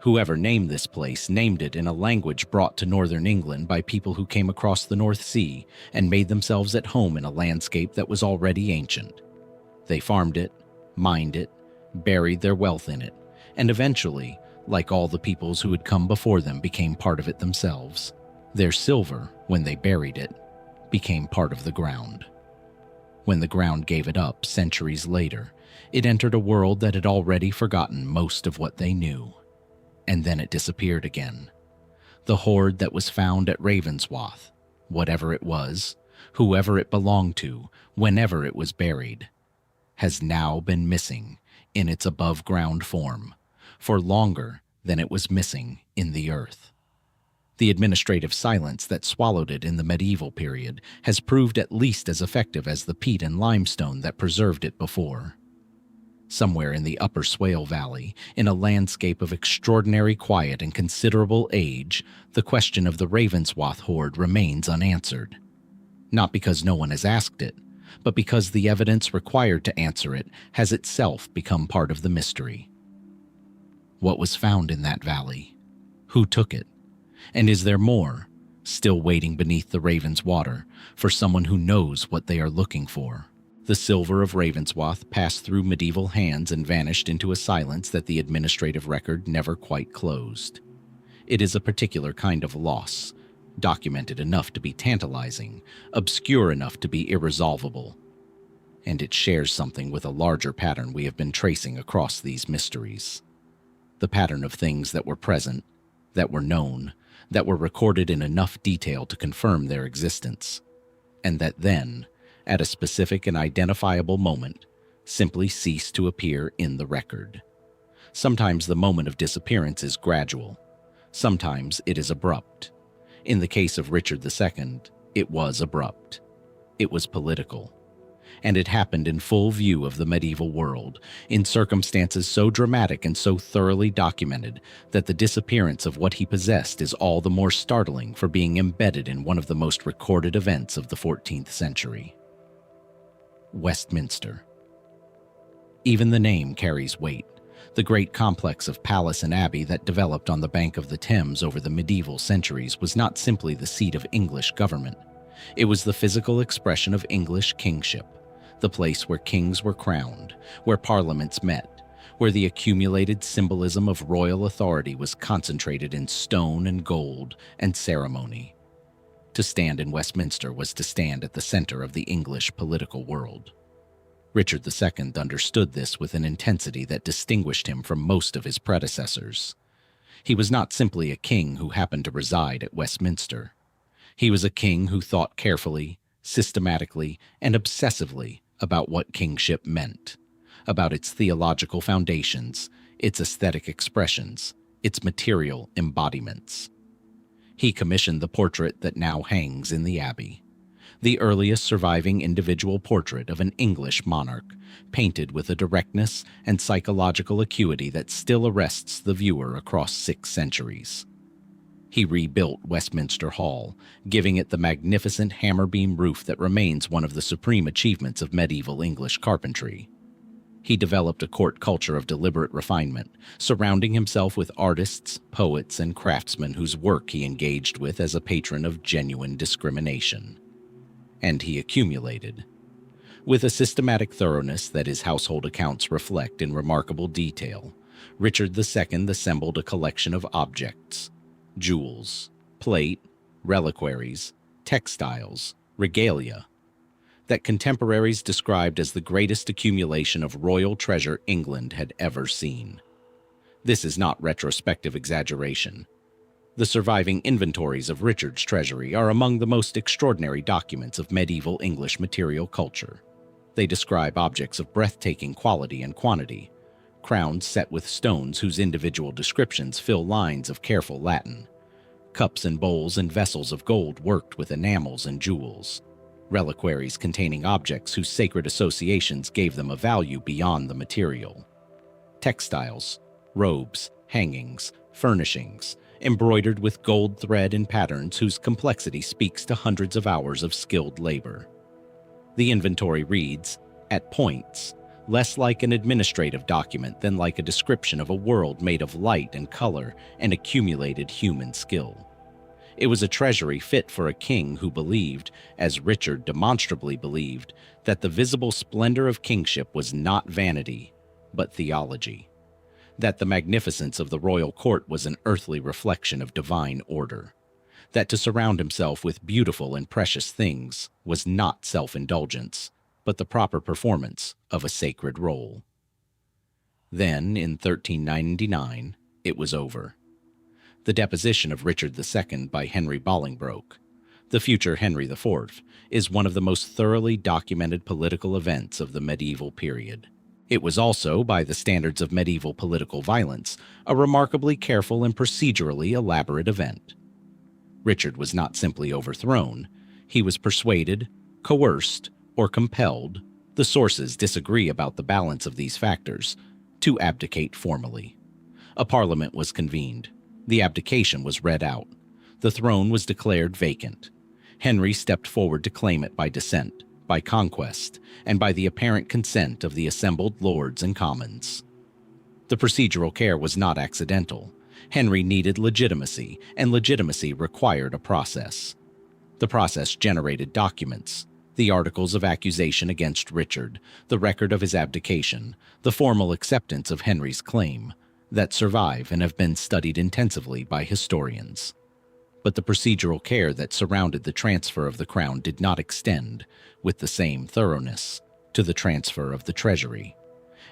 Whoever named this place named it in a language brought to northern England by people who came across the North Sea and made themselves at home in a landscape that was already ancient. They farmed it, mined it, buried their wealth in it, and eventually, like all the peoples who had come before them, became part of it themselves. Their silver, when they buried it, became part of the ground. When the ground gave it up centuries later, it entered a world that had already forgotten most of what they knew. And then it disappeared again. The hoard that was found at Ravenswath, whatever it was, whoever it belonged to, whenever it was buried, has now been missing in its above-ground form for longer than it was missing in the earth. The administrative silence that swallowed it in the medieval period has proved at least as effective as the peat and limestone that preserved it before. Somewhere in the Upper Swale Valley, in a landscape of extraordinary quiet and considerable age, the question of the Ravenswath hoard remains unanswered. Not because no one has asked it, but because the evidence required to answer it has itself become part of the mystery. What was found in that valley? Who took it? And is there more, still waiting beneath the Raven's water, for someone who knows what they are looking for? The silver of Ravenswath passed through medieval hands and vanished into a silence that the administrative record never quite closed. It is a particular kind of loss, documented enough to be tantalizing, obscure enough to be irresolvable. And it shares something with a larger pattern we have been tracing across these mysteries. The pattern of things that were present, that were known, that were recorded in enough detail to confirm their existence, and that then, at a specific and identifiable moment, simply cease to appear in the record. Sometimes the moment of disappearance is gradual. Sometimes it is abrupt. In the case of Richard II, it was abrupt. It was political. And it happened in full view of the medieval world, in circumstances so dramatic and so thoroughly documented that the disappearance of what he possessed is all the more startling for being embedded in one of the most recorded events of the 14th century. Westminster. Even the name carries weight. The great complex of palace and abbey that developed on the bank of the Thames over the medieval centuries was not simply the seat of English government. It was the physical expression of English kingship, the place where kings were crowned, where parliaments met, where the accumulated symbolism of royal authority was concentrated in stone and gold and ceremony. To stand in Westminster was to stand at the center of the English political world. Richard II understood this with an intensity that distinguished him from most of his predecessors. He was not simply a king who happened to reside at Westminster. He was a king who thought carefully, systematically, and obsessively about what kingship meant, about its theological foundations, its aesthetic expressions, its material embodiments. He commissioned the portrait that now hangs in the Abbey, the earliest surviving individual portrait of an English monarch, painted with a directness and psychological acuity that still arrests the viewer across 6 centuries. He rebuilt Westminster Hall, giving it the magnificent hammer-beam roof that remains one of the supreme achievements of medieval English carpentry. He developed a court culture of deliberate refinement, surrounding himself with artists, poets, and craftsmen whose work he engaged with as a patron of genuine discrimination. And he accumulated. With a systematic thoroughness that his household accounts reflect in remarkable detail, Richard II assembled a collection of objects, jewels, plate, reliquaries, textiles, regalia, that contemporaries described as the greatest accumulation of royal treasure England had ever seen. This is not retrospective exaggeration. The surviving inventories of Richard's treasury are among the most extraordinary documents of medieval English material culture. They describe objects of breathtaking quality and quantity, crowns set with stones whose individual descriptions fill lines of careful Latin, cups and bowls and vessels of gold worked with enamels and jewels, reliquaries containing objects whose sacred associations gave them a value beyond the material, textiles, robes, hangings, furnishings, embroidered with gold thread and patterns whose complexity speaks to hundreds of hours of skilled labor. The inventory reads, at points, less like an administrative document than like a description of a world made of light and color and accumulated human skill. It was a treasury fit for a king who believed, as Richard demonstrably believed, that the visible splendor of kingship was not vanity, but theology, that the magnificence of the royal court was an earthly reflection of divine order, that to surround himself with beautiful and precious things was not self-indulgence, but the proper performance of a sacred role. Then, in 1399, it was over. The deposition of Richard II by Henry Bolingbroke, the future Henry IV, is one of the most thoroughly documented political events of the medieval period. It was also, by the standards of medieval political violence, a remarkably careful and procedurally elaborate event. Richard was not simply overthrown. He was persuaded, coerced, or compelled, the sources disagree about the balance of these factors, to abdicate formally. A parliament was convened. The abdication was read out. The throne was declared vacant. Henry stepped forward to claim it by descent, by conquest, and by the apparent consent of the assembled lords and commons. The procedural care was not accidental. Henry needed legitimacy, and legitimacy required a process. The process generated documents. The articles of accusation against Richard, the record of his abdication, the formal acceptance of Henry's claim, that survive and have been studied intensively by historians. But the procedural care that surrounded the transfer of the crown did not extend, with the same thoroughness, to the transfer of the treasury.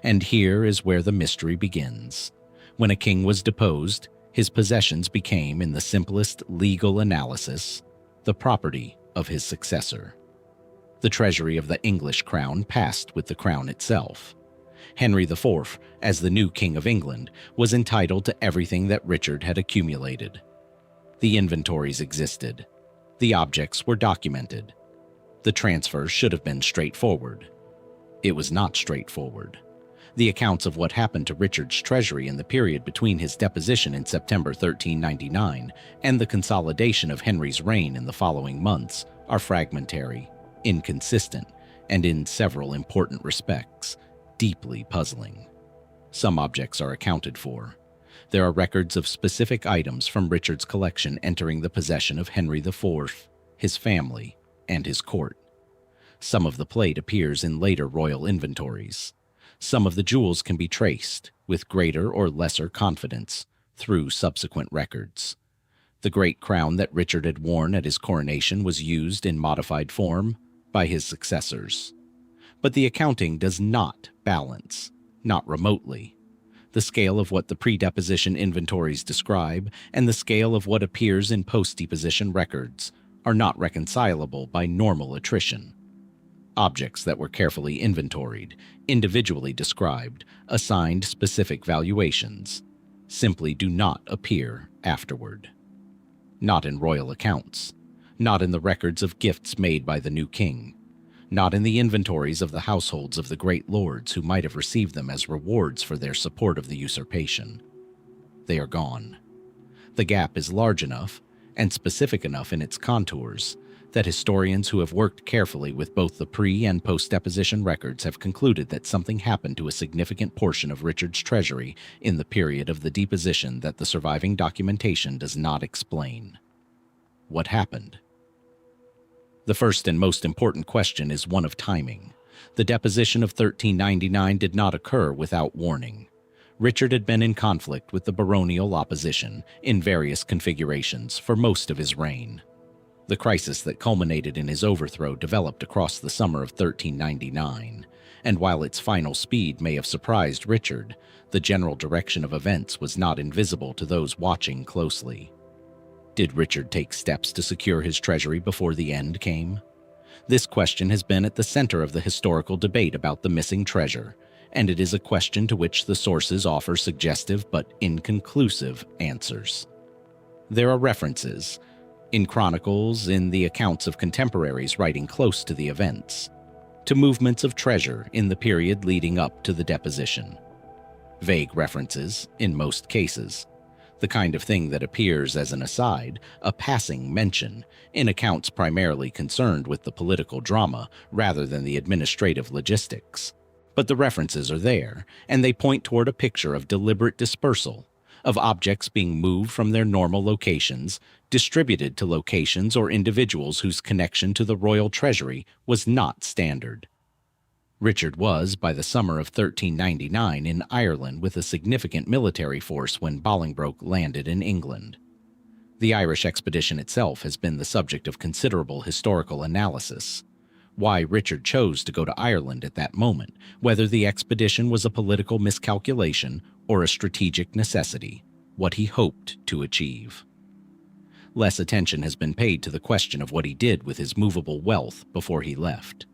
And here is where the mystery begins. When a king was deposed, his possessions became, in the simplest legal analysis, the property of his successor. The treasury of the English crown passed with the crown itself. Henry IV, as the new King of England, was entitled to everything that Richard had accumulated. The inventories existed. The objects were documented. The transfer should have been straightforward. It was not straightforward. The accounts of what happened to Richard's treasury in the period between his deposition in September 1399 and the consolidation of Henry's reign in the following months are fragmentary, inconsistent, and in several important respects, deeply puzzling. Some objects are accounted for. There are records of specific items from Richard's collection entering the possession of Henry IV, his family, and his court. Some of the plate appears in later royal inventories. Some of the jewels can be traced, with greater or lesser confidence, through subsequent records. The great crown that Richard had worn at his coronation was used in modified form by his successors. But the accounting does not balance, not remotely. The scale of what the pre-deposition inventories describe and the scale of what appears in post-deposition records are not reconcilable by normal attrition. Objects that were carefully inventoried, individually described, assigned specific valuations, simply do not appear afterward. Not in royal accounts, not in the records of gifts made by the new king, not in the inventories of the households of the great lords who might have received them as rewards for their support of the usurpation. They are gone. The gap is large enough and specific enough in its contours that historians who have worked carefully with both the pre- and post-deposition records have concluded that something happened to a significant portion of Richard's treasury in the period of the deposition that the surviving documentation does not explain. What happened? The first and most important question is one of timing. The deposition of 1399 did not occur without warning. Richard had been in conflict with the baronial opposition in various configurations for most of his reign. The crisis that culminated in his overthrow developed across the summer of 1399, and while its final speed may have surprised Richard, the general direction of events was not invisible to those watching closely. Did Richard take steps to secure his treasury before the end came? This question has been at the center of the historical debate about the missing treasure, and it is a question to which the sources offer suggestive but inconclusive answers. There are references, in chronicles, in the accounts of contemporaries writing close to the events, to movements of treasure in the period leading up to the deposition. Vague references, in most cases, the kind of thing that appears as an aside, a passing mention, in accounts primarily concerned with the political drama rather than the administrative logistics. But the references are there, and they point toward a picture of deliberate dispersal, of objects being moved from their normal locations, distributed to locations or individuals whose connection to the royal treasury was not standard. Richard was, by the summer of 1399, in Ireland with a significant military force when Bolingbroke landed in England. The Irish expedition itself has been the subject of considerable historical analysis. Why Richard chose to go to Ireland at that moment, whether the expedition was a political miscalculation or a strategic necessity, what he hoped to achieve. Less attention has been paid to the question of what he did with his movable wealth before he left.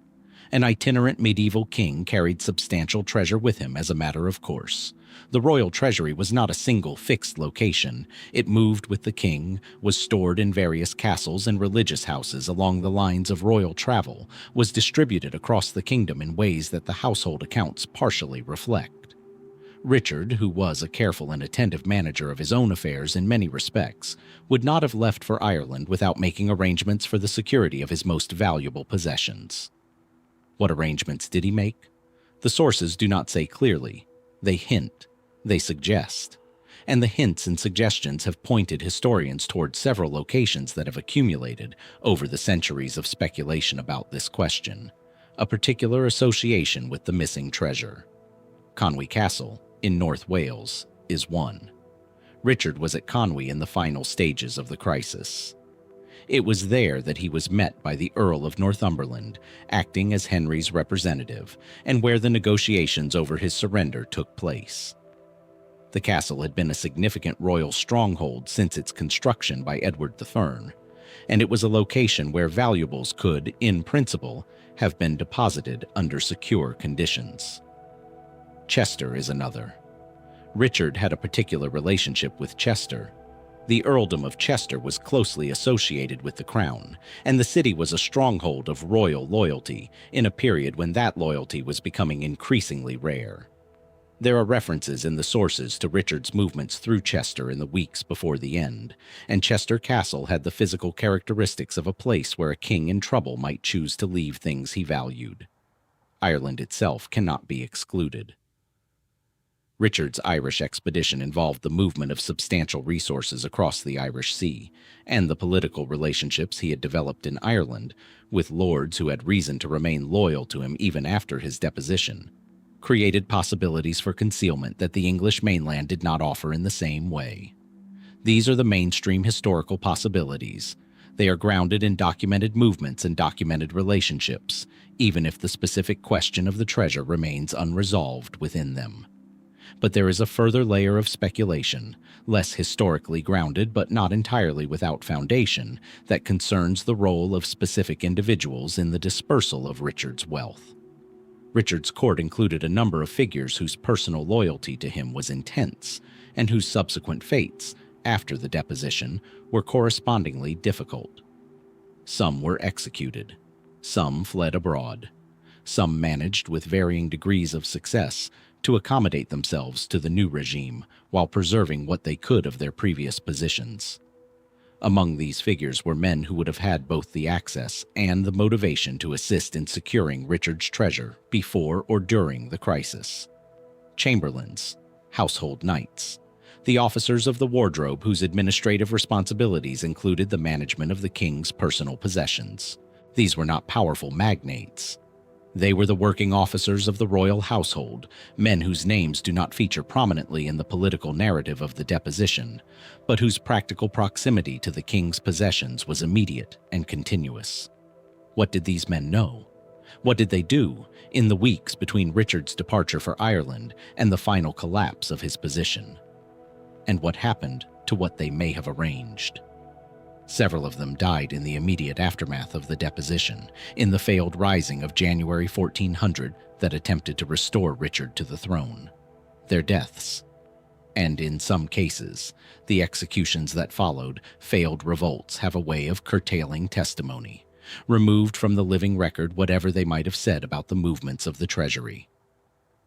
An itinerant medieval king carried substantial treasure with him as a matter of course. The royal treasury was not a single fixed location. It moved with the king, was stored in various castles and religious houses along the lines of royal travel, was distributed across the kingdom in ways that the household accounts partially reflect. Richard, who was a careful and attentive manager of his own affairs in many respects, would not have left for Ireland without making arrangements for the security of his most valuable possessions. What arrangements did he make? The sources do not say clearly. They hint. They suggest. and the hints and suggestions have pointed historians toward several locations that have accumulated over the centuries of speculation about this question, a particular association with the missing treasure. Conwy Castle, in North Wales, is one. Richard was at Conwy in the final stages of the crisis. It was there that he was met by the Earl of Northumberland, acting as Henry's representative, and where the negotiations over his surrender took place. The castle had been a significant royal stronghold since its construction by Edward the Fern, and it was a location where valuables could, in principle, have been deposited under secure conditions. Chester is another. Richard had a particular relationship with Chester. The earldom of Chester was closely associated with the crown, and the city was a stronghold of royal loyalty in a period when that loyalty was becoming increasingly rare. There are references in the sources to Richard's movements through Chester in the weeks before the end, and Chester Castle had the physical characteristics of a place where a king in trouble might choose to leave things he valued. Ireland itself cannot be excluded. Richard's Irish expedition involved the movement of substantial resources across the Irish Sea, and the political relationships he had developed in Ireland, with lords who had reason to remain loyal to him even after his deposition, created possibilities for concealment that the English mainland did not offer in the same way. These are the mainstream historical possibilities. They are grounded in documented movements and documented relationships, even if the specific question of the treasure remains unresolved within them. But there is a further layer of speculation, less historically grounded but not entirely without foundation, that concerns the role of specific individuals in the dispersal of Richard's wealth. Richard's court included a number of figures whose personal loyalty to him was intense, and whose subsequent fates, after the deposition, were correspondingly difficult. Some were executed. Some fled abroad. Some managed, with varying degrees of success, to accommodate themselves to the new regime while preserving what they could of their previous positions. Among these figures were men who would have had both the access and the motivation to assist in securing Richard's treasure before or during the crisis. Chamberlains, household knights, the officers of the wardrobe whose administrative responsibilities included the management of the king's personal possessions. These were not powerful magnates. They were the working officers of the royal household, men whose names do not feature prominently in the political narrative of the deposition, but whose practical proximity to the king's possessions was immediate and continuous. What did these men know? What did they do in the weeks between Richard's departure for Ireland and the final collapse of his position? And what happened to what they may have arranged? Several of them died in the immediate aftermath of the deposition, in the failed rising of January 1400 that attempted to restore Richard to the throne. Their deaths, and in some cases, the executions that followed, failed revolts have a way of curtailing testimony, removed from the living record whatever they might have said about the movements of the treasury.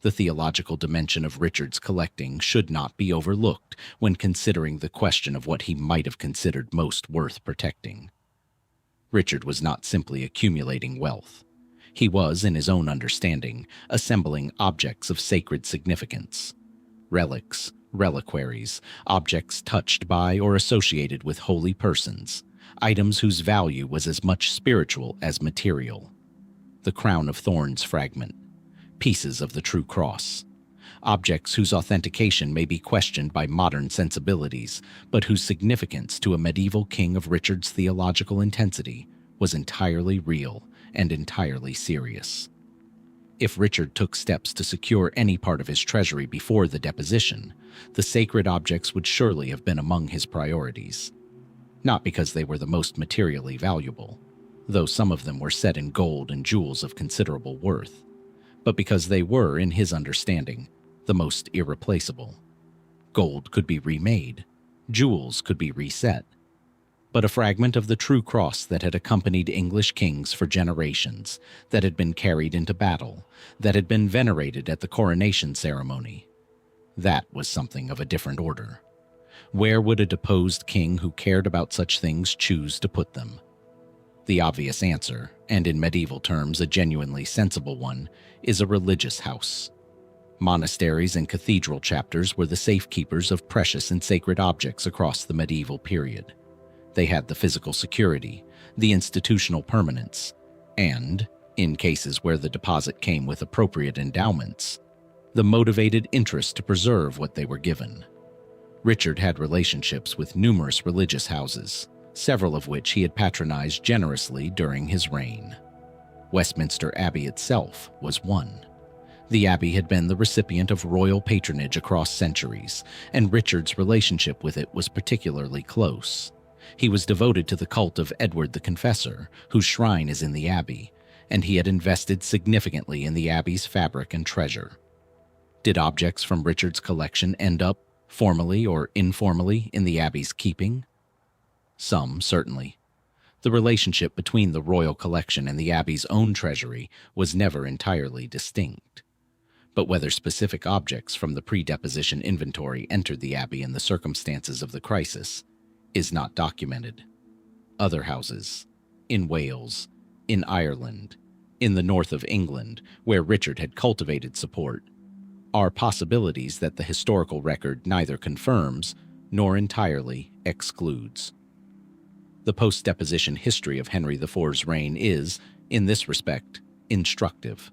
The theological dimension of Richard's collecting should not be overlooked when considering the question of what he might have considered most worth protecting. Richard was not simply accumulating wealth. He was, in his own understanding, assembling objects of sacred significance. Relics, reliquaries, objects touched by or associated with holy persons, items whose value was as much spiritual as material. The crown of thorns fragment, pieces of the true cross, objects whose authentication may be questioned by modern sensibilities, but whose significance to a medieval king of Richard's theological intensity was entirely real and entirely serious. If Richard took steps to secure any part of his treasury before the deposition, the sacred objects would surely have been among his priorities. Not because they were the most materially valuable, though some of them were set in gold and jewels of considerable worth, but because they were, in his understanding, the most irreplaceable. Gold could be remade, jewels could be reset, but a fragment of the true cross that had accompanied English kings for generations, that had been carried into battle, that had been venerated at the coronation ceremony, that was something of a different order. Where would a deposed king who cared about such things choose to put them? The obvious answer, and in medieval terms a genuinely sensible one, is a religious house. Monasteries and cathedral chapters were the safekeepers of precious and sacred objects across the medieval period. They had the physical security, the institutional permanence, and, in cases where the deposit came with appropriate endowments, the motivated interest to preserve what they were given. Richard had relationships with numerous religious houses, several of which he had patronized generously during his reign. Westminster Abbey itself was one. The Abbey had been the recipient of royal patronage across centuries, and Richard's relationship with it was particularly close. He was devoted to the cult of Edward the Confessor, whose shrine is in the Abbey, and he had invested significantly in the Abbey's fabric and treasure. Did objects from Richard's collection end up, formally or informally, in the Abbey's keeping? Some, certainly. The relationship between the royal collection and the Abbey's own treasury was never entirely distinct. But whether specific objects from the pre-deposition inventory entered the Abbey in the circumstances of the crisis is not documented. Other houses, in Wales, in Ireland, in the north of England, where Richard had cultivated support, are possibilities that the historical record neither confirms nor entirely excludes. The post-deposition history of Henry IV's reign is, in this respect, instructive.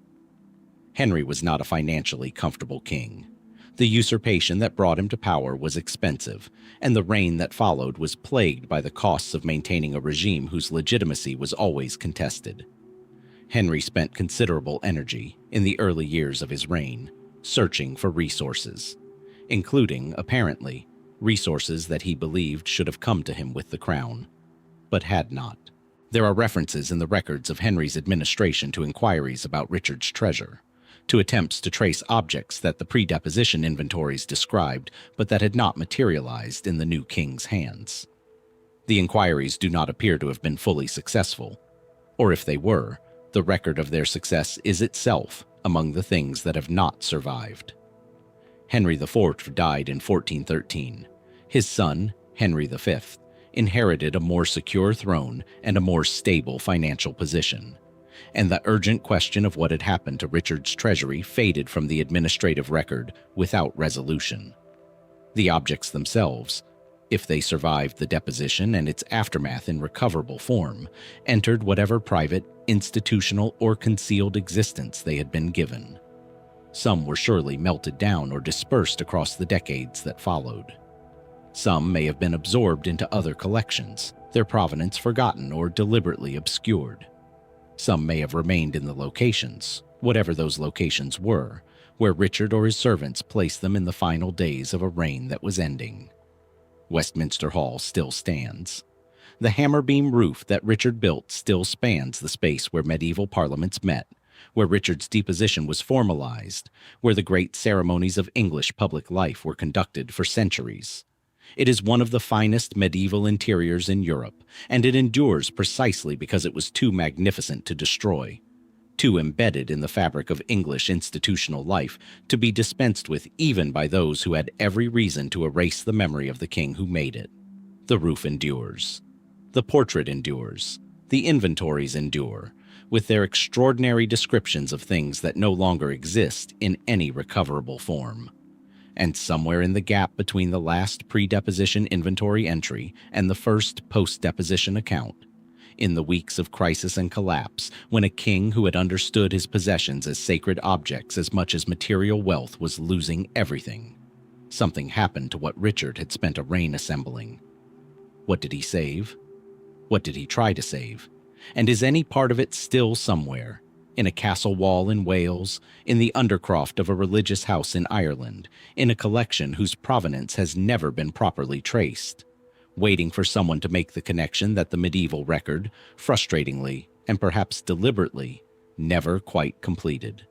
Henry was not a financially comfortable king. The usurpation that brought him to power was expensive, and the reign that followed was plagued by the costs of maintaining a regime whose legitimacy was always contested. Henry spent considerable energy, in the early years of his reign, searching for resources, including, apparently, resources that he believed should have come to him with the crown, but had not. There are references in the records of Henry's administration to inquiries about Richard's treasure, to attempts to trace objects that the pre-deposition inventories described but that had not materialized in the new king's hands. The inquiries do not appear to have been fully successful, or if they were, the record of their success is itself among the things that have not survived. Henry IV died in 1413. His son, Henry V, inherited a more secure throne and a more stable financial position, and the urgent question of what had happened to Richard's treasury faded from the administrative record without resolution. The objects themselves, if they survived the deposition and its aftermath in recoverable form, entered whatever private, institutional, or concealed existence they had been given. Some were surely melted down or dispersed across the decades that followed. Some may have been absorbed into other collections, their provenance forgotten or deliberately obscured. Some may have remained in the locations, whatever those locations were, where Richard or his servants placed them in the final days of a reign that was ending. Westminster Hall still stands. The hammer-beam roof that Richard built still spans the space where medieval parliaments met, where Richard's deposition was formalized, where the great ceremonies of English public life were conducted for centuries. It is one of the finest medieval interiors in Europe, and it endures precisely because it was too magnificent to destroy, too embedded in the fabric of English institutional life to be dispensed with even by those who had every reason to erase the memory of the king who made it. The roof endures. The portrait endures. The inventories endure, with their extraordinary descriptions of things that no longer exist in any recoverable form. And somewhere in the gap between the last pre-deposition inventory entry and the first post-deposition account, in the weeks of crisis and collapse, when a king who had understood his possessions as sacred objects as much as material wealth was losing everything, something happened to what Richard had spent a reign assembling. What did he save? What did he try to save? And is any part of it still somewhere, in a castle wall in Wales, in the undercroft of a religious house in Ireland, in a collection whose provenance has never been properly traced, waiting for someone to make the connection that the medieval record, frustratingly and perhaps deliberately, never quite completed?